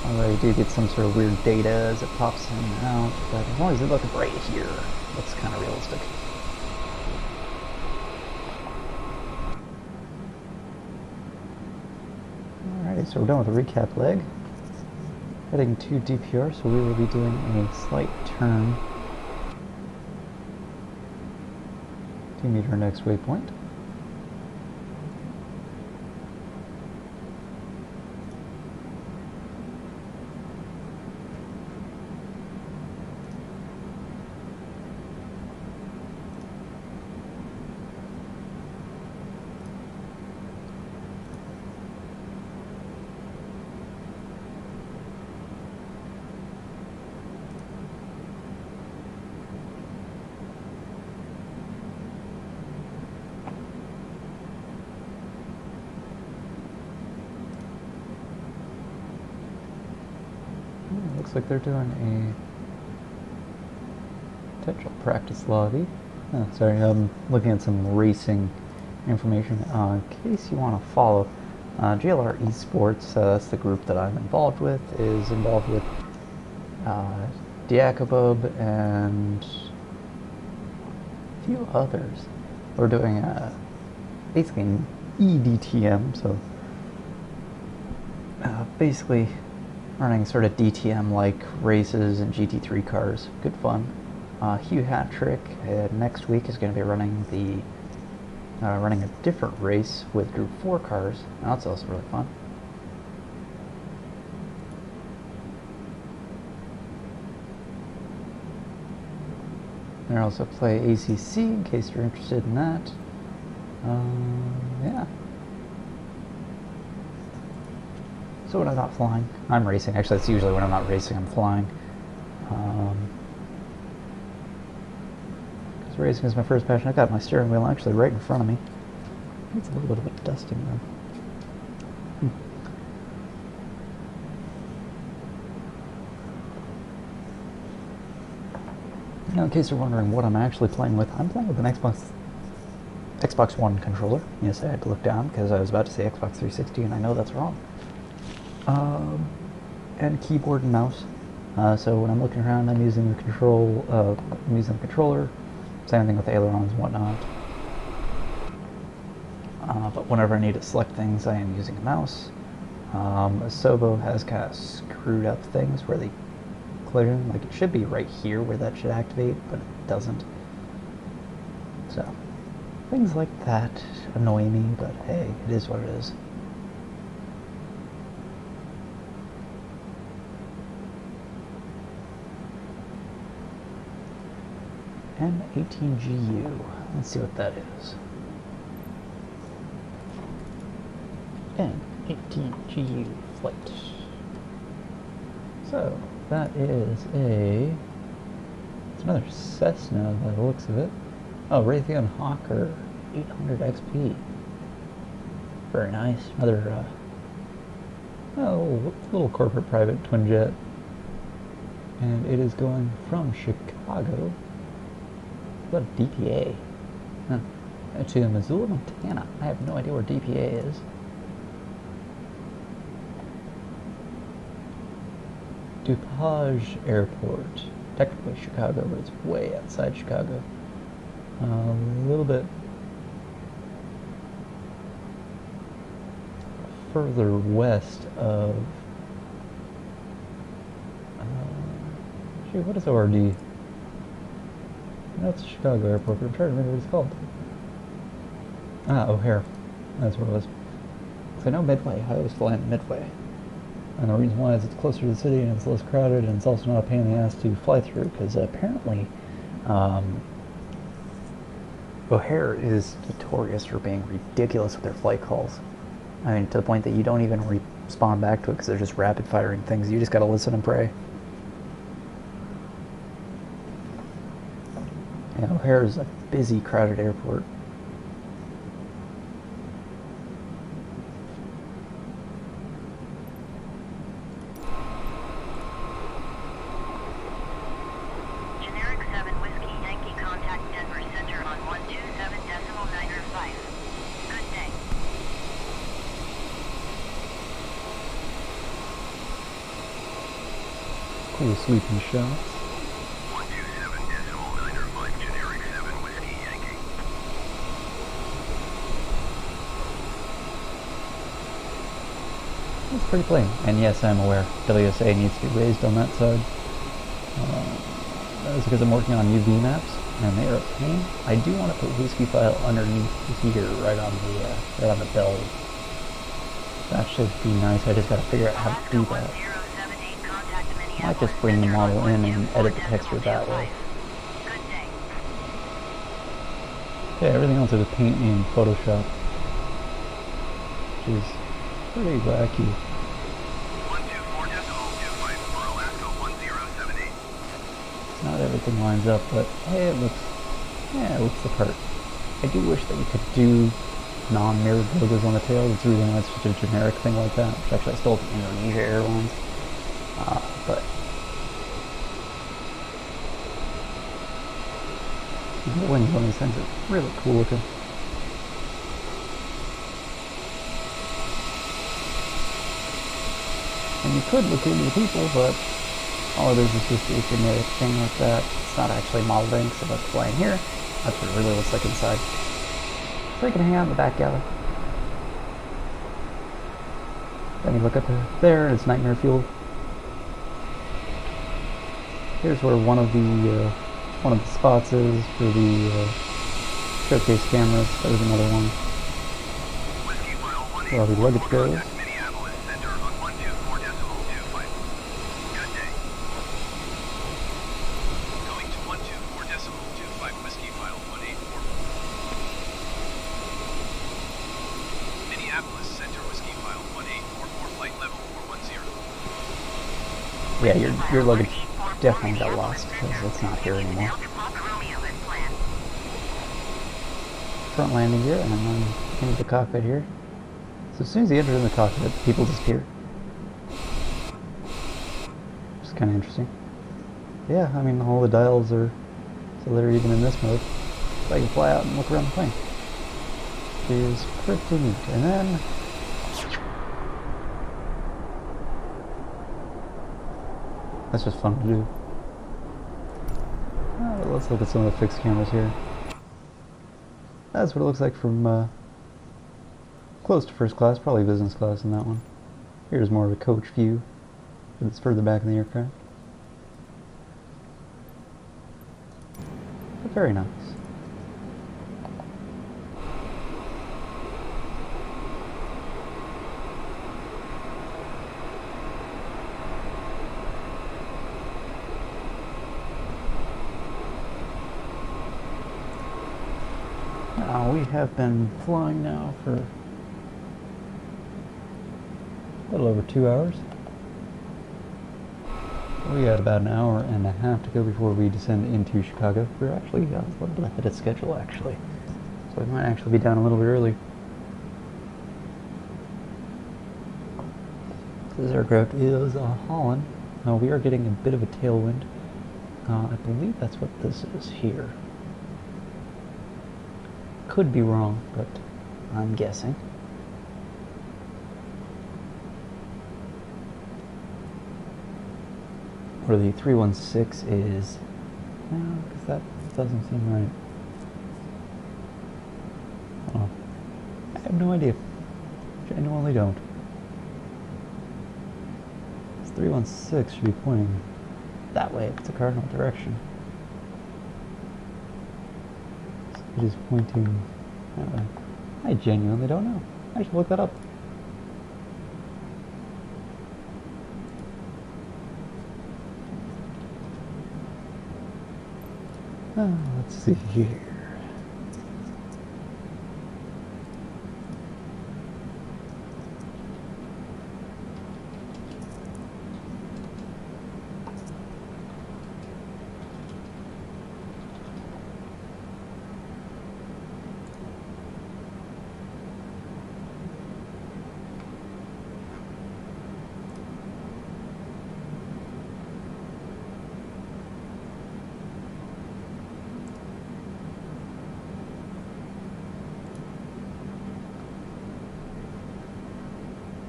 Although you do get some sort of weird data as it pops in and out, but as long as it looks right here, looks kind of realistic. Alrighty, so we're done with the recap leg. Heading to DPR, so we will be doing a slight turn to meet our next waypoint. Looks like they're doing a potential practice lobby. Oh, sorry, I'm looking at some racing information. In case you want to follow, GLR Esports, that's the group that I'm involved with, is involved with Diakabub and a few others. We're doing basically an EDTM, so basically running sort of DTM-like races and GT3 cars. Good fun. Hugh Hattrick next week is going to be running running a different race with Group 4 cars. And that's also really fun. And I also play ACC in case you're interested in that. Yeah. So when I'm not flying, I'm racing. Actually, that's usually when I'm not racing, I'm flying. Because racing is my first passion. I've got my steering wheel actually right in front of me. It's a little bit of a dusting though. Now, in case you're wondering what I'm actually playing with, I'm playing with an Xbox One controller. Yes, I had to look down because I was about to say Xbox 360 and I know that's wrong. And keyboard and mouse. So when I'm looking around, I'm using the controller. Same thing with ailerons and whatnot. But whenever I need to select things, I am using a mouse. Asobo has kind of screwed up things where they clear them. Like it should be right here where that should activate, but it doesn't. So things like that annoy me, but hey, it is what it is. M18GU. Let's see what that is. M18GU flight. So that is it's another Cessna by the looks of it. Oh, Raytheon Hawker 800 XP. Very nice. Another little corporate private twin jet. And it is going from Chicago. What a DPA. Huh. To Missoula, Montana. I have no idea where DPA is. DuPage Airport. Technically Chicago, but it's way outside Chicago. A little bit further west of... what is ORD? That's Chicago Airport, but I'm trying to remember what it's called. O'Hare. That's what it was. Because I know Midway. I always fly in Midway. And the reason why is it's closer to the city and it's less crowded and it's also not a pain in the ass to fly through because apparently O'Hare is notorious for being ridiculous with their flight calls. I mean, to the point that you don't even respond back to it because they're just rapid firing things. You just gotta listen and pray. Yeah, O'Hare is a busy, crowded airport. Generic 7 Whiskey Yankee contact Denver Center on 127.905. Good day. Cool sweeping shots. 127.905, generic 7 Whiskey Yankee. It's pretty plain. And yes, I'm aware WSA needs to be raised on that side. That is because I'm working on UV maps, and they are a pain. I do want to put Whiskyfile underneath here, right on the belly. That should be nice. I just got to figure out how to do that. I might just bring the model in and edit the texture that way. Okay, everything else I just paint in Photoshop, which is pretty wacky. 124.254 Alaska 1078. Not everything lines up, but hey, it looks the part. I do wish that you could do non-mirrored logos on the tail. It's really nice, just a generic thing like that, which actually I stole from Indonesia Airlines. But the wings on these things are really cool looking. And you could look into the people, but all it is just a generic thing like that. It's not actually modeled in, so that's flying here. That's what it really looks like inside. So you can hang out in the back galley. Then you look up there, and it's nightmare fuel. Here's where one of the one of the spots is for the showcase cameras. That was another one. Whiskyfile Where all the luggage 184, goes. contact Minneapolis Center on 124.25. Good day. Going to 124.25 Whiskyfile 184. Minneapolis Center Whiskyfile 1844 flight level 410. Yeah, your luggage definitely got lost because it's not here anymore. Front landing gear, and I'm into the cockpit here. So as soon as you enter in the cockpit, people disappear. Which is kind of interesting. Yeah, I mean, all the dials are so they're even in this mode. So I can fly out and look around the plane. Which is pretty neat. And then that's just fun to do. Let's look at some of the fixed cameras here. That's what it looks like from close to first class, probably business class in that one. Here's more of a coach view, but it's further back in the aircraft. But very nice. We have been flying now for a little over 2 hours. We got about an hour and a half to go before we descend into Chicago. We're actually a little bit ahead of schedule, actually. So we might actually be down a little bit early. This aircraft is Holland. We are getting a bit of a tailwind. I believe that's what this is here. Could be wrong, but I'm guessing. Where the 316 is. No, because that doesn't seem right. Oh, I have no idea. Genuinely don't. This 316 should be pointing that way. It's a cardinal direction. It is pointing that way. I genuinely don't know. I should look that up. Let's see here.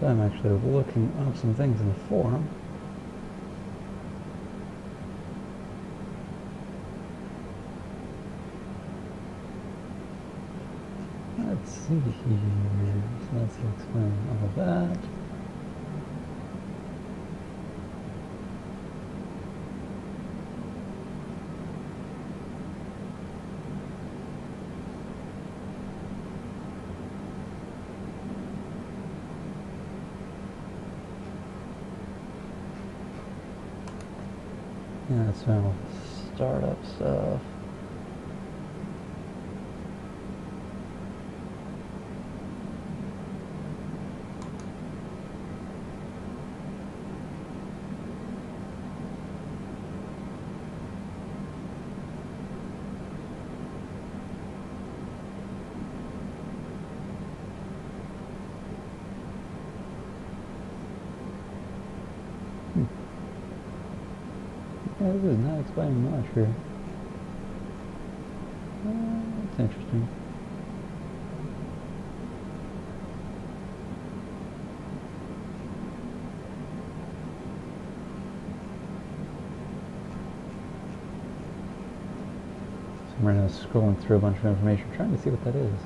I'm actually looking up some things in the forum. Let's see here. So let's explain all of that. Yeah, so startup stuff. Yeah, this is not explaining much here. That's interesting. So I'm right now scrolling through a bunch of information, trying to see what that is.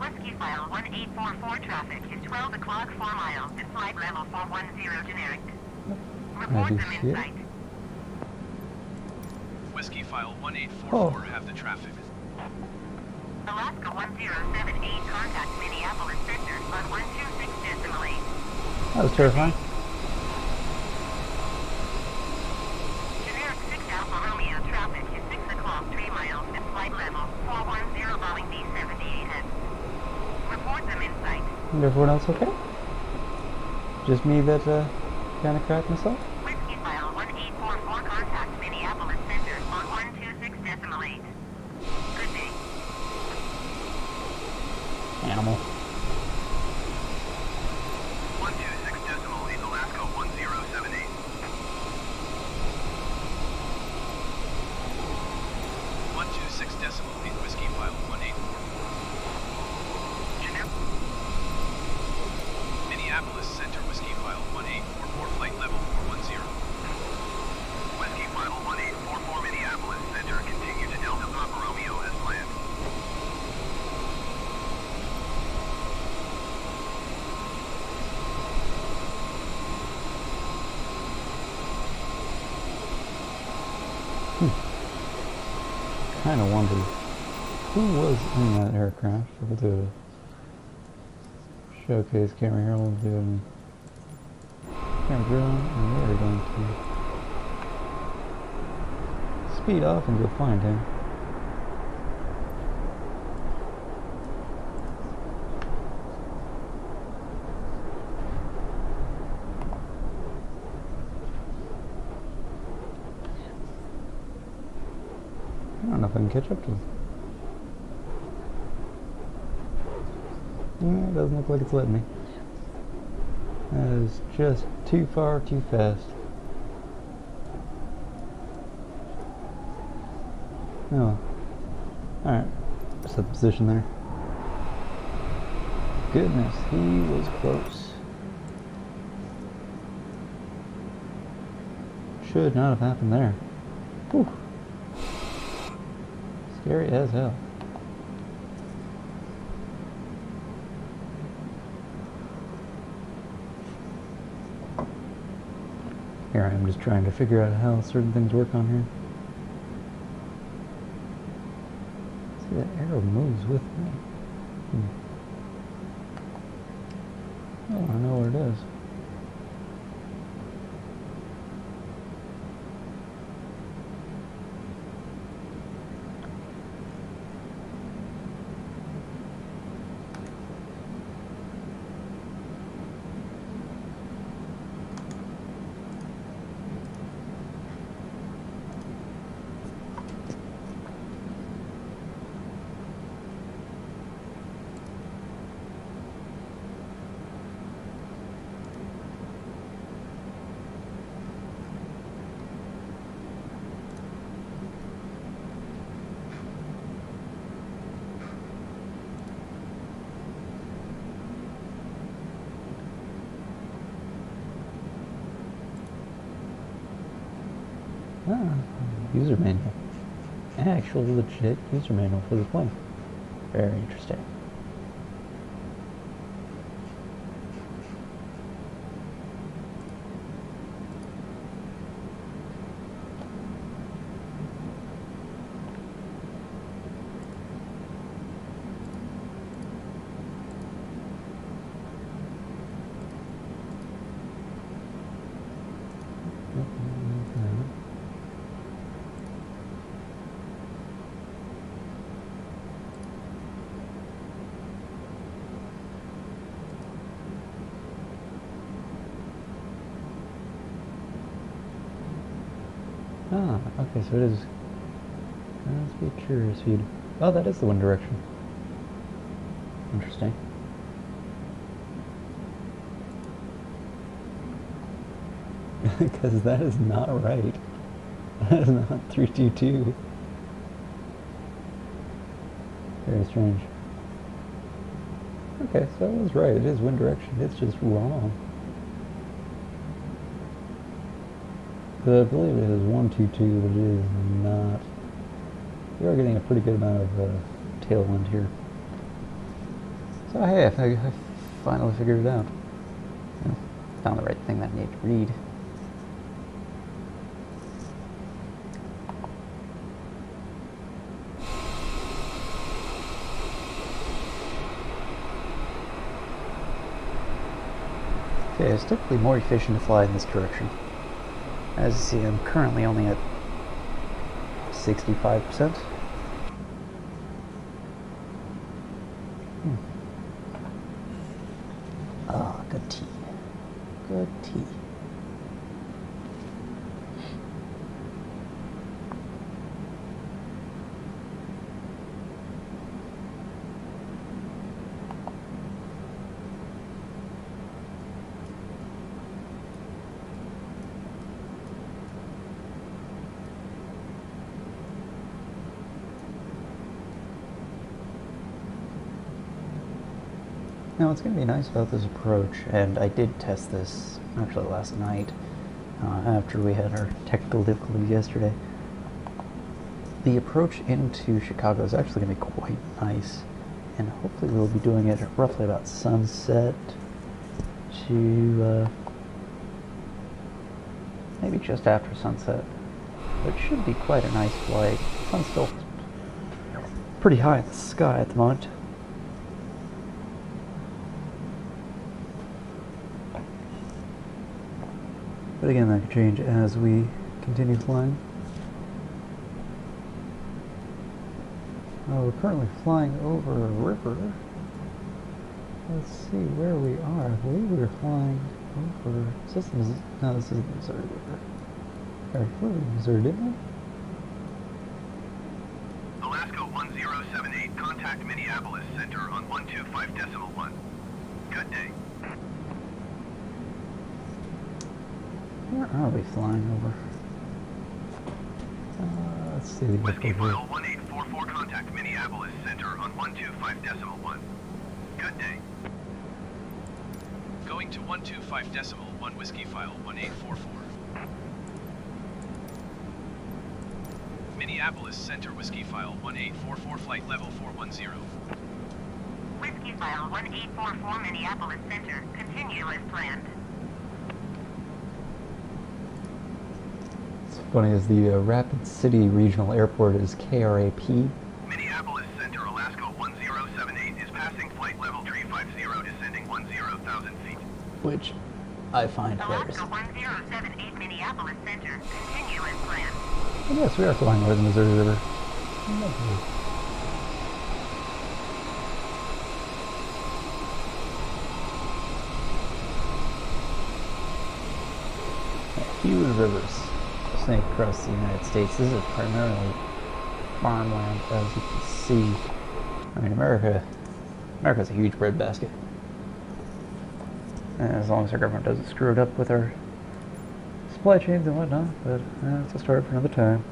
Whiskyfile 1844 traffic is 12 o'clock 4 miles at flight level 410 generic. Report do them see in it. sight. Whiskyfile 1844 have the traffic. Alaska 1078 contact Minneapolis Center on 126.8. That was terrifying. Generic 6 Alpha Romeo traffic is 6 o'clock 3 miles at flight level 410 Boeing B-78X. Report them in sight. And everyone else okay? Just me that kind of cracked myself? Whiskyfile 1844 contact Minneapolis Center on 126.8. Good day. Animal. 126.8 Alaska 1078. 126.8 Whiskyfile 1844. Minneapolis Center Whiskyfile 1844 flight level 410. Whiskyfile 1844 Minneapolis Center, continue to Delta Papa Romeo as planned. Kind of wondered who was in that aircraft. Able to showcase camera here. We'll do camera drill, and we're going to speed off and go find him. I don't know if I can catch up to him. It doesn't look like it's letting me. That is just too far, too fast. Oh. Alright. Set the position there. Goodness, he was close. Should not have happened there. Whew. Scary as hell. Here I am just trying to figure out how certain things work on here. See, that arrow moves with me. I want to know what it is. Ah, user manual. Actual legit user manual for the plane. Very interesting. Ah, okay, so it is. Let's be curious feed. Oh, that is the wind direction. Interesting. Because that is not right. That is not 322. Very strange. Okay, so I was right. It is wind direction. It's just wrong. But I believe it is 122, but it is not. We are getting a pretty good amount of tailwind here. So hey, I finally figured it out. You know, found the right thing that I need to read. Okay, it's typically more efficient to fly in this direction. As you see, I'm currently only at 65%. Ah, good tea. Good tea. Now, what's going to be nice about this approach, and I did test this actually last night after we had our technical difficulties yesterday, the approach into Chicago is actually going to be quite nice, and hopefully we'll be doing it roughly about sunset to maybe just after sunset. But it should be quite a nice flight. The sun's still pretty high in the sky at the moment. But again, that could change as we continue flying. We're currently flying over a river. Let's see where we are. I believe we were flying over... No, this is the Missouri River. Or flew in Missouri, didn't we? Alaska 1078, contact Minneapolis Center on 125.1. Good day. Where are we flying over? Let's see. Whiskyfile 1844, contact Minneapolis Center on 125.1. Good day. Going to 125.1 Whiskyfile 1844. Minneapolis Center Whiskyfile 1844, flight level 410. Whiskyfile 1844 Minneapolis Center. Continue as planned. Funny as the Rapid City Regional Airport is KRAP. Minneapolis Center, Alaska 1078 is passing flight level 350, descending 10,000 feet. Which I find hilarious. Alaska 1078 Minneapolis Center. Continue as planned. And yes, we are flying over the Missouri River. Lovely. Huge rivers snake across the United States. This is primarily farmland, as you can see. I mean, America's a huge breadbasket. And as long as our government doesn't screw it up with our supply chains and whatnot, but it's a story for another time.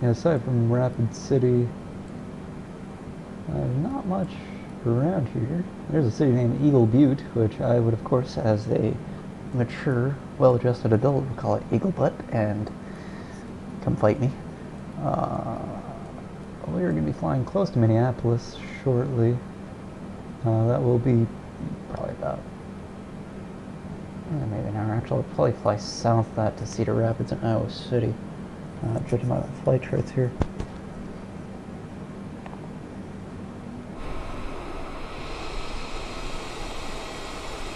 Yeah, aside from Rapid City, not much around here. There's a city named Eagle Butte, which I would, of course, as a mature, well-adjusted adult, would call it Eagle Butt, and come fight me. We're going to be flying close to Minneapolis shortly. That will be probably about maybe an hour. Actually, I'll probably fly south of that to Cedar Rapids and Iowa City. Judging by the flight charts here.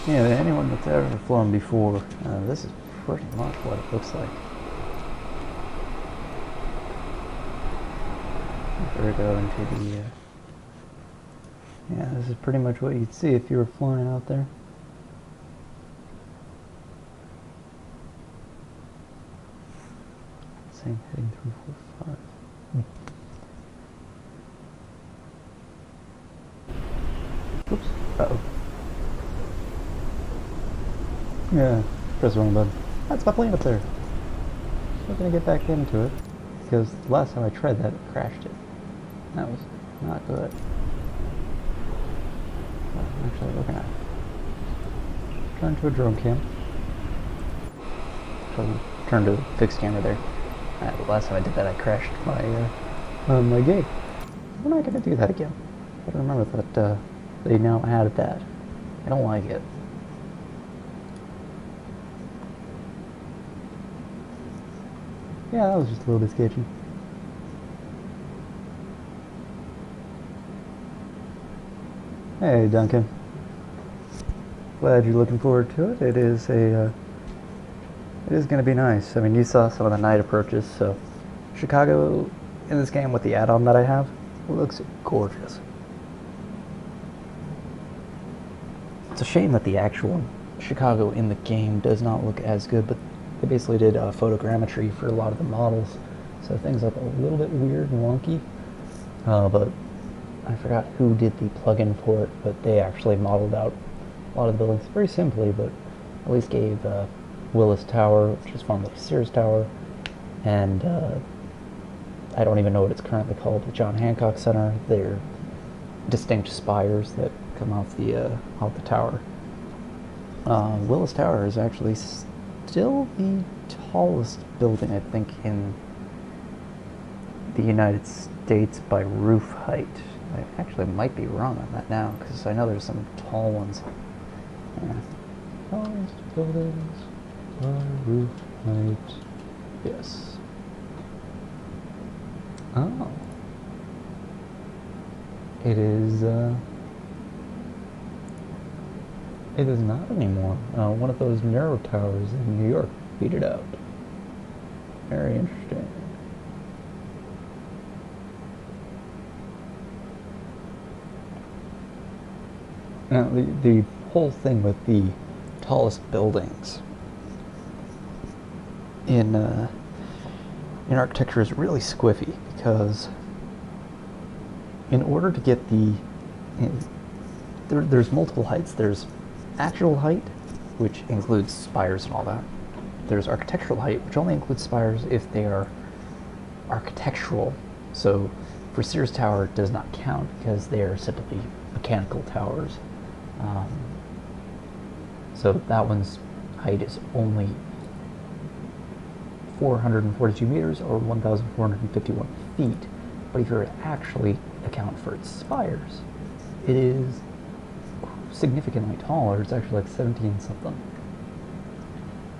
Yeah, anyone that's ever flown before, this is pretty much what it looks like. If we go into the, yeah, this is pretty much what you'd see if you were flying out there. Same heading 345. Oops. Uh-oh. Yeah, press the wrong button. That's my plane up there. Still gonna get back into it. because the last time I tried that, it crashed it. That was not good. So, actually, we're gonna turn to a drone cam. So, turn to a fixed camera there. The last time I did that, I crashed my gig. We're not gonna do that again. But remember that they now added that. I don't like it. Yeah, that was just a little bit sketchy. Hey, Duncan. Glad you're looking forward to it. It is going to be nice. I mean, you saw some of the night approaches, so Chicago in this game with the add-on that I have looks gorgeous. It's a shame that the actual Chicago in the game does not look as good, but they basically did photogrammetry for a lot of the models, so things look a little bit weird and wonky. But I forgot who did the plugin for it, but they actually modeled out a lot of the buildings very simply, but at least gave Willis Tower, which is formerly Sears Tower, and I don't even know what it's currently called, the John Hancock Center. They're distinct spires that come off the tower. Willis Tower is actually still the tallest building, I think, in the United States by roof height. I actually might be wrong on that now, because I know there's some tall ones. Tallest buildings by roof height. Yes. Oh. It is not anymore. One of those narrow towers in New York beat it out. Very interesting. Now, the whole thing with the tallest buildings in architecture is really squiffy, because in order to get there's multiple heights. There's actual height, which includes spires and all that. There's architectural height, which only includes spires if they are architectural. So for Sears Tower, it does not count because they are simply mechanical towers. So that one's height is only 442 meters or 1,451 feet. But if you were to actually account for its spires, it is significantly taller. It's actually like 17 something.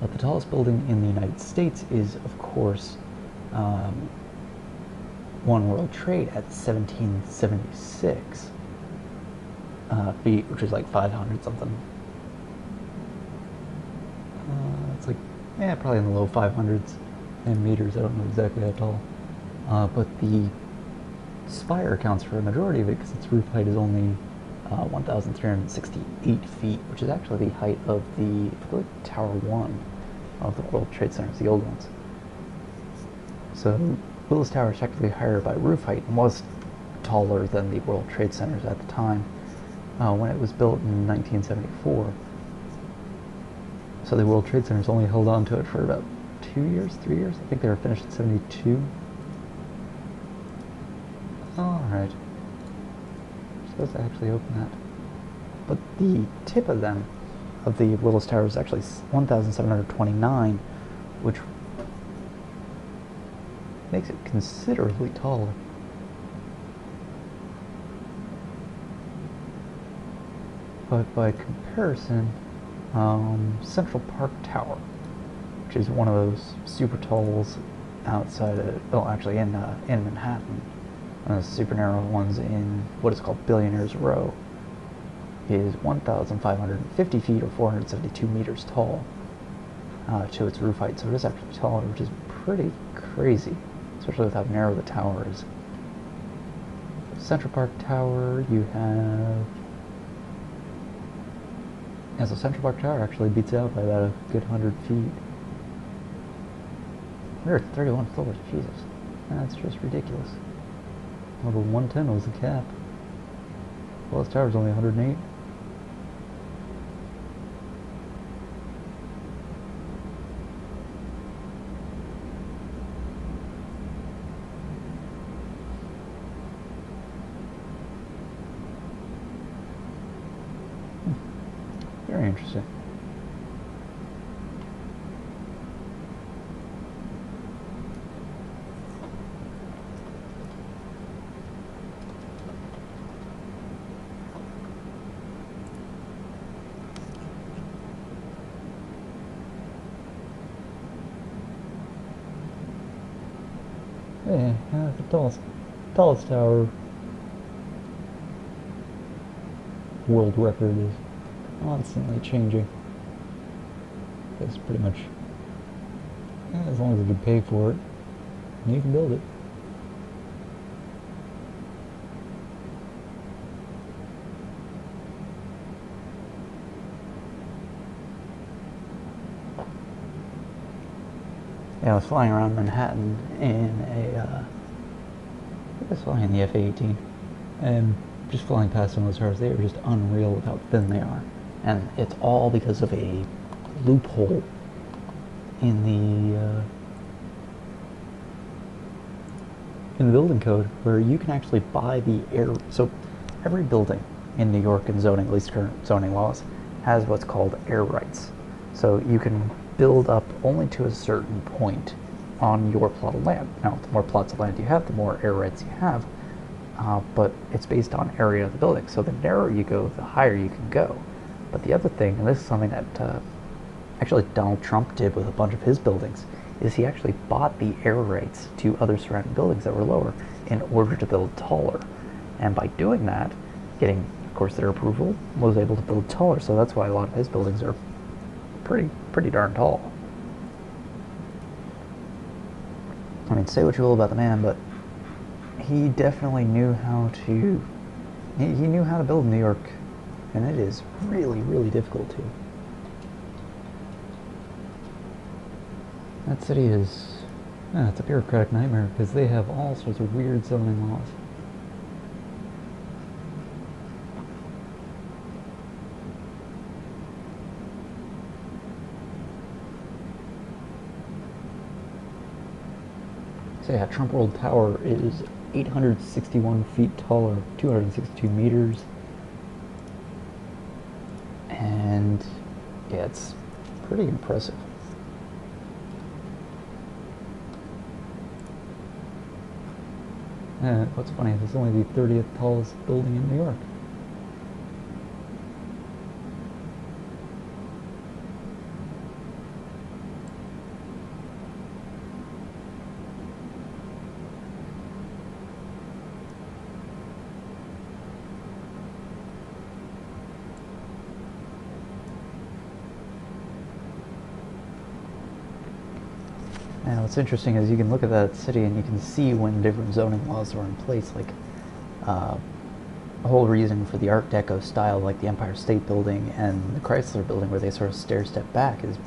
But the tallest building in the United States is, of course, One World Trade at 1776 feet, which is like 500 something. It's like, yeah, probably in the low 500s in meters. I don't know exactly how tall. But the spire accounts for a majority of it because its roof height is only 1,368 feet, which is actually the height of the Tower 1 of the World Trade Centers, the old ones. So Willis Tower is technically higher by roof height and was taller than the World Trade Centers at the time when it was built in 1974. So the World Trade Centers only held on to it for about 2 years, 3 years. I think they were finished in 72. Alright. Supposed to actually open that. But the tip of them, of the Willis Tower, is actually 1,729, which makes it considerably taller. But by comparison, Central Park Tower, which is one of those super talls outside of, well, actually in Manhattan, one of the super narrow ones in what is called Billionaire's Row, is 1,550 feet or 472 meters tall to its roof height. So it is actually taller, which is pretty crazy, especially with how narrow the tower is. Central Park Tower, you have... Yeah, so Central Park Tower actually beats out by about a good 100 feet. We're at 31 floors, Jesus. That's just ridiculous. Level 110 was the cap. Willis Tower's only 108. Very interesting. Yeah, the tallest tower world record is constantly changing. It's pretty much, as long as you pay for it, you can build it. Yeah, I was flying around Manhattan in I was flying in the F-18, and just flying past some of those cars, they are just unreal with how thin they are. And it's all because of a loophole in the building code where you can actually buy the air. So every building in New York and zoning, at least current zoning laws, has what's called air rights. So you can build up only to a certain point on your plot of land. Now, the more plots of land you have, the more air rights you have, but it's based on area of the building. So the narrower you go, the higher you can go. But the other thing, and this is something that actually Donald Trump did with a bunch of his buildings, is he actually bought the air rights to other surrounding buildings that were lower in order to build taller. And by doing that, getting, of course, their approval, was able to build taller. So that's why a lot of his buildings are pretty darn tall. I mean, say what you will about the man, but he definitely knew how to, he knew how to build New York, and it is really, really difficult to. That city is, it's a bureaucratic nightmare because they have all sorts of weird zoning laws. So yeah, Trump World Tower is 861 feet tall, or 262 meters. And yeah, it's pretty impressive. What's funny is it's only the 30th tallest building in New York. And what's interesting is you can look at that city and you can see when different zoning laws are in place. Like, the whole reason for the Art Deco style, like the Empire State Building and the Chrysler Building, where they sort of stair-step back, is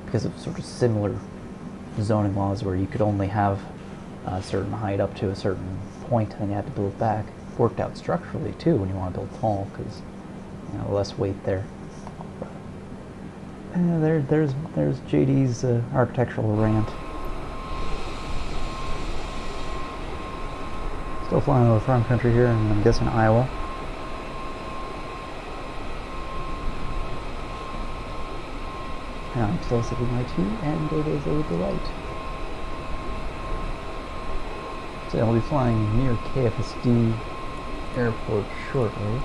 because of sort of similar zoning laws where you could only have a certain height up to a certain point, and then you had to build back. Worked out structurally too when you want to build tall, because less weight there. There's JD's architectural rant. Still flying over farm country here, and I'm guessing Iowa. And I'm still sipping my tea, and it is a delight. So I'll be flying near KFSD Airport shortly.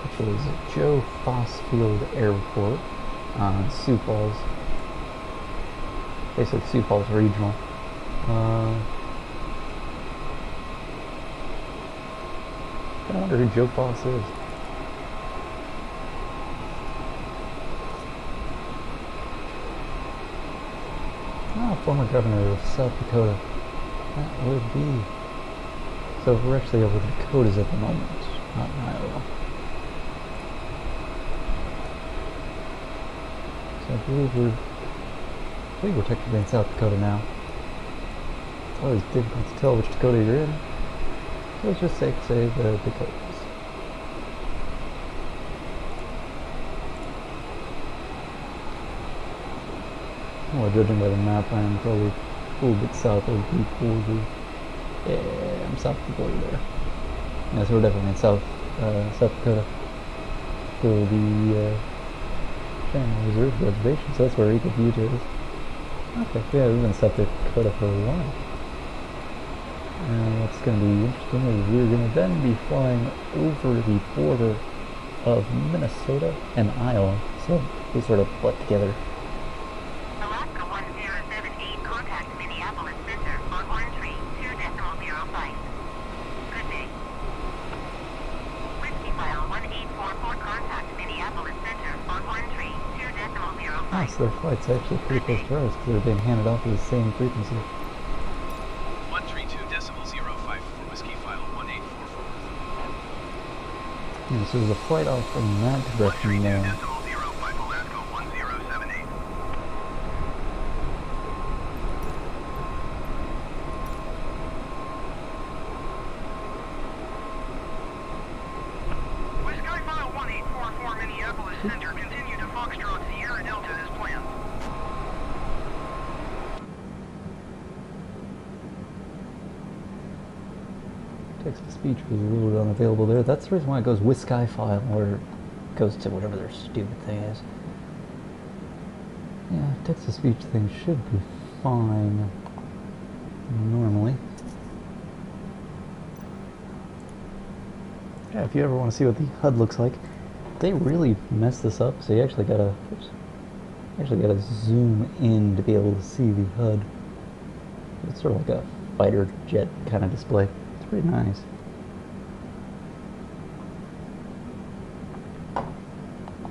Which is Joe Foss Field Airport on Sioux Falls. They said Sioux Falls Regional. I wonder who Joe Foss is. Former governor of South Dakota. That would be. So we're actually over the Dakotas at the moment, not in Iowa. So I believe we're technically in South Dakota now. It's always difficult to tell which Dakota you're in. So let's just say the Dakotas. Well, judging by the map, I am probably a little bit south of the border. Yeah, I'm south of the border there. Yeah, so we're definitely in South Dakota for the Family Reserve Reservation, so that's where Eagle Butte is. Okay, yeah, we've been in South Dakota for a while. And what's going to be interesting is we're going to then be flying over the border of Minnesota and Iowa, so they sort of butt together. Alaska 1078, contact Minneapolis Center on 132.05. Good day. Whiskyfile 1844, contact Minneapolis Center on 132.05. Ah, so their flight's actually pretty close to ours because they're being handed off at the same frequency. 132.05 for Whiskyfile 1844. Yeah, so there's a flight off from that direction there. 132.05 Alaska 1078. Whiskyfile 1844 Minneapolis Center, continue to Foxtrot Sierra Delta as planned. Text-to-speech was a little bit unavailable there. That's the reason why it goes Whiskyfile, or it goes to whatever their stupid thing is. Yeah, text-to-speech thing should be fine normally. Yeah, if you ever want to see what the HUD looks like, they really messed this up, so you actually gotta zoom in to be able to see the HUD. It's sort of like a fighter jet kind of display. It's pretty nice.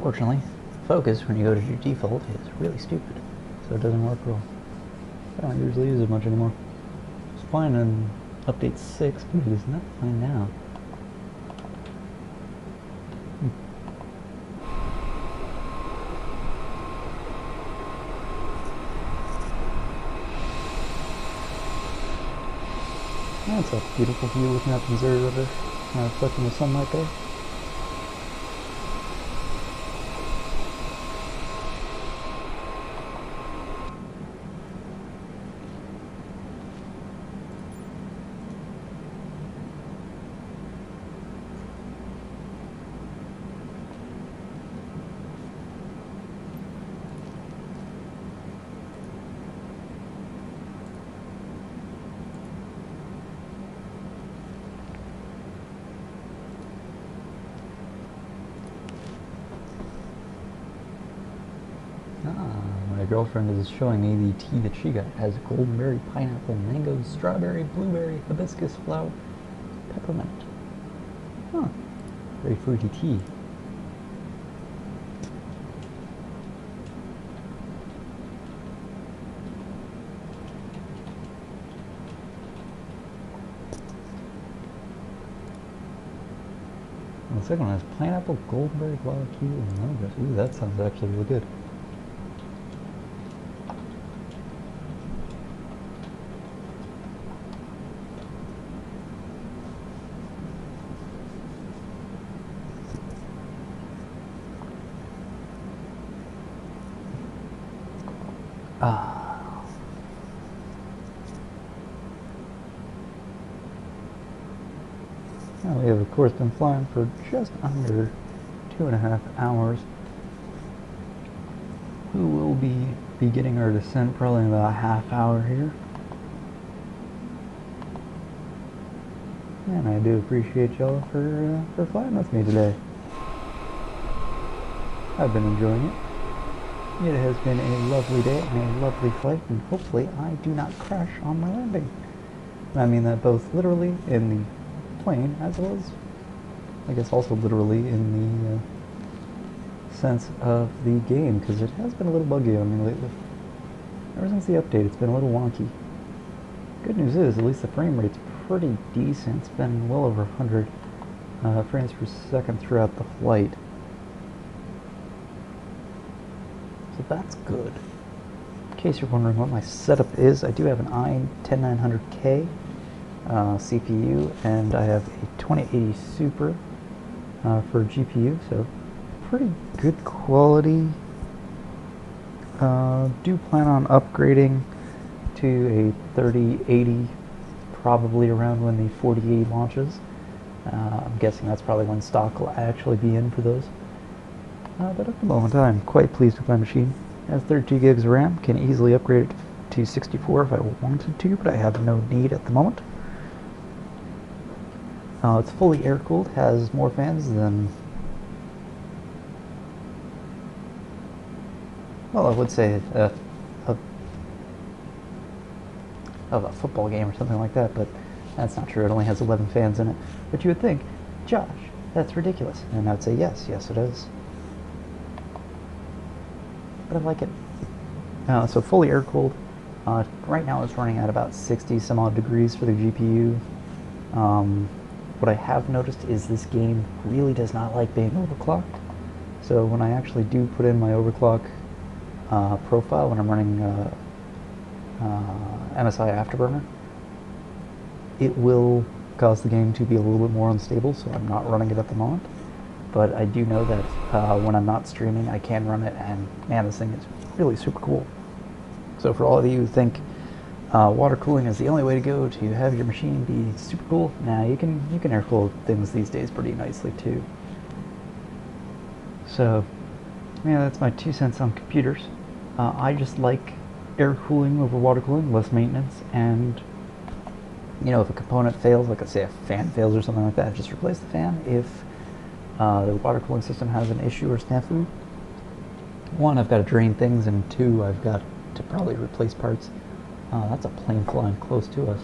Fortunately, focus when you go to your default is really stupid, so it doesn't work well. I don't usually use it much anymore. It's fine in update 6, but it is not fine now. That's a beautiful view looking up the Missouri River, reflecting the sunlight there. My girlfriend is showing me the tea that she got. It has goldenberry, pineapple, mango, strawberry, blueberry, hibiscus flower, peppermint. Huh. Very fruity tea. And the second one has pineapple, goldenberry, guava, kiwi, and lemongrass. Ooh, that sounds actually really good. Now we have, of course, been flying for just under 2.5 hours. We will be beginning our descent probably in about a half hour here. And I do appreciate y'all for flying with me today. I've been enjoying it. It has been a lovely day and a lovely flight, and hopefully I do not crash on my landing. And I mean that both literally in the plane, as well as, I guess, also literally in the sense of the game, because it has been a little buggy on me lately. Ever since the update, it's been a little wonky. Good news is, at least the frame rate's pretty decent. It's been well over 100 frames per second throughout the flight. So that's good. In case you're wondering what my setup is, I do have an i10900K CPU, and I have a 2080 Super for GPU, so pretty good quality. Do plan on upgrading to a 3080 probably around when the 48 launches. I'm guessing that's probably when stock will actually be in for those. But at the moment, I'm quite pleased with my machine. It has 32 gigs of RAM, can easily upgrade it to 64 if I wanted to, but I have no need at the moment. It's fully air-cooled, has more fans than, well, I would say of a football game or something like that, but that's not true. It only has 11 fans in it. But you would think, Josh, that's ridiculous. And I would say, yes, it is. But I like it. So fully air-cooled. Right now it's running at about 60 some odd degrees for the GPU. What I have noticed is this game really does not like being overclocked. So when I actually do put in my overclock profile when I'm running MSI Afterburner, it will cause the game to be a little bit more unstable, so I'm not running it at the moment. But I do know that when I'm not streaming, I can run it, and man, this thing is really super cool. So for all of you who think water cooling is the only way to go to have your machine be super cool, nah, you can air cool things these days pretty nicely too. So yeah, that's my 2 cents on computers. I just like air cooling over water cooling, less maintenance, and you know, if a component fails, like let's say a fan fails or something like that, just replace the fan. If the water cooling system has an issue or snafu, 1, I've got to drain things, and 2, I've got to probably replace parts. That's a plane flying close to us.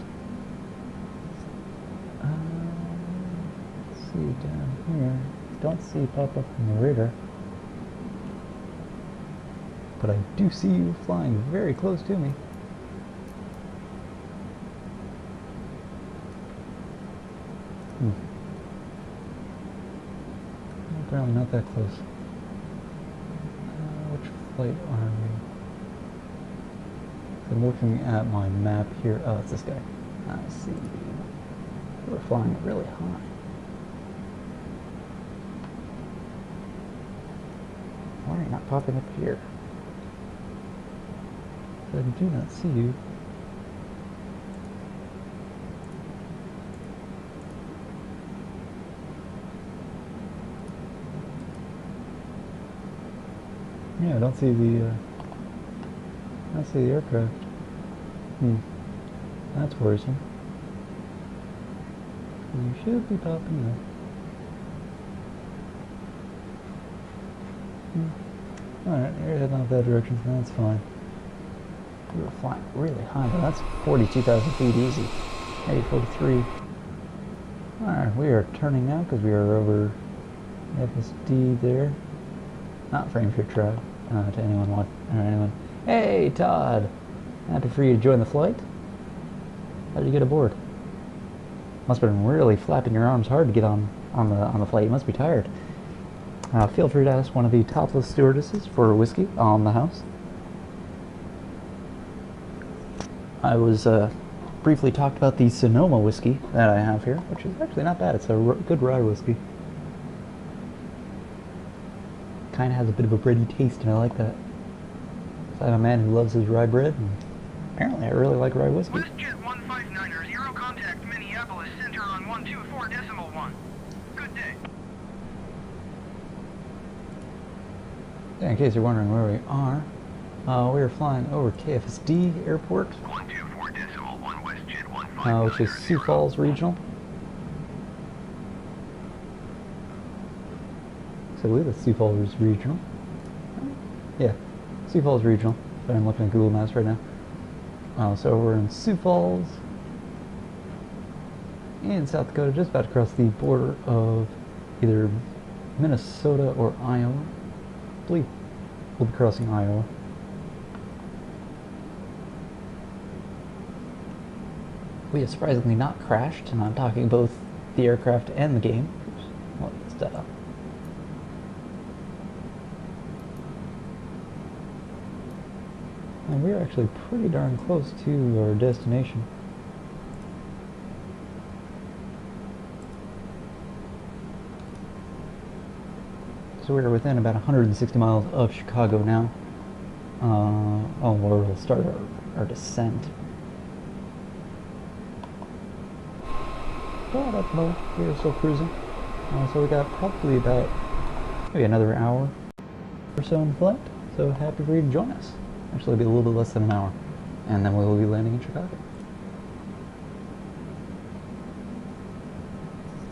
Let's see down here. Don't see it pop up on the radar. But I do see you flying very close to me. Apparently not that close. Which flight are we? I'm looking at my map here. Oh, it's this guy. I see. We're flying really high. Why are you not popping up here? I do not see you. Yeah, I don't see the aircraft. That's worrisome. You should be popping up. Alright, you're heading off that direction, so that's fine. We were flying really high, but that's 42,000 feet easy. Maybe 43. Alright, we are turning now because we are over FSD there. Not frame shift drive. To anyone. Hey, Todd! Happy for you to join the flight. How did you get aboard? Must have been really flapping your arms hard to get on the flight. You must be tired. Feel free to ask one of the topless stewardesses for whiskey on the house. I was briefly talked about the Sonoma whiskey that I have here, which is actually not bad. It's a good rye whiskey. Kind of has a bit of a bready taste, and I like that. So I'm a man who loves his rye bread, and apparently I really like rye whiskey. WestJet 159er, 0 contact Minneapolis Center on 124.1. Good day. In case you're wondering where we are are flying over KFSD Airport, 124.1 WestJet 159er, which is Sioux Falls Regional. So I believe that's Sioux Falls Regional. Yeah, Sioux Falls Regional. But I'm looking at Google Maps right now. So we're in Sioux Falls in South Dakota, just about to cross the border of either Minnesota or Iowa. I believe we'll be crossing Iowa. We have surprisingly not crashed, and I'm talking both the aircraft and the game. Oops, well, it's dead up. And we're actually pretty darn close to our destination. So we're within about 160 miles of Chicago now. Where we'll start our descent. but at the moment we're still cruising. So we got probably about maybe another hour or so in flight. So happy for you to join us. Actually, it'll be a little bit less than an hour, and then we will be landing in Chicago.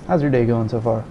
How's your day going so far?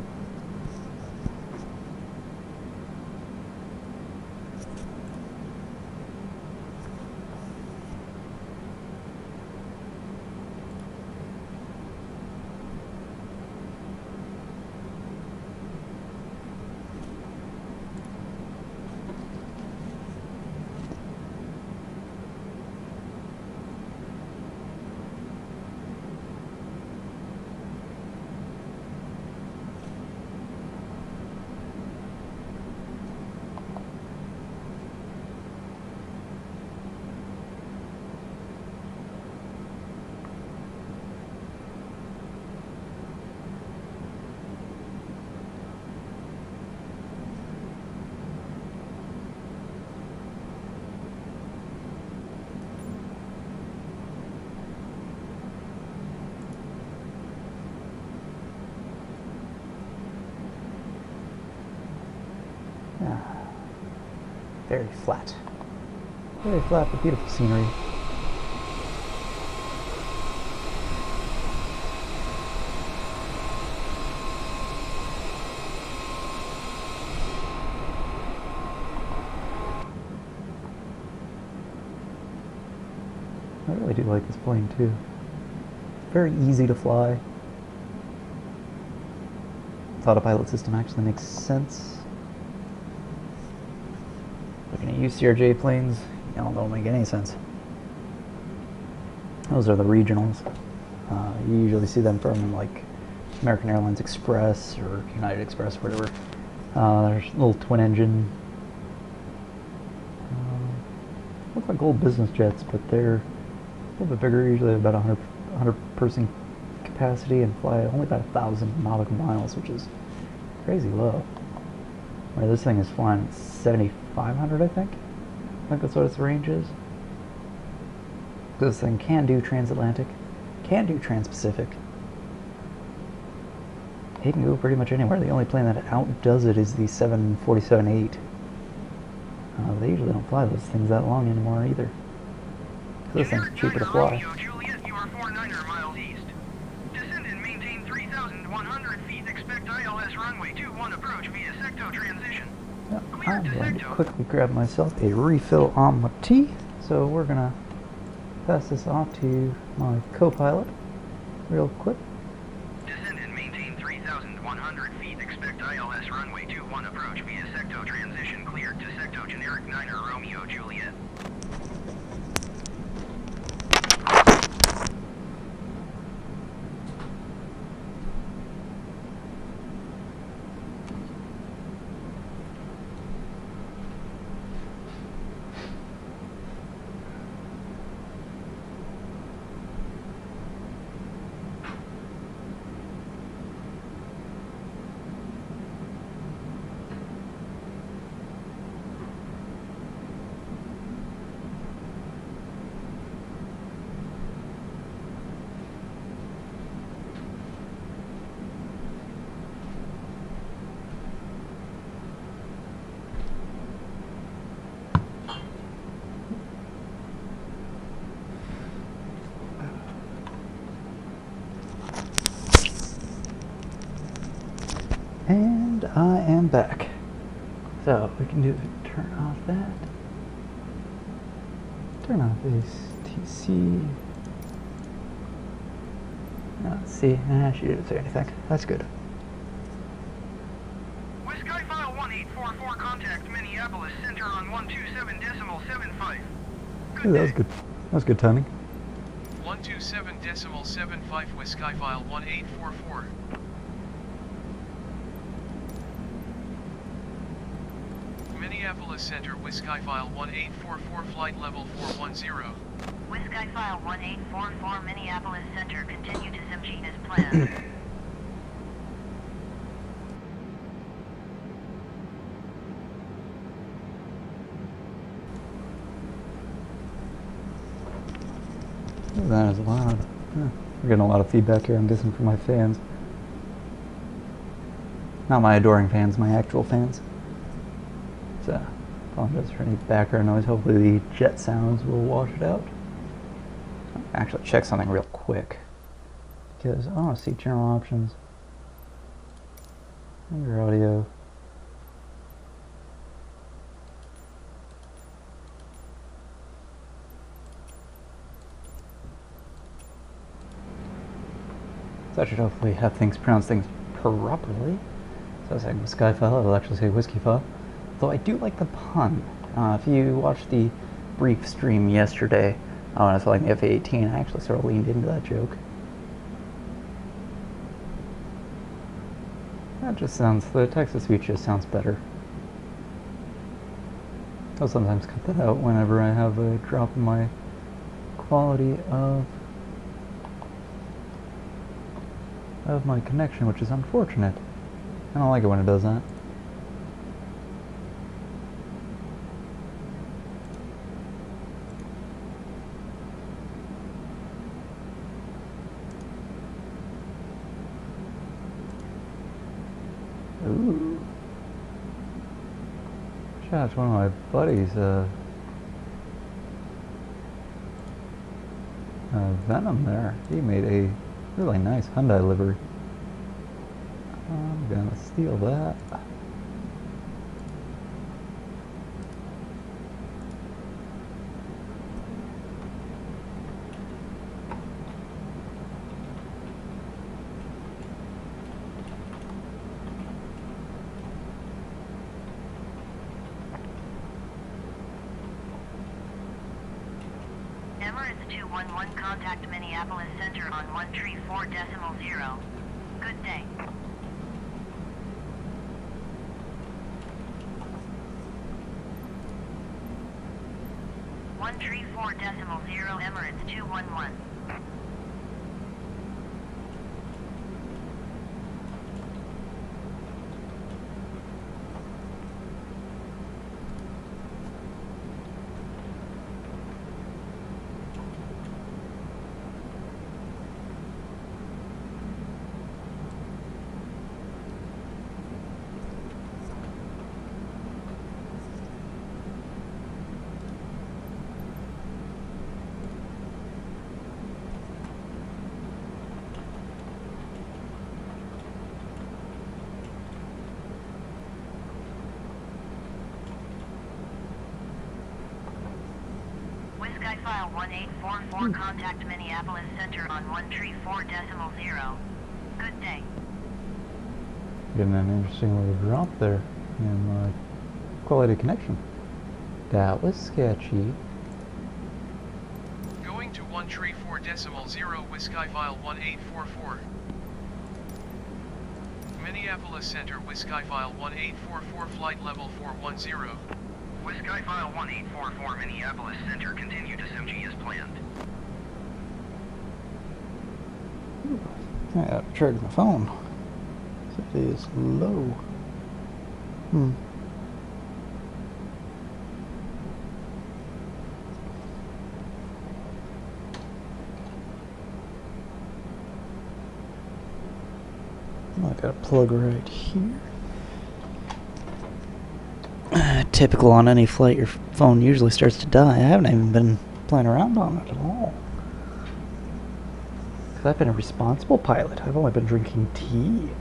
Very flat. Very flat but beautiful scenery. I really do like this plane too. Very easy to fly. The autopilot system actually makes sense. Looking at UCRJ planes, you know, don't make any sense. Those are the regionals. You usually see them from like American Airlines Express or United Express, whatever. There's a little twin engine. Look like old business jets, but they're a little bit bigger. Usually have about 100 person capacity and fly only about 1,000 nautical miles, which is crazy low. Where this thing is flying 7,500, I think. I think that's what its range is. This thing can do transatlantic, can do trans-Pacific. It can go pretty much anywhere. The only plane that outdoes it is the 747-8. They usually don't fly those things that long anymore either. This thing's cheaper to fly. Juliet, you are 49er miles east. Descend and maintain 3,100 feet. Expect ILS runway 21 approach via secto transition. Yep, I'm going to quickly grab myself a refill on my tea. So we're going to pass this off to my co-pilot real quick. Descend and maintain 3,100 feet. Expect ILS runway 21 approach via secto transition. Cleared to secto generic 9er Romeo Juliet. And I am back. So we can do turn off that. Turn off this TC. Let's see. She didn't say anything. That's good. Whiskyfile 1844, contact Minneapolis Center on 127.75. Ooh, that was good. That was good timing. 127.75 Whiskyfile 1844. Minneapolis Center, Whiskyfile 1844, flight level 410. Whiskyfile 1844, Minneapolis Center. Continue to Zimjean as planned. That is loud. Huh. We're getting a lot of feedback here, I'm guessing, from my fans. Not my adoring fans, my actual fans. So, apologize for any background noise. Hopefully the jet sounds will wash it out. Actually, check something real quick, because I want to see general options. Your audio. So I should hopefully have things pronounce things properly. So I was saying Whiskyfile, I'll actually say Whiskyfile. Though I do like the pun. If you watched the brief stream yesterday when I was flying the F-18, I actually sort of leaned into that joke. That just sounds, the text-to-speech just sounds better. I'll sometimes cut that out whenever I have a drop in my quality of my connection, which is unfortunate. I don't like it when it does that. Ooh. Shout out to one of my buddies, Venom there. He made a really nice Hyundai livery. I'm gonna steal that. Emirates 211, contact Minneapolis Center on 134.0. Good day. One tree 4.0 Emirates 211. Whiskyfile 1844, contact Minneapolis Center on 134.0. Good day. Getting an interesting little drop there in my quality connection. That was sketchy. Going to 134.0 Whiskyfile 1844. Minneapolis Center Whiskyfile 1844 flight level 410. Whiskyfile 1844 Minneapolis Center, continue to SMG as planned. I gotta charge my phone. It is low. I got a plug right here. Typical on any flight, your phone usually starts to die. I haven't even been playing around on it at all. Because I've been a responsible pilot. I've only been drinking tea.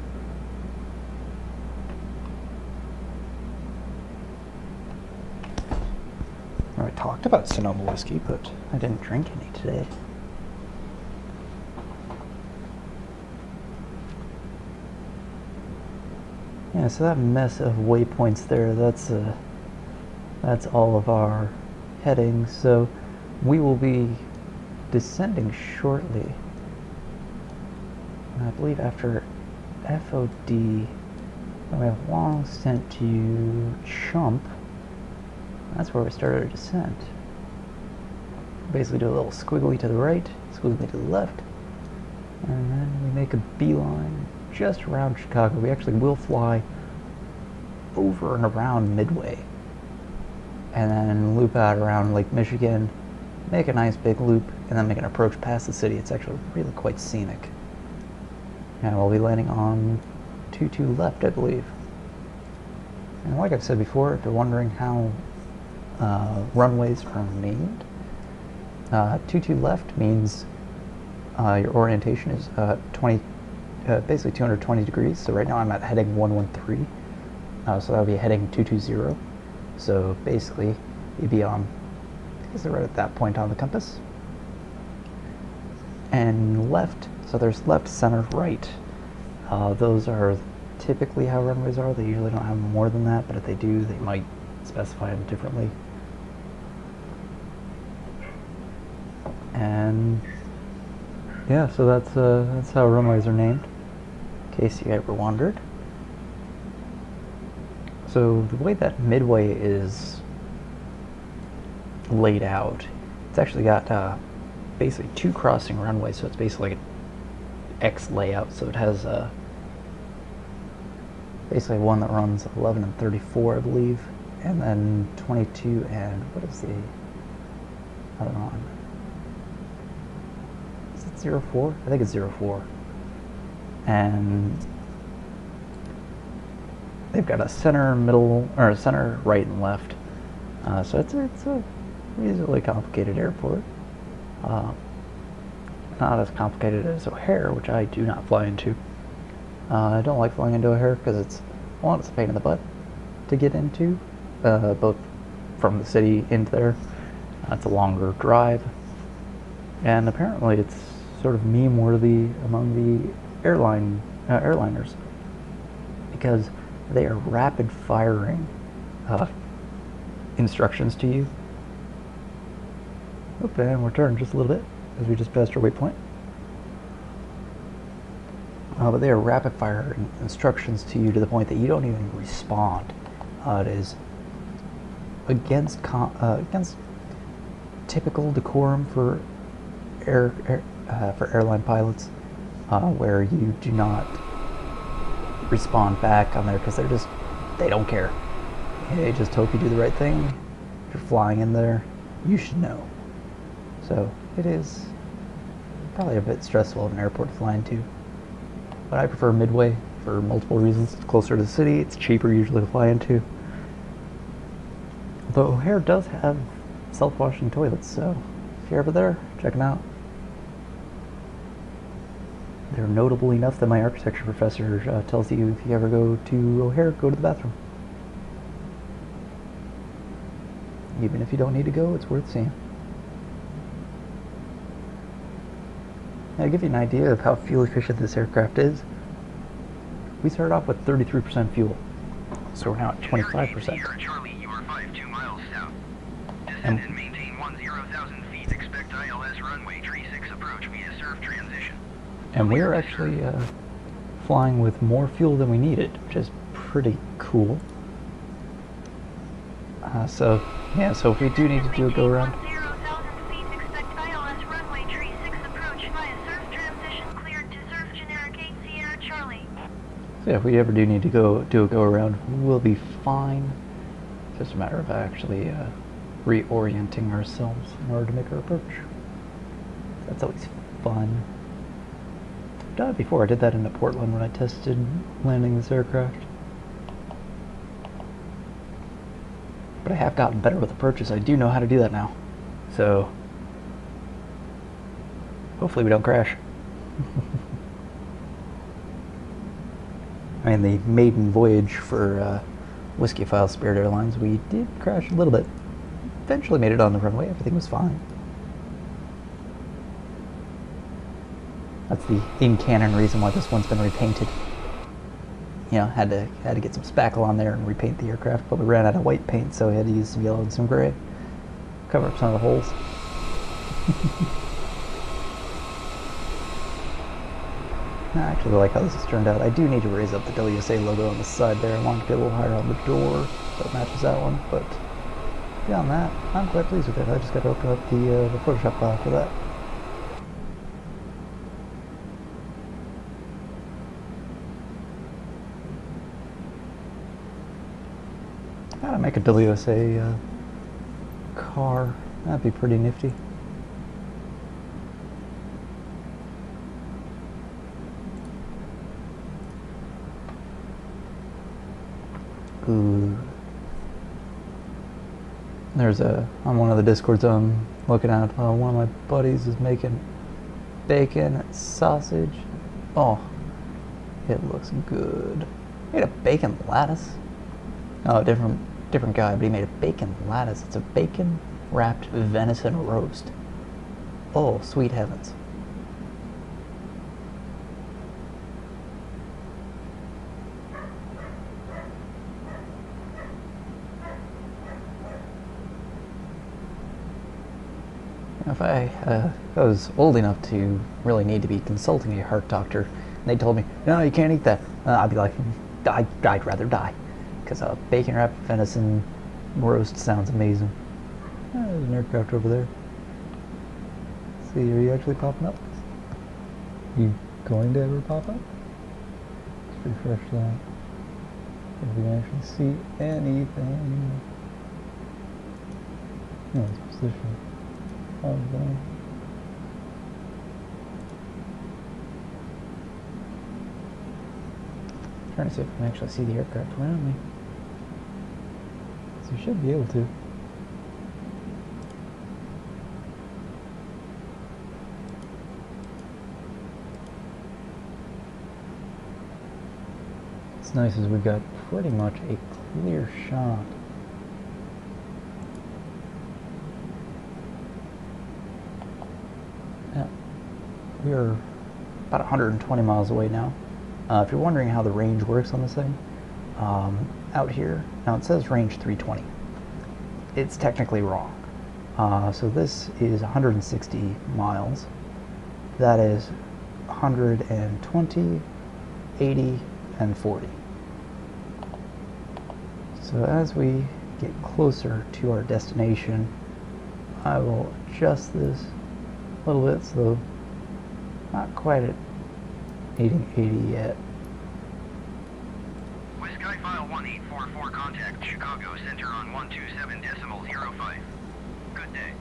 I talked about Sonoma whiskey, but I didn't drink any today. Yeah, so that mess of waypoints there, that's all of our headings. So we will be descending shortly. And I believe after FOD, then we have a long descent to Chump. That's where we started our descent. Basically do a little squiggly to the right, squiggly to the left, and then we make a beeline just around Chicago. We actually will fly over and around Midway, and then loop out around Lake Michigan, make a nice big loop, and then make an approach past the city. It's actually really quite scenic. And we'll be landing on 22 left, I believe. And like I've said before, if you're wondering how runways are named, 22 left means your orientation is basically 220 degrees. So right now I'm at heading 113, so that would be heading 220. So basically, you'd be on, I guess right at that point on the compass. And left, so there's left, center, right. Those are typically how runways are. They usually don't have more than that, but if they do, they might specify them differently. And yeah, so that's how runways are named, in case you ever wondered. So the way that Midway is laid out, it's actually got basically two crossing runways, so it's basically like an X layout. So it has basically one that runs 11 and 34, I believe, and then 22 and what is the other one? Is it 04? I think it's 04. And they've got a center, middle, or a center, right, and left. So it's a reasonably complicated airport. Not as complicated as O'Hare, which I do not fly into. I don't like flying into O'Hare because it's a pain in the butt to get into, both from the city into there. It's a longer drive, and apparently it's sort of meme-worthy among the airliners because they are rapid-firing instructions to you. And we're turning just a little bit as we just passed our waypoint. But they are rapid-fire instructions to you to the point that you don't even respond. It is against typical decorum for airline pilots, where you do not respond back on there because they don't care. They just hope you do the right thing. If you're flying in there, you should know. So it is probably a bit stressful at an airport to fly into. But I prefer Midway for multiple reasons. It's closer to the city, it's cheaper usually to fly into. Although O'Hare does have self-washing toilets, so if you're ever there, check them out. They're notable enough that my architecture professor tells you if you ever go to O'Hare, go to the bathroom. Even if you don't need to go, it's worth seeing. Now, to give you an idea of how fuel efficient this aircraft is, we started off with 33% fuel, so we're now at 25%. Charlie, you are 52 miles south. Descend and maintain 10,000 feet. Expect ILS runway 36 approach via surf transition. And we're actually flying with more fuel than we needed, which is pretty cool. So if we do need to do a go around. So yeah, if we ever do need to do a go around, we'll be fine. It's just a matter of actually reorienting ourselves in order to make our approach. That's always fun. I've done it before. I did that in Portland when I tested landing this aircraft. But I have gotten better with approaches. I do know how to do that now. So hopefully we don't crash. I mean, the maiden voyage for Whiskyfile Spirit Airlines, we did crash a little bit. Eventually made it on the runway. Everything was fine. That's the in-canon reason why this one's been repainted. You know, had to get some spackle on there and repaint the aircraft, but we ran out of white paint, so we had to use some yellow and some gray. Cover up some of the holes. I actually like how this has turned out. I do need to raise up the WSA logo on the side there. I want to get a little higher on the door, so it matches that one, but beyond that, I'm quite pleased with it. I just got to open up the Photoshop file for that. Gotta make a WSA car. That'd be pretty nifty. good. On one of the Discords I'm looking at, one of my buddies is making bacon sausage. Oh, it looks good. He made a bacon lattice. Oh, different guy, but he made a bacon lattice. It's a bacon wrapped venison roast. Oh, sweet heavens. If I was old enough to really need to be consulting a heart doctor, and they told me, no, you can't eat that, I'd be like, I'd rather die. Because a bacon wrapped venison roast sounds amazing. There's an aircraft over there. Let's see, are you actually popping up? You going to ever pop up? Let's refresh that. If we can actually see anything. No, it's position. Trying to see if I can actually see the aircraft around me. So you should be able to. What's nice is we've got pretty much a clear shot. We are about 120 miles away now. If you're wondering how the range works on this thing, out here, now it says range 320. It's technically wrong. So this is 160 miles. That is 120, 80, and 40. So as we get closer to our destination, I will adjust this a little bit so not quite at 80 yet. Whiskyfile 1844, contact Chicago Center on 127.05. Good day.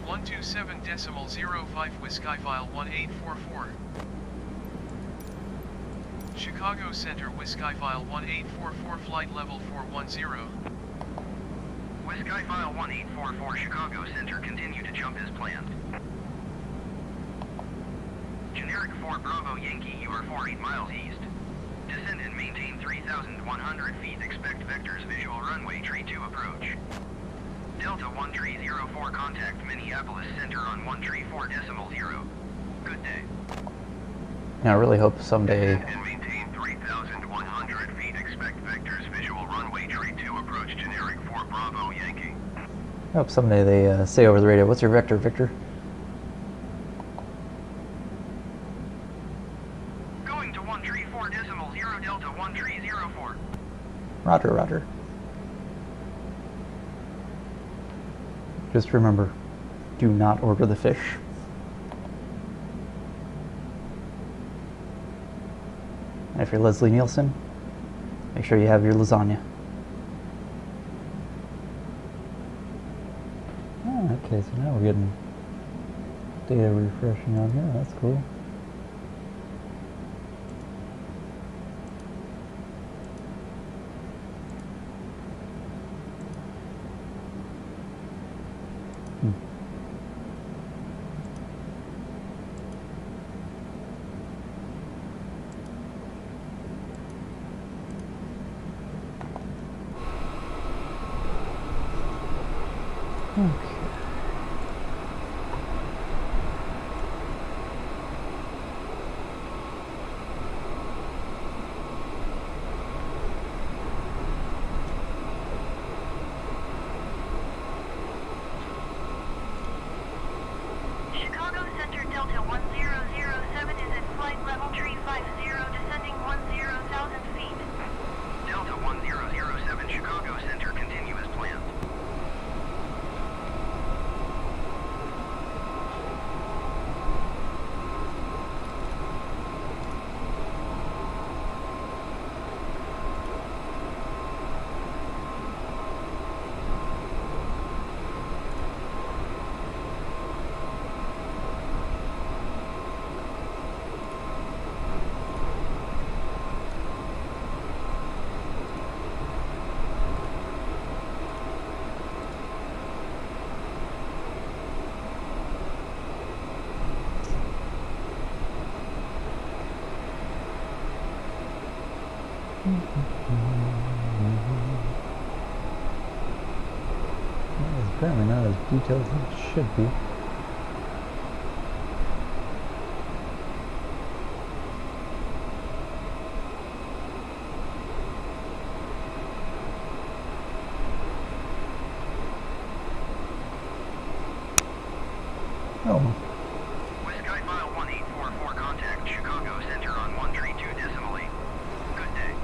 127.05 Whiskyfile 1844. Chicago Center Whiskyfile 1844, flight level 410. Whiskyfile 1844, Chicago Center, continue to jump as planned. Generic 4 Bravo Yankee, you are 48 miles east. Descend and maintain 3,100 feet. Expect vectors visual runway tree 2 approach. Delta 1304, contact Minneapolis Center on 134.0. Good day. Now I really hope someday... Descend and maintain 3,100 feet. Expect vectors visual runway tree 2 approach. Generic 4 Bravo Yankee. I hope someday they say over the radio, what's your vector, Victor? Going to 134.0 Delta 1304. Roger, roger. Just remember, do not order the fish. And if you're Leslie Nielsen, make sure you have your lasagna. Oh, okay, so now we're getting data refreshing on here. That's cool. Okay. It's apparently not as detailed as it should be. Oh. Whiskyfile 1844, contact Chicago Center on 132.8. Good day.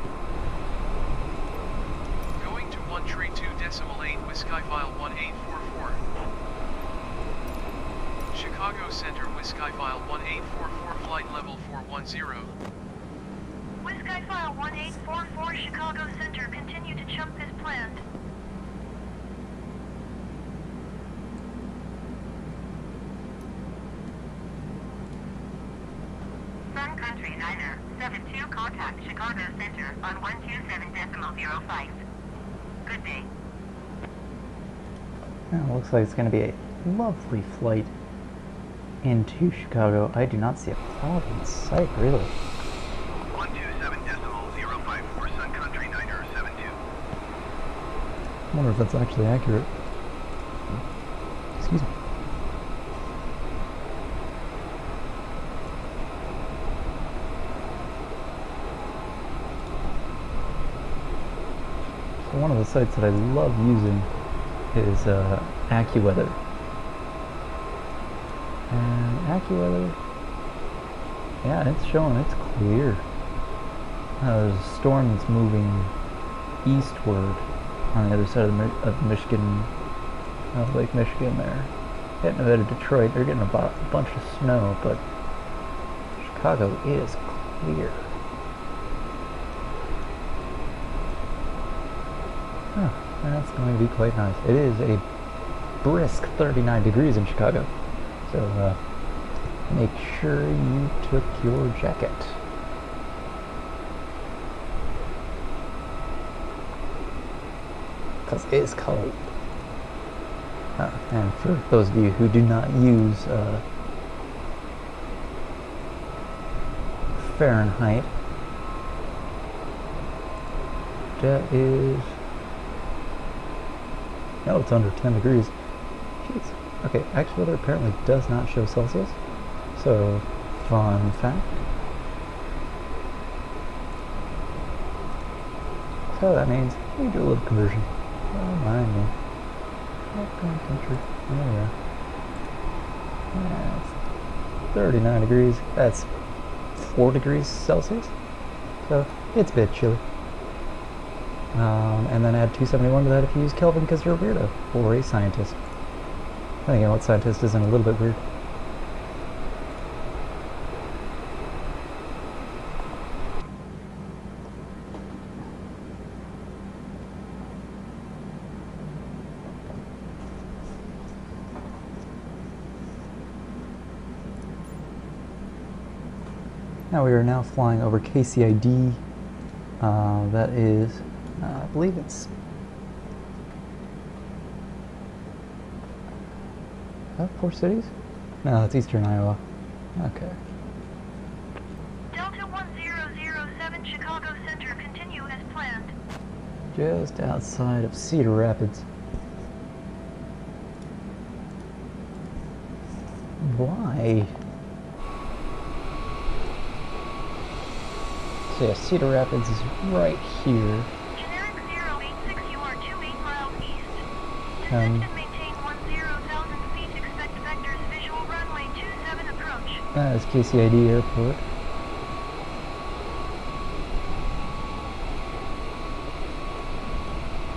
Going to 132.8 Whiskyfile 1844. Chicago Center Whiskyfile 1844 flight level 410. Whiskyfile 1844 Chicago Center, continue to jump as planned. Sun Country Niner 72, contact Chicago Center on 127.05. Good day. Well, it looks like it's going to be a lovely flight into Chicago. I do not see a cloud in sight, really. 127.054, Sun Country Niner 72. I wonder if that's actually accurate. Excuse me. So one of the sites that I love using is AccuWeather. And AccuWeather, yeah, it's showing it's clear. There's a storm that's moving eastward on the other side of Michigan, Lake Michigan there. Getting a bit of Detroit, they're getting a bunch of snow, but Chicago is clear. Huh, that's going to be quite nice. It is a brisk 39 degrees in Chicago, so make sure you took your jacket. Because it's cold. And for those of you who do not use Fahrenheit, that is... No, it's under 10 degrees. Jeez. Okay, AccuWeather apparently does not show Celsius. So, fun fact. So that means we do a little conversion. Don't mind me. Welcome, country. There we are. That's 39 degrees. That's 4 degrees Celsius. So, it's a bit chilly. And then add 271 to that if you use Kelvin because you're a weirdo or a scientist. I think what scientist isn't a little bit weird. Now we are now flying over KCID. That is, I believe it's... Is that 4 cities? No, it's Eastern Iowa. Okay. Delta 1007 Chicago Center, continue as planned. Just outside of Cedar Rapids. Why? So yeah, Cedar Rapids is right here. Generic 086, you are 28 miles east. Um, Descend and maintain 10,000 feet, expect vectors, visual runway 27 approach. That is KCID Airport.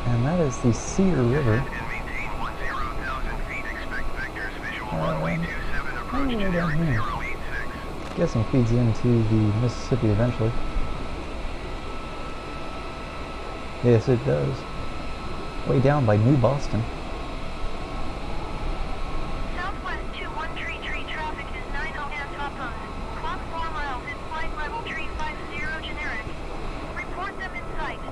And that is the Cedar River. And maintain 10,000 feet, expect vectors, visual runway 27 approach, way down generic here. 086. Guessing feeds into the Mississippi eventually. Yes, it does. Way down by New Boston. Southwest 2133, traffic is 90 and top on. Clock 4 miles in flight level 350 generic. Report them in sight.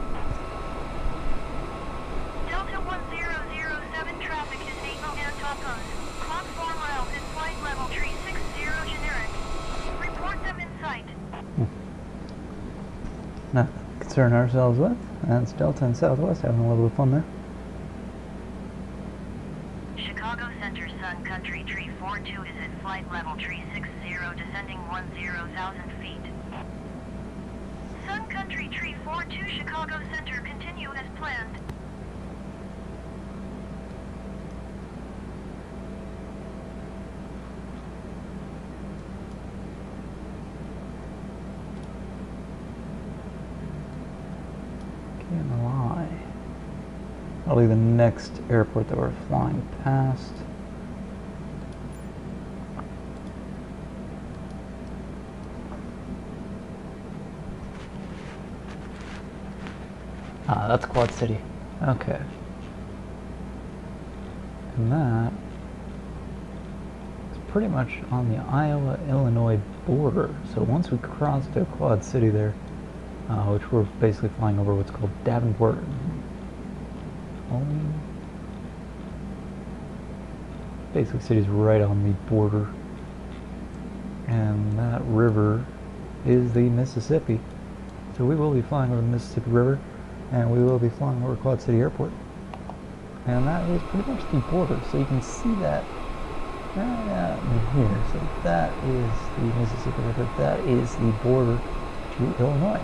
Delta 1007, traffic is 80 and top on. Clock 4 miles in flight level 360 generic. Report them in sight. Not concern ourselves with. That's Delta and Southwest having a little bit of fun there. Chicago Center Sun Country Tree 42 is at flight level tree 60, descending 10,000 feet. Sun Country Tree 42 Chicago Center, continue as planned. Probably the next airport that we're flying past. Ah, that's Quad City. Okay. And that is pretty much on the Iowa-Illinois border. So once we cross to Quad City there, which we're basically flying over what's called Davenport. Basically, city's right on the border, and that river is the Mississippi. So we will be flying over the Mississippi River, and we will be flying over Quad City Airport. And that is pretty much the border. So you can see that right out in here. So that is the Mississippi River. That is the border to Illinois.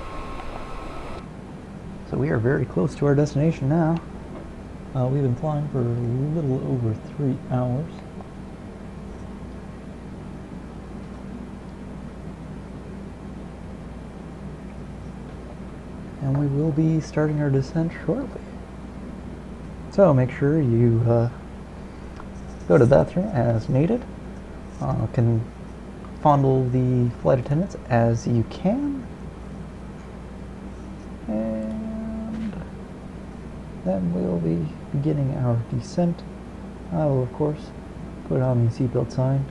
So we are very close to our destination now. We've been flying for a little over 3 hours. And we will be starting our descent shortly. So make sure you go to the bathroom as needed. Can fondle the flight attendants as you can. And then we'll be beginning our descent. I will, of course, put on the seatbelt sign.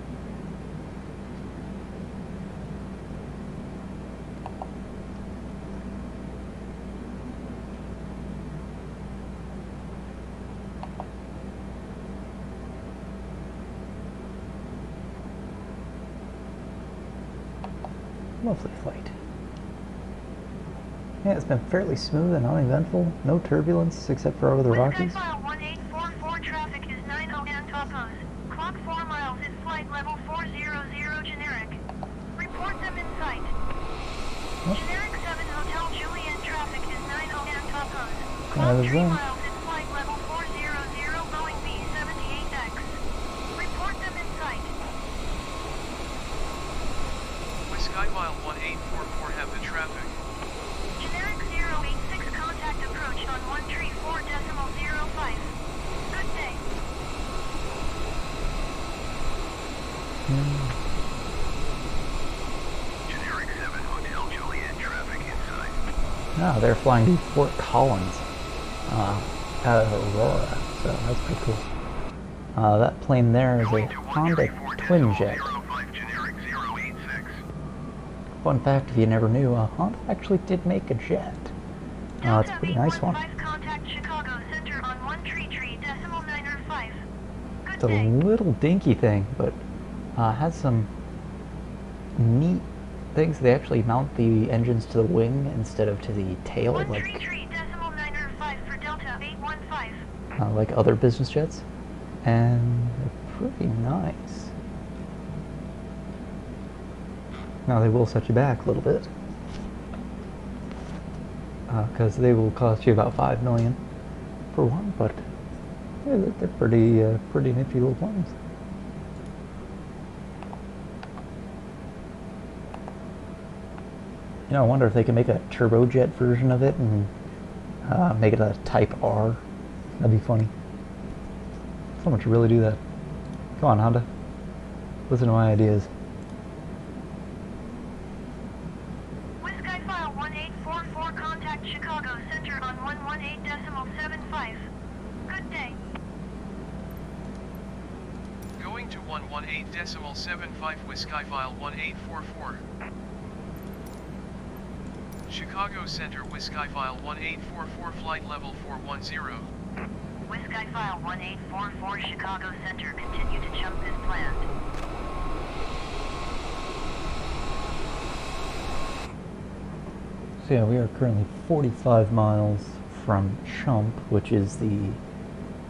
Lovely flight. Yeah, it's been fairly smooth and uneventful. No turbulence except for over the Rockies. Whiskyfile 1844 traffic is 90 and topos. Clock 4 miles at flight level 400 generic. Report them in sight. Generic 7 Hotel Juliet traffic is 90 and topos. Clock 3 miles at flight level 400 Boeing B-78X. Report them in sight. Whiskyfile 1844 have the traffic. Generic 086 contact approach on 134.05. Good day. Generic 7 Hotel Juliet traffic inside. Ah, they're flying to Fort Collins out of Aurora, so that's pretty cool. That plane there is a Honda twin jet. Generic 086. Fun fact, if you never knew, Honda actually did make a jet. It's a pretty nice one. Contact Chicago Center on 133.905. Good It's a day. little dinky thing, but has some neat things. They actually mount the engines to the wing instead of to the tail, like 133.905 for Delta 815. like other business jets, and they're pretty nice. Now they will set you back a little bit, because they will cost you about $5 million for one, but yeah, they're pretty nifty little planes. You know, I wonder if they can make a turbojet version of it and make it a Type R. That'd be funny. Someone should really do that. Come on, Honda. Listen to my ideas. Whiskyfile 1844 contact Chicago Center on 118.75. Good day. Going to 118.75 Whiskyfile 1844. Chicago Center Whiskyfile 1844 flight level 410. Whiskyfile 1844 Chicago Center, continue to jump as planned. So yeah, we are currently 45 miles from Chump, which is the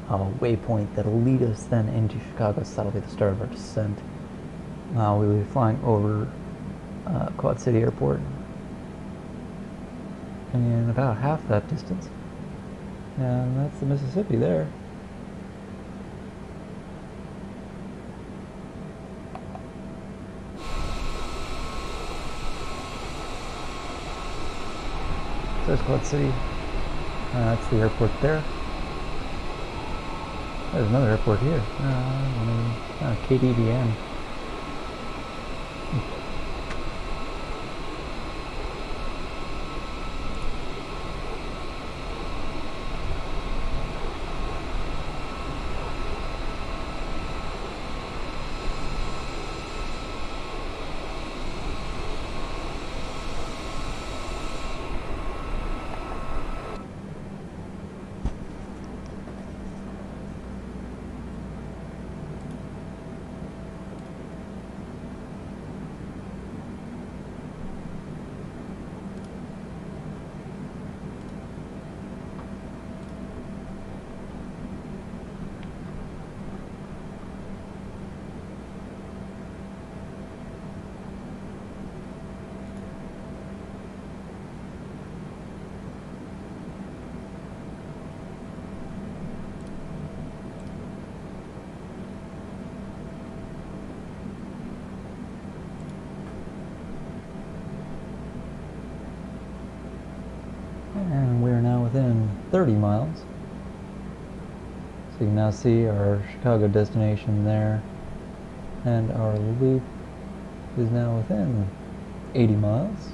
waypoint that'll lead us then into Chicago, so that'll be the start of our descent. We'll be flying over Quad City Airport in about half that distance. And that's the Mississippi there. So there's Quad City. That's the airport there. There's another airport here. KDVN. And we're now within 30 miles. So you can now see our Chicago destination there. And our loop is now within 80 miles.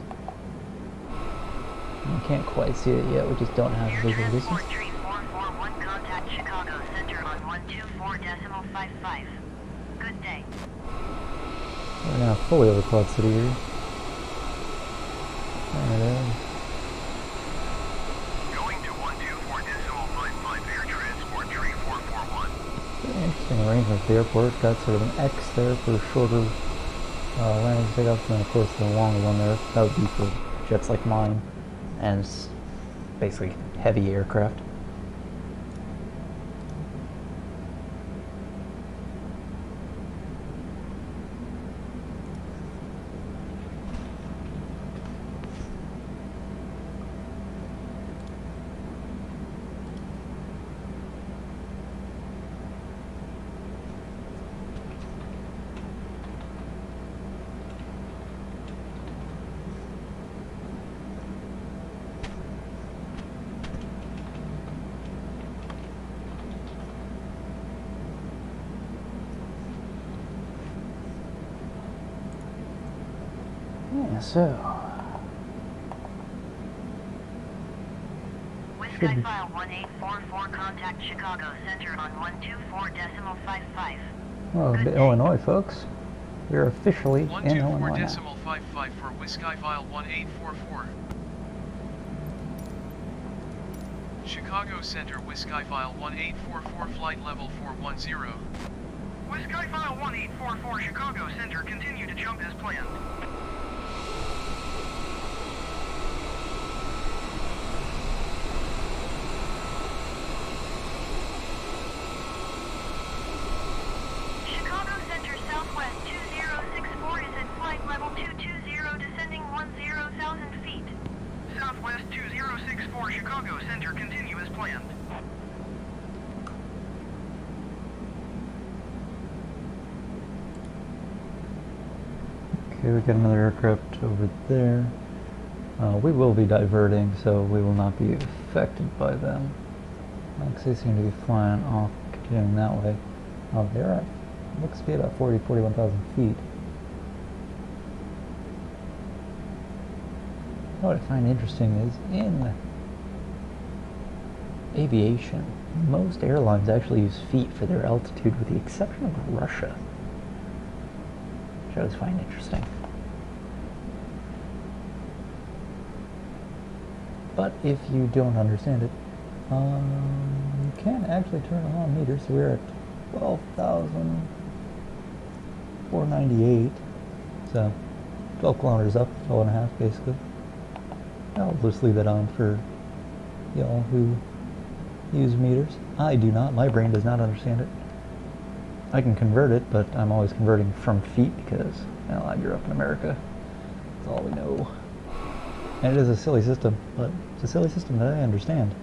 You can't quite see it yet, we just don't have Air visual Transport distance. Tree 441, contact Chicago Center on 124.55. Good day. We're now fully over Quad City here. There it is. Going to 124.55 Air Transport Tree 441. Very interesting arrangement for the airport. Got sort of an X there for shorter landing takeoffs, and then of course the longer one there. That would be for jets like mine, and it's basically heavy aircraft. Yeah, so Whiskyfile 1844, contact Chicago Center on 124.55. well, Illinois, folks. We're officially in Illinois now. 124.55 for Whiskyfile 1844. Chicago Center, Whiskyfile 1844, flight level 410. Whiskyfile 1844 Chicago Center, continue to jump as planned. Chicago Center Southwest 2064 is at flight level 220, descending 10,000 feet. Southwest 2064 Chicago Center, continue as planned. Okay, we got another aircraft over there. We will be diverting, so we will not be affected by them. Because they seem to be flying off, continuing that way. They're at, looks to be about 41,000 feet. What I find interesting is in aviation, most airlines actually use feet for their altitude, with the exception of Russia, which I always find interesting. But if you don't understand it, you can actually turn on meters. So we're at 12,498. So 12 kilometers up, 12 and a half basically. I'll just leave that on for y'all who use meters. I do not. My brain does not understand it. I can convert it, but I'm always converting from feet because, well, I grew up in America. That's all we know. And it is a silly system, but it's a silly system that I understand.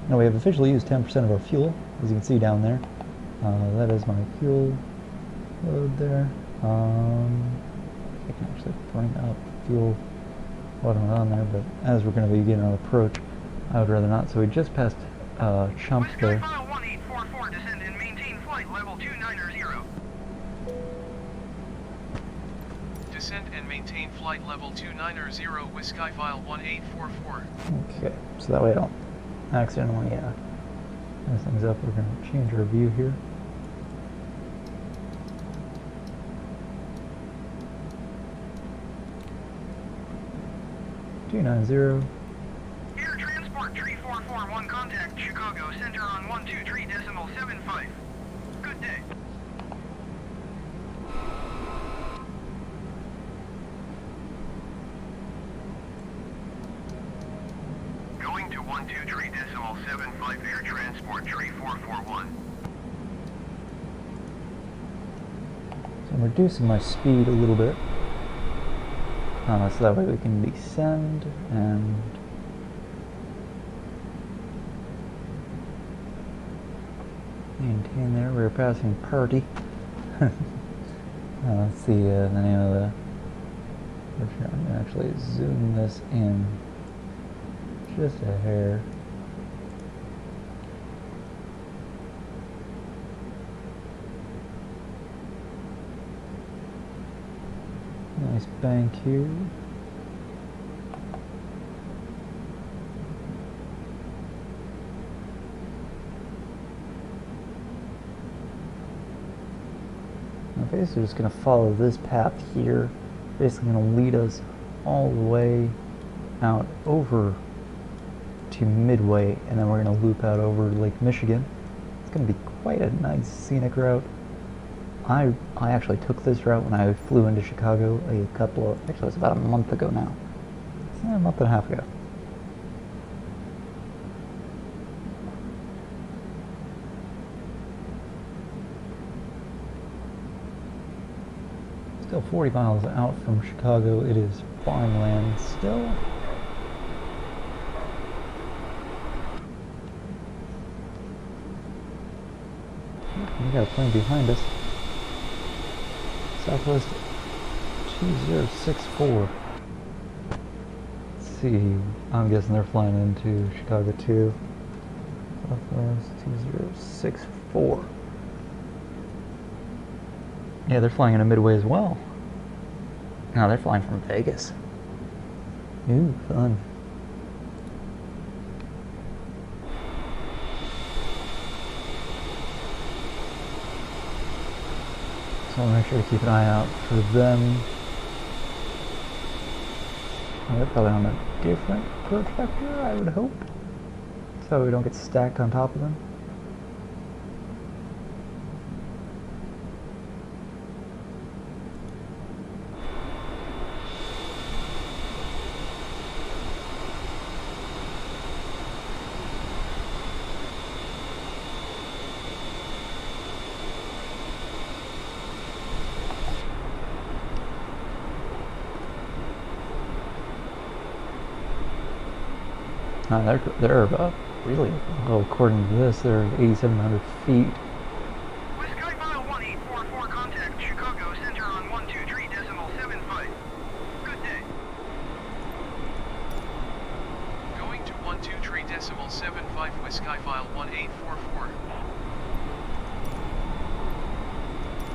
Now we have officially used 10% of our fuel, as you can see down there. That is my fuel load there. I can actually bring up fuel while I'm on there, but as we're going to be getting on approach, I would rather not. So we just passed Chump there. Whiskyfile 1844, descend and maintain flight level 290. Descend and maintain flight level 290, Whiskyfile 1844. Okay, so that way I don't accidentally mess things up. We're going to change our view here. Air Transport 3441, contact Chicago Center on 123.75. Good day. Going to 123.75, Air Transport 3441. So I'm reducing my speed a little bit. So that way we can descend and maintain there. We're passing party. Let's see the name of the... I'm going to actually zoom this in just a hair. Nice bank here. Now basically just going to follow this path here. Basically going to lead us all the way out over to Midway, and then we're going to loop out over Lake Michigan. It's going to be quite a nice scenic route. I actually took this route when I flew into Chicago actually it was about a month ago now. A month and a half ago. Still 40 miles out from Chicago. It is farmland still. We got a plane behind us. Southwest 2064. Let's see. I'm guessing they're flying into Chicago too. Southwest 2064. Yeah, they're flying into Midway as well. No, they're flying from Vegas. Ooh, fun. So I'll make sure to keep an eye out for them. Oh, they're probably on a different projector, I would hope. So we don't get stacked on top of them. They're really, well, according to this, they're 8,700 feet. Whiskyfile 1844, contact Chicago Center on 123.75. Good day. Going to 123.75, Whiskyfile 1844.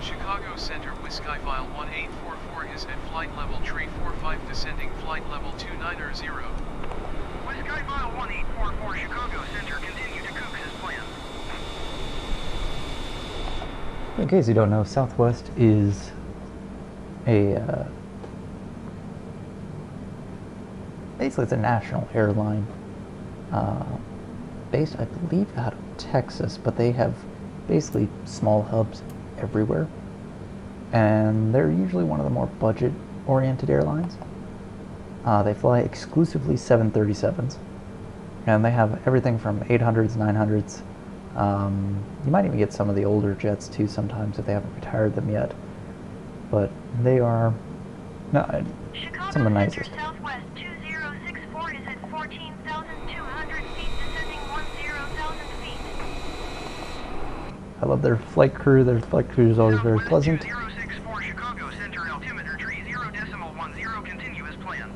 Chicago Center, Whiskyfile 1844 is at flight level 345, descending flight level 290. Whiskyfile 1844, Chicago Center, continue to Cook as planned. In case you don't know, Southwest is a basically it's a national airline based, I believe, out of Texas, but they have basically small hubs everywhere, and they're usually one of the more budget-oriented airlines. They fly exclusively 737s, and they have everything from 800s, 900s. You might even get some of the older jets too sometimes if they haven't retired them yet. But they are some of the nicest. Southwest 2064 is at 14,200 feet, descending 10,000 feet. I love their flight crew. Their flight crew is always very pleasant. 2064 Chicago Center altimeter tree 0.10 continue as planned.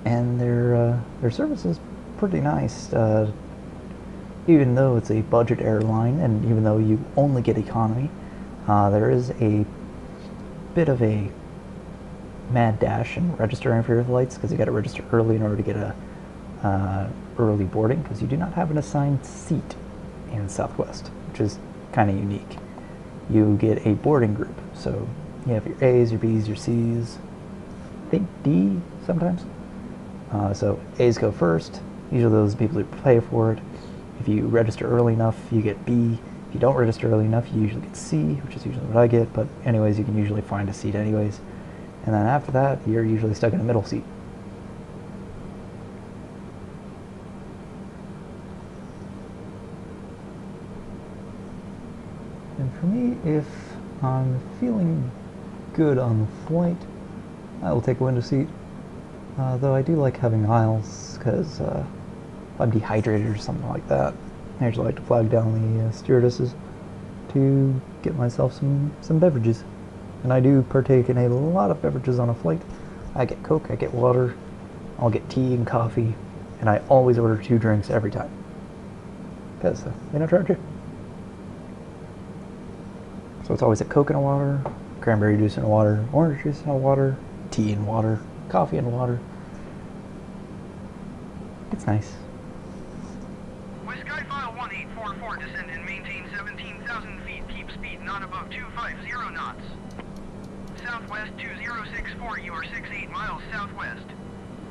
And their service is pretty nice. Even though it's a budget airline, and even though you only get economy, there is a bit of a mad dash in registering for your flights, because you got to register early in order to get a early boarding, because you do not have an assigned seat in Southwest, which is kind of unique. You get a boarding group, so you have your A's, your B's, your C's, I think D sometimes. So A's go first. Usually those people who pay for it. If you register early enough, you get B. If you don't register early enough, you usually get C, which is usually what I get, but anyways, you can usually find a seat anyways. And then after that, you're usually stuck in a middle seat. And for me, if I'm feeling good on the flight, I will take a window seat. Though I do like having aisles, because if I'm dehydrated or something like that, I usually like to flag down the stewardesses to get myself some beverages. And I do partake in a lot of beverages on a flight. I get Coke, I get water, I'll get tea and coffee, and I always order 2 drinks every time, because they don't charge you. So it's always a Coke and a water, cranberry juice and a water, orange juice and a water, tea and water, coffee and water. It's nice. Whiskyfile 1844, descend and maintain 17,000 feet, keep speed not above 250 knots. Southwest 2064, you are 68 miles southwest.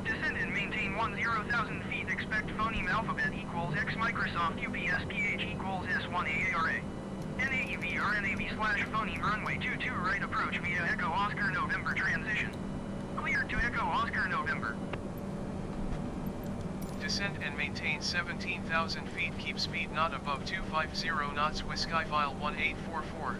Descend and maintain 10,000 feet, expect phoneme alphabet equals X Microsoft UPSPH equals S1AARA. NAEV RNAV slash phoneme runway 22 right approach via Echo Oscar November transition. Cleared to Echo Oscar November. Descend and maintain 17,000 feet, keep speed not above 250 knots, Whiskyfile 1844.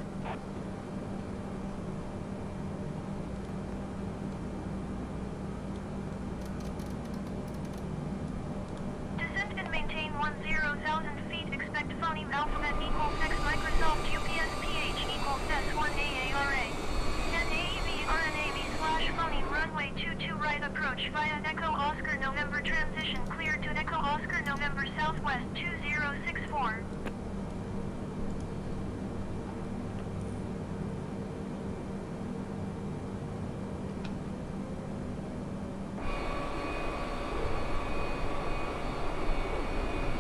Descend and maintain 10,000 feet, expect phoneme alphabet equals X Microsoft UPSPH equals S1AARA. NAEV RNAV slash phoneme runway 22 right approach via Echo Oscar November transition, cleared to Echo Oscar November Southwest 2064.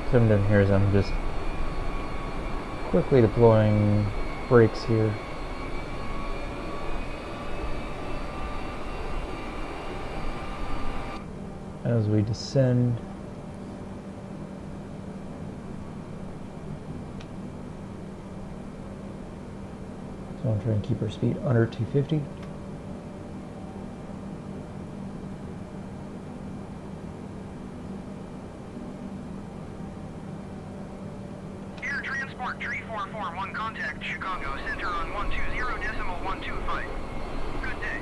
So what I'm doing here is I'm just quickly deploying brakes here. As we descend. So I'm trying to keep our speed under 250. Air Transport 3441, contact Chicago Center on 120.125. Good day.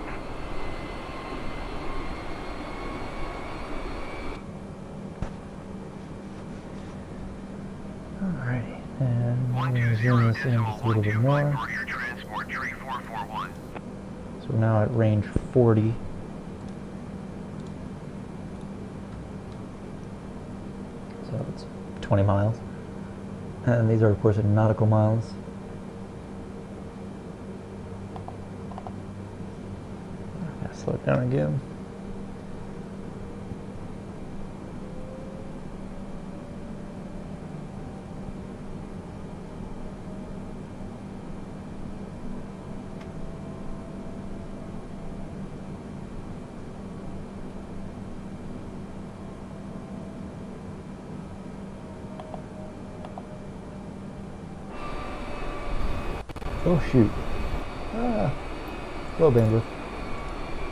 Alrighty, and I'm going to zoom this in just a little bit more. For Air Transport 3441. So we're now at range 40. So it's 20 miles. And these are, of course, in nautical miles. I'm going to slow it down again. Oh shoot. Low bandwidth.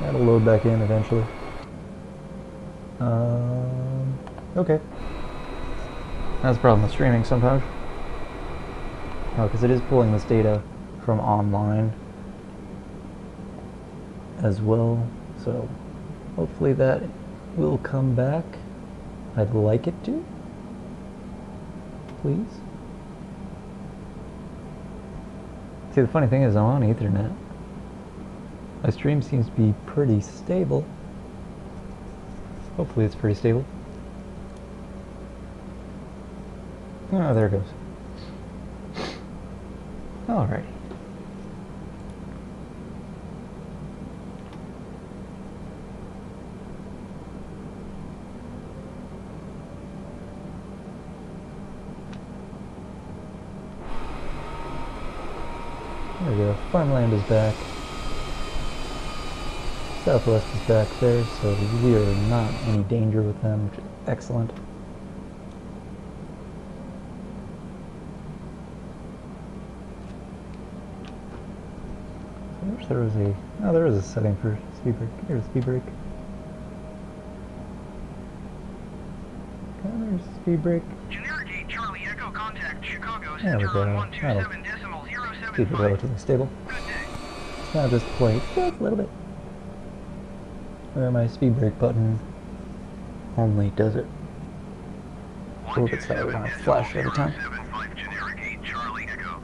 That'll load back in eventually. Okay. That's a problem with streaming sometimes. Oh, because it is pulling this data from online as well, so hopefully that will come back. I'd like it to. Please. See, the funny thing is I'm on Ethernet. My stream seems to be pretty stable. Hopefully it's pretty stable. Oh, there it goes. Alrighty. There we go. Farmland is back. Southwest is back there, so we are not in any danger with them, which is excellent. I wish there was a... Oh, there is a setting for speed brake. Here's speed brake. Okay, there's speed brake. Generic 8 Charlie Echo contact Chicago There we Center go. on That'll 127.075. keep it relatively stable. Good day. Now just play just a little bit. Where my speed brake button only does it a little bit slower when I flash it every time. 127.075 Generic 8 Charlie Echo.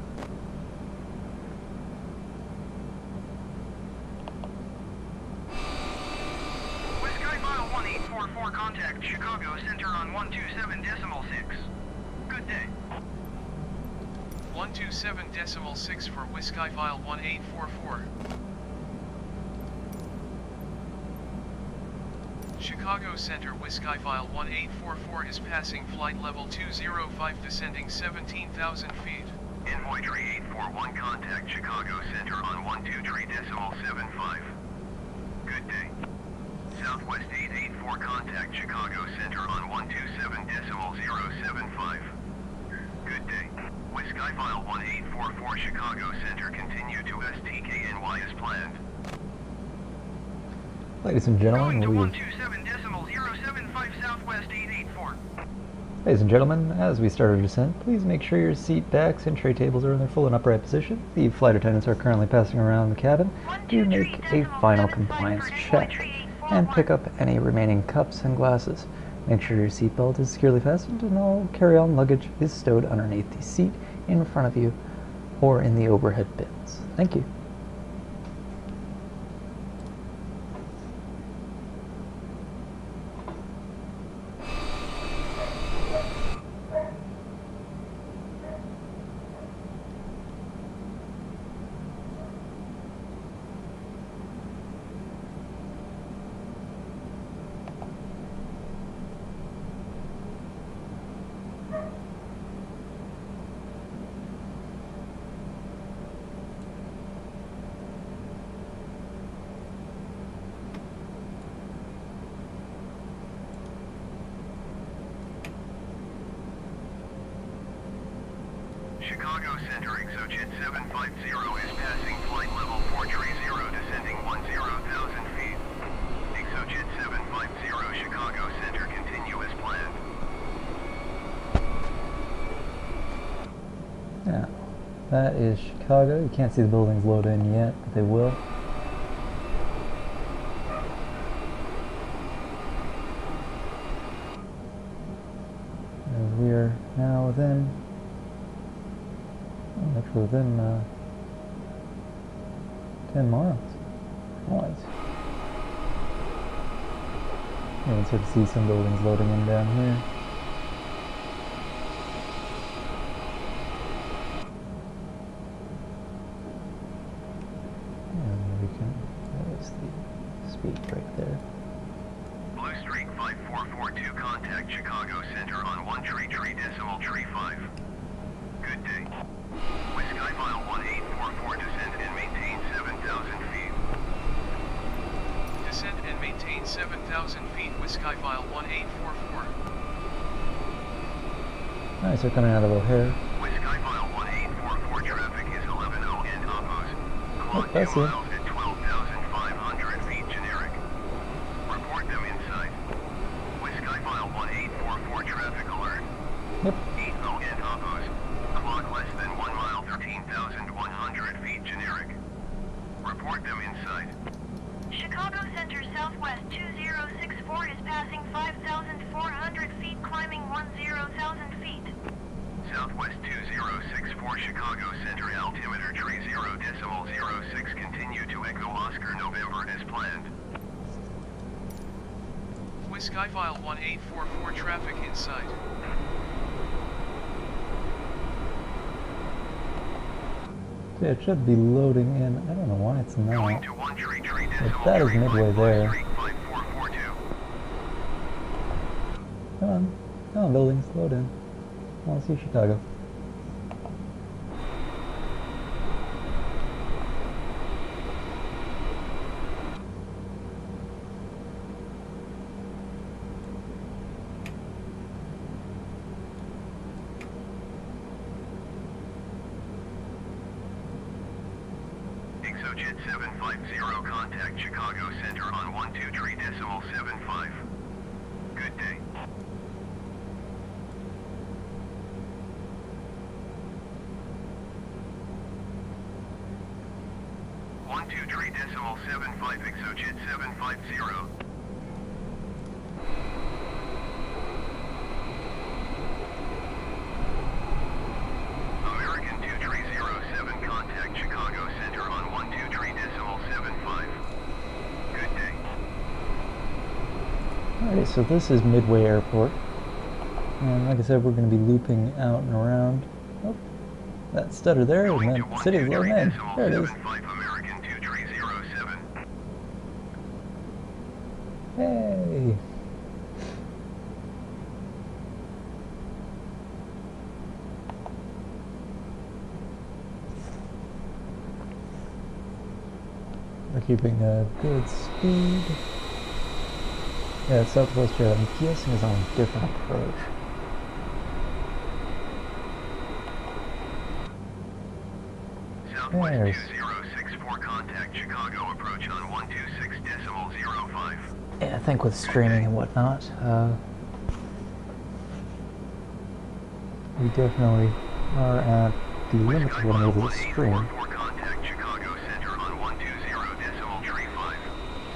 Whiskyfile 1844 contact Chicago Center on 127.6. Good day. 127.6 for Whiskyfile 1844. Chicago Center Whiskyfile 1844 is passing flight level 205 descending 17,000 feet. Invoice 841 contact Chicago Center on 123.75. Good day. Southwest 884 contact Chicago Center on 127.075. Good day. Whiskyfile 1844 Chicago Center continue to STKNY as planned. Ladies and Going gentlemen, to 127.075 Southwest 884. Ladies and gentlemen, as we start our descent, please make sure your seat backs and tray tables are in their full and upright position. The flight attendants are currently passing around the cabin to make a final compliance check and pick up any remaining cups and glasses. Make sure your seatbelt is securely fastened and all carry-on luggage is stowed underneath the seat in front of you or in the overhead bins. Thank you. Chicago Center Exojet 750 is passing flight level 430 descending 10,000 feet. Exojet 750 Chicago Center continue as planned. Now, that is Chicago. You can't see the buildings load in yet, but they will. As we are now within, actually within 10 miles. Nice. You can start to see some buildings loading in down here. And we can, that is the speed right there. Blue Streak 5442 contact Chicago Center on 133.5. Good day. Whiskyfile 1844 descend and maintain 7,000 feet. Descend and maintain 7,000 feet Whiskyfile 1844. Nice, they're coming out of O'Hare. Whiskyfile 1844 traffic is 11 and Opos. Clock that's 2 it. miles at 12,500 feet generic. Report them inside. Southwest 2064 is passing 5,400 feet, climbing 10,000 feet. Southwest 2064 Chicago Center altimeter 30.06. Continue to Echo Oscar November as planned. Whiskyfile 1844 traffic in sight. Yeah, it should be loading in. I don't know why it's Going not. to 1 tree If that is midway there. 5442. Come on. Come on, buildings, load in. I want to see Chicago. Exojet 750, contact Chicago Center on 123.75. Good day. One two three decimal 75 Exojet 750. American 2307, contact Chicago Center on 123.75. Good day. Alright, so this is Midway Airport. And like I said, we're going to be looping out and around. Oh, that stutter there Going meant to the city's loading in. There it is. 123.75 American 2307. Hey! We're keeping a good speed. Yeah, Southwest Jet, I'm guessing is on a different approach. Southwest There's- 2064, contact Chicago approach on 126.05. Yeah, I think with streaming and whatnot, We definitely are at the limits of what I'm able to stream. 1844, contact Chicago Center on 120.35.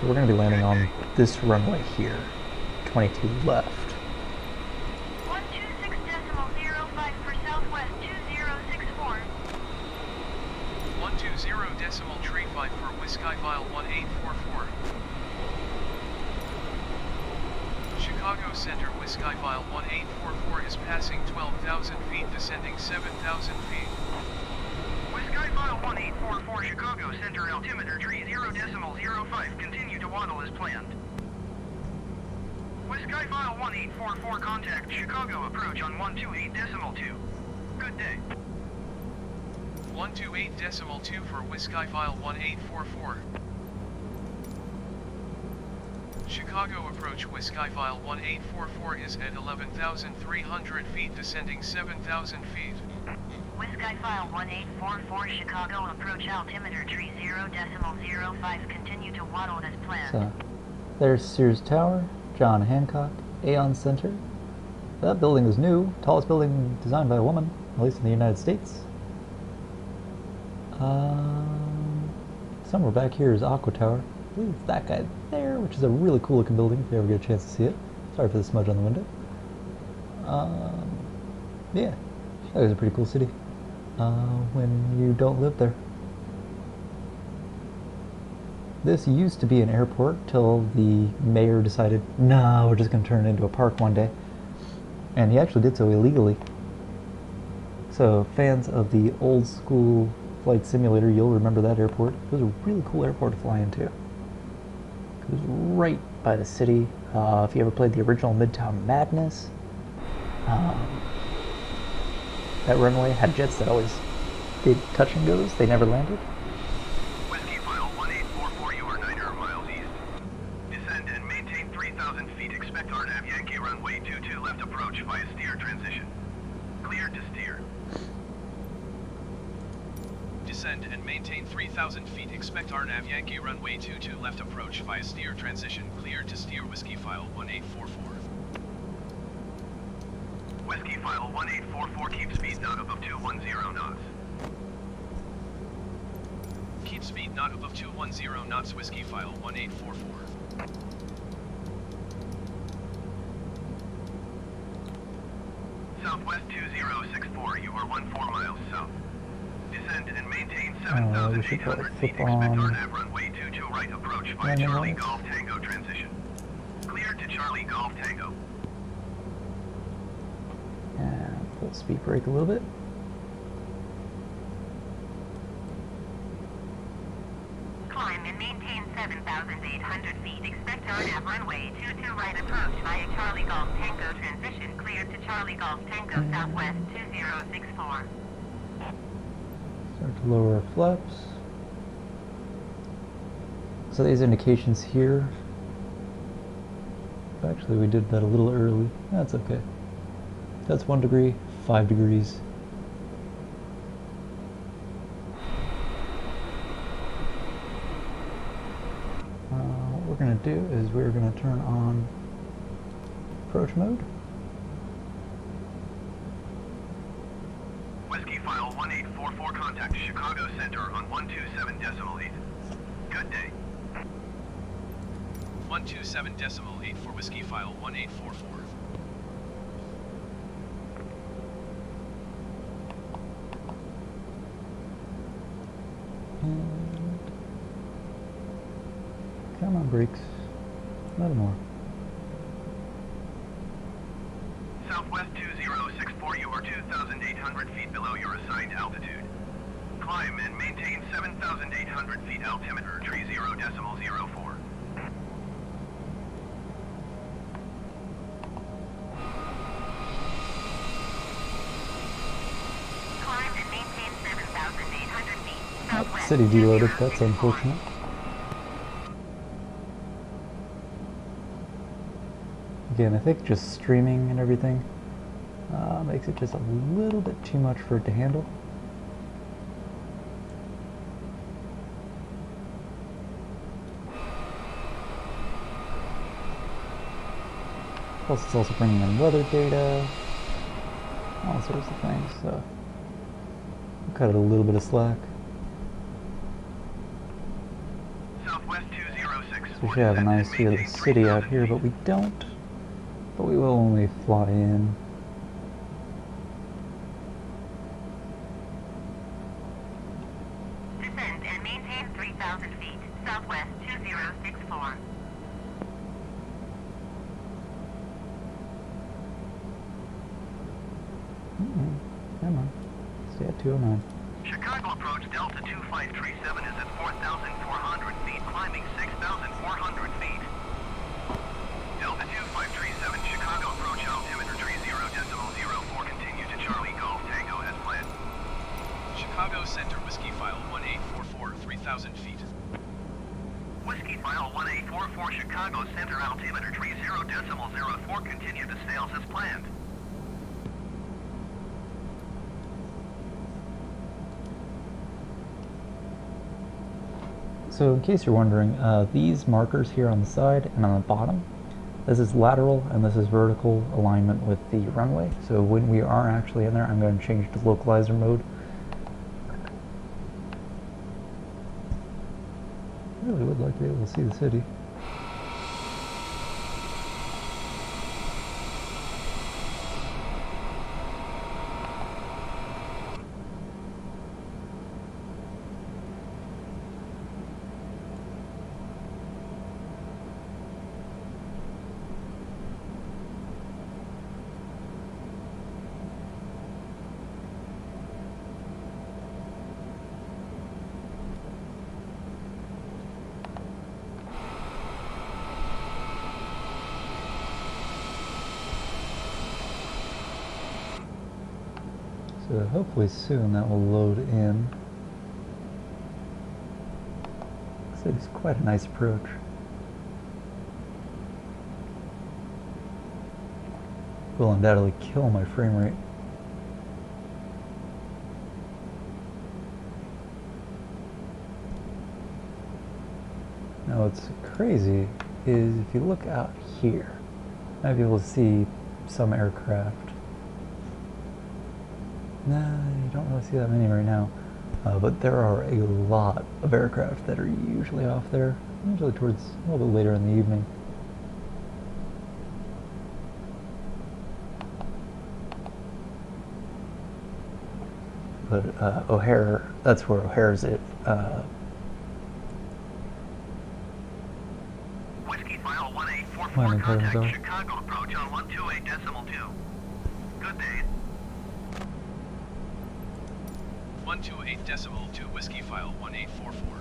so we're going to be landing on this runway here, 22 left. 126.05 for Southwest 2064. 120.35 for Whiskyfile 1844. Chicago Center Whiskyfile 1844 is passing 12,000 feet, descending 7,000 feet. Whiskyfile 1844, Chicago Center altimeter 30.05. Continue to waddle as planned. Whiskyfile 1844, contact Chicago approach on 128.2. Good day. 128.2 for Whiskyfile 1844. Chicago approach Whiskyfile 1844 is at 11,300 feet, descending 7,000 feet. Whiskyfile 1844 Chicago approach altimeter 30.05. Continue to waddle as planned. So, there's Sears Tower, John Hancock, Aeon Center. That building is new, tallest building designed by a woman, at least in the United States. Somewhere back here is Aqua Tower. I believe it's that guy there, which is a really cool looking building if you ever get a chance to see it. Sorry for the smudge on the window. Yeah, Chicago's a pretty cool city when you don't live there. This used to be an airport till the mayor decided, no, we're just going to turn it into a park one day. And he actually did so illegally. So fans of the old school flight simulator, you'll remember that airport. It was a really cool airport to fly into. It was right by the city. If you ever played the original Midtown Madness, that runway had jets that always did touch and goes. They never landed. Whiskyfile 1844, you are 900 miles east. Descend and maintain 3,000 feet. Expect RNAV Yankee runway 22 left approach via steer transition. Cleared to steer. Descend and maintain 3,000 feet. Expect RNAV Yankee runway 22 left approach via steer transition. Cleared to steer Whiskyfile 1844. Whiskyfile 1844, keep speed not above 210 knots. Keep Speed not above 210 knots. Whiskyfile 1844. Southwest 2064, you are 14 miles south. Descend and maintain we should probably 7,800 feet. flip Expect on RNAV runway 22 right approach via landing Charlie lights. Golf Tango transition. Cleared to Charlie Golf Tango. And full speed brake a little bit. Climb and maintain 7,800 feet. Expect RNAV runway 22 right approach via Charlie Golf Tango transition. Cleared to Charlie Golf Tango Southwest 2064. Start to lower our flaps. So these indications here, actually we did that a little early. That's okay. That's 1 degree, 5 degrees. What we're going to do is we're going to turn on approach mode. Whiskyfile 1844, contact Chicago Center on 127.8. Good day. 127.8 for Whiskyfile 1844. And come on, brakes. A little more. Southwest 2064, you are 2,800 feet below your assigned altitude. Climb and maintain 7,800 feet altimeter, 30.04. Climb and maintain 7,800 feet. Oh, Southwest city deloaded, that's 2064. unfortunate. Again, I think just streaming and everything makes it just a little bit too much for it to handle. Plus it's also bringing in weather data, all sorts of things, so we'll cut it a little bit of slack. Southwest 206. So we should have a nice view of the city out here, but we don't. But we will when we fly in. Descend and maintain 3,000 feet. Southwest 2064. Come on. Stay at 209. Chicago approach Delta 2537 is at 4,400 feet, climbing 6,400 feet. Delta 2537, Chicago approach altimeter 30.04, continue to Charlie Golf Tango as planned. Chicago Center Whiskyfile 1844, 3,000 feet. Whiskyfile 1844, Chicago Center altimeter 30.04, continue to sales as planned. So in case you're wondering, these markers here on the side and on the bottom, this is lateral and this is vertical alignment with the runway. So when we are actually in there, I'm going to change to localizer mode. I really would like to be able to see the city. So hopefully soon that will load in. So it's quite a nice approach. Will undoubtedly kill my frame rate. Now what's crazy is if you look out here, you might be able to see some aircraft. Nah, you don't really see that many right now. But there are a lot of aircraft that are usually off there, usually towards a little bit later in the evening. But O'Hare, that's where O'Hare's at. Whiskyfile 1844, Landing patterns contact are. Chicago approach on 128.2. Good day. 128.2 Whiskyfile 1844.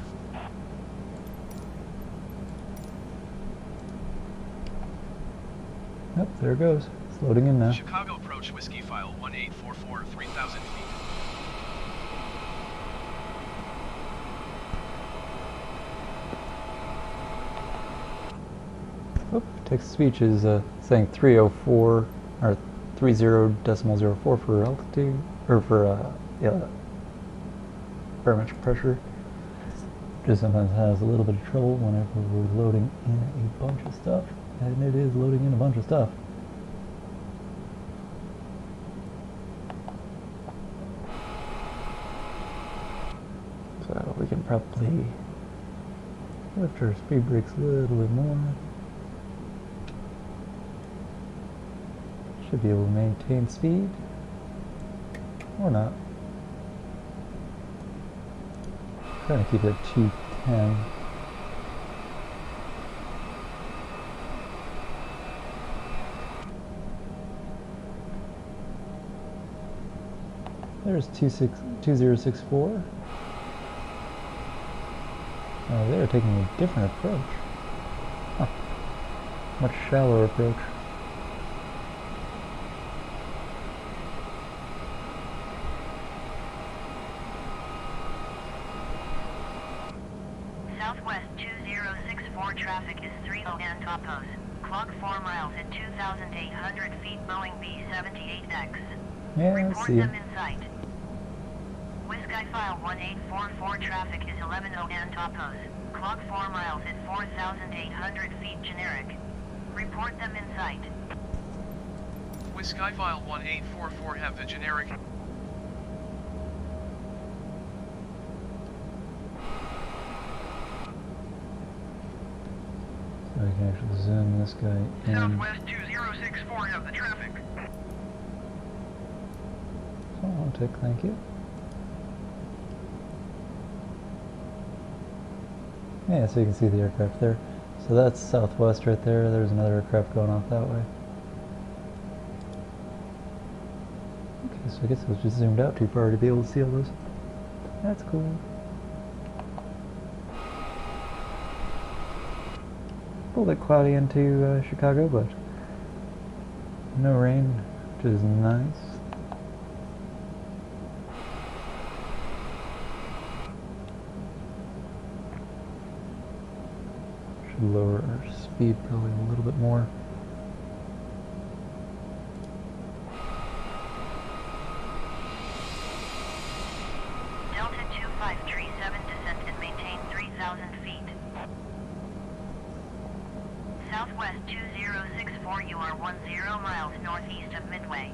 Yep, there it goes. It's loading in now. Chicago approach Whiskyfile 1844, 3,000 feet. Oop, text-to-speech is saying 304 or 30.04 for altitude, or for barometric pressure. Just sometimes has a little bit of trouble whenever we're loading in a bunch of stuff, and it is loading in a bunch of stuff. So we can probably lift our speed brakes a little bit more. Should be able to maintain speed, or not. Trying to keep it at 210. There's 2064. Oh, they're taking a different approach. Huh. Much shallower approach. Southwest 2064 traffic is 30 and Topos. Clock 4 miles at 2,800 feet Boeing B-78X. Yeah, I Report see. them in sight. Whiskyfile 1844 traffic is 11 and Topos. Clock 4 miles at 4,800 feet generic. Report them in sight. Whiskyfile 1844 have the generic. So we can actually zoom this guy in. Southwest 2064 have the traffic. So I'll take, thank you. Yeah, so you can see the aircraft there. So that's southwest right there. There's another aircraft going off that way. Okay, so I guess it was just zoomed out too far to be able to see all those. That's cool. A little bit cloudy into Chicago, but no rain, which is nice. Should lower our speed probably a little bit more. Delta 2537 descent and maintain 3,000 feet. Southwest 2064, you are 10 miles northeast of Midway.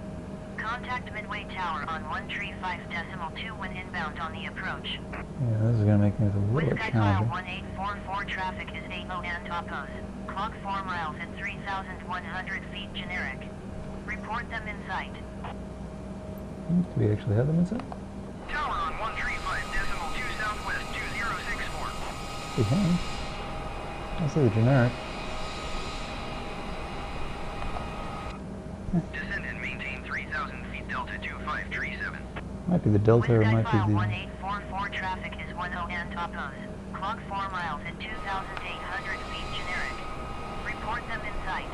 Contact Midway Tower on 135.2 when inbound on the approach. Yeah, this is going to make things a little bit Whiskyfile challenging. 1844 traffic is 80 and Topos. Clock 4 miles at 3,100 feet generic. Report them in sight. Do we actually have them inside? Tower on 135.2 Southwest 2064. We can. I see the generic. Descend and maintain 3,000 feet Delta 2537. Might be the Delta or it might be Whiskyfile the... 1844 traffic is 10 and Topos. Clock 4 miles at 2,800 feet generic. Report them in sight.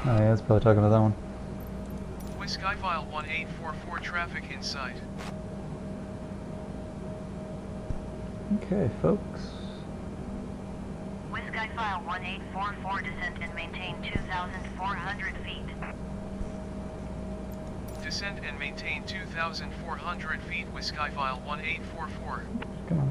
Oh yeah, it's probably talking about that one. Whiskyfile 1844 traffic in sight. Okay, folks. Whiskyfile 1844 descent and maintain 2,400 feet. Descend and maintain 2,400 feet. Whiskyfile 1844. Come on.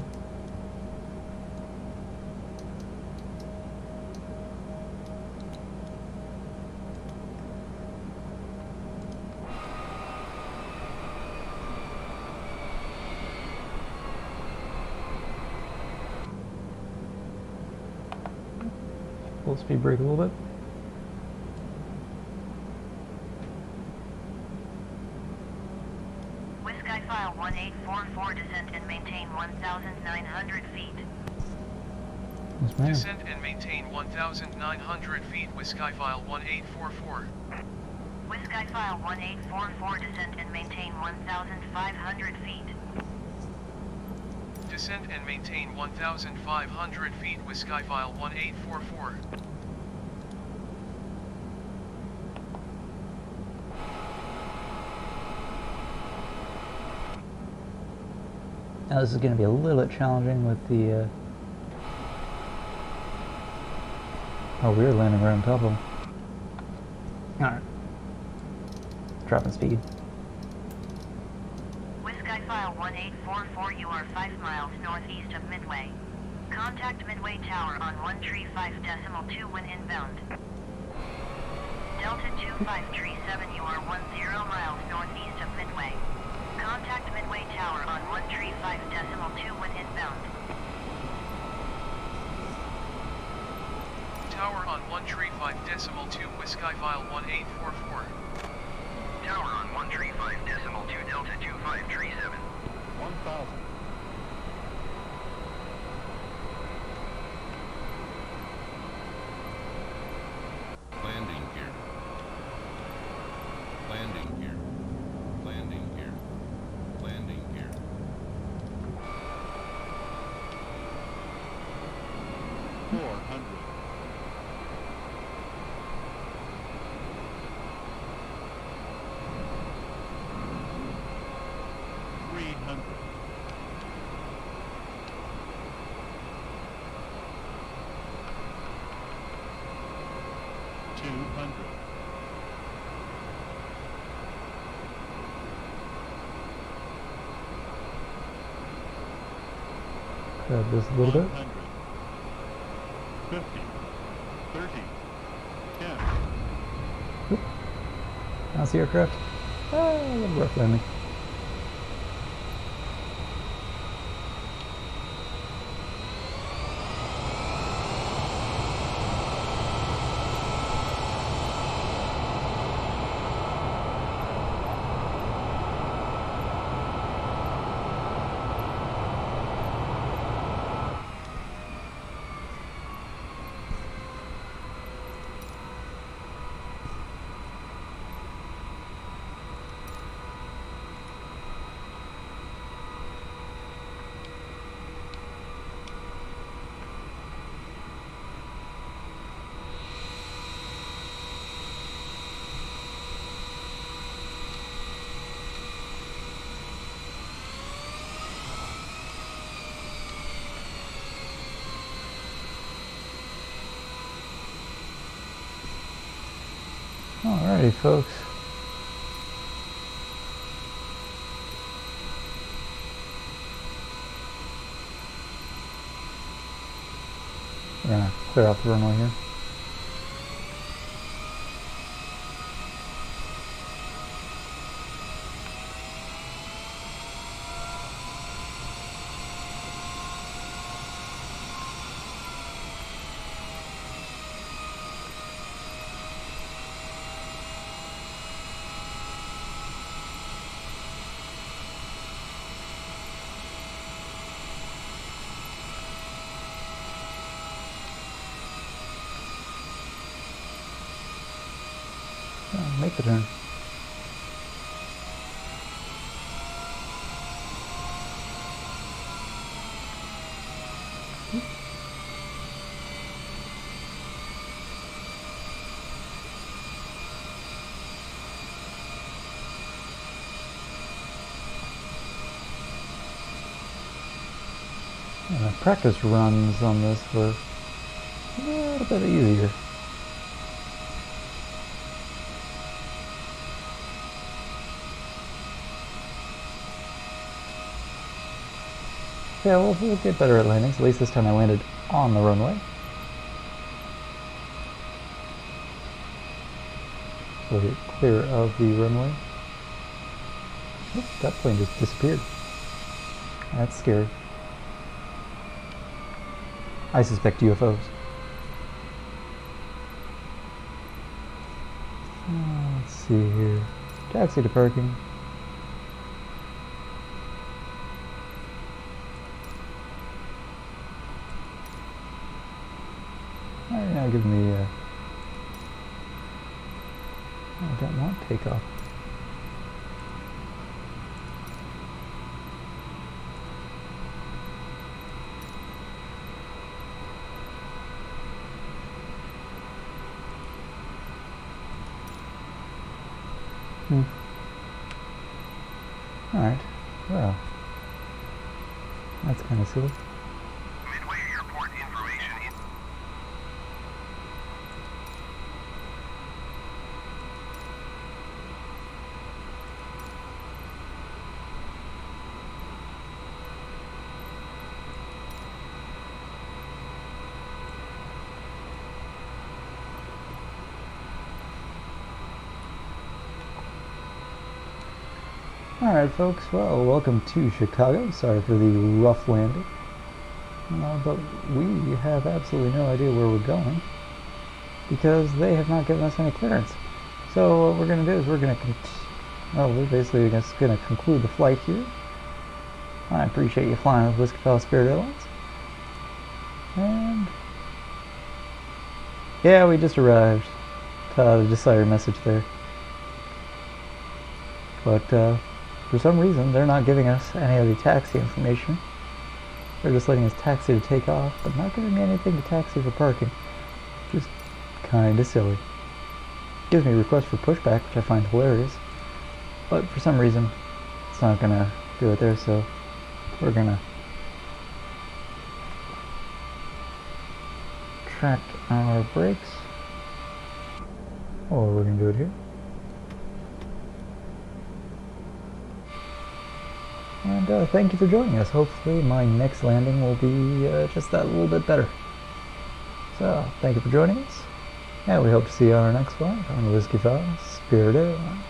Full speed brake a little bit. Whiskyfile 1844, descend and maintain 1,900 feet. Yes, ma'am. Descend and maintain 1,900 feet with Skyfile 1844. Whiskyfile 1844, descend and maintain 1,500 feet. Descend and maintain 1,500 feet with Skyfile 1844. Now this is going to be a little bit challenging with the oh, we're landing right on top of them. Alright. Dropping speed. Whiskyfile 1844, you are 5 miles northeast of Midway. Contact Midway Tower on 135.2 when inbound. Delta 2537, you are 10 miles northeast of Midway. Contact Midway Tower on 135.2 when inbound. Tower on 135.2 with Skyfile 1844. Tower on 135.2 Delta 2537. 1,000. Landing gear. Landing gear. Landing gear. Landing gear. Grab this a little bit. 50, 30, 10. How's the aircraft? Ah, a little rough landing. Alrighty, folks. We're gonna clear out the runway here. Make the turn. Practice runs on this were a little bit easier. Yeah, we'll get better at landings. At least this time I landed on the runway. So get clear of the runway. Oop, that plane just disappeared. That's scary. I suspect UFOs. Let's see here. Taxi to parking. Alright, now give me I don't want takeoff. Alright, well, that's kind of silly. Midway Airport information in. Alright folks, well, welcome to Chicago. Sorry for the rough landing. But we have absolutely no idea where we're going because they have not given us any clearance. So what we're going to do is we're basically just going to conclude the flight here. I appreciate you flying with Whiskyfile Spirit Airlines. And yeah, we just arrived. Just saw your message there. But for some reason, they're not giving us any of the taxi information. They're just letting us taxi to take off, but not giving me anything to taxi for parking. Which is kinda silly. Gives me a request for pushback, which I find hilarious. But for some reason, it's not gonna do it there, so we're gonna track our brakes. Or we're gonna do it here. And thank you for joining us. Hopefully my next landing will be just that little bit better. So, thank you for joining us. And we hope to see you on our next flight on Whiskyfile Spirit Airlines.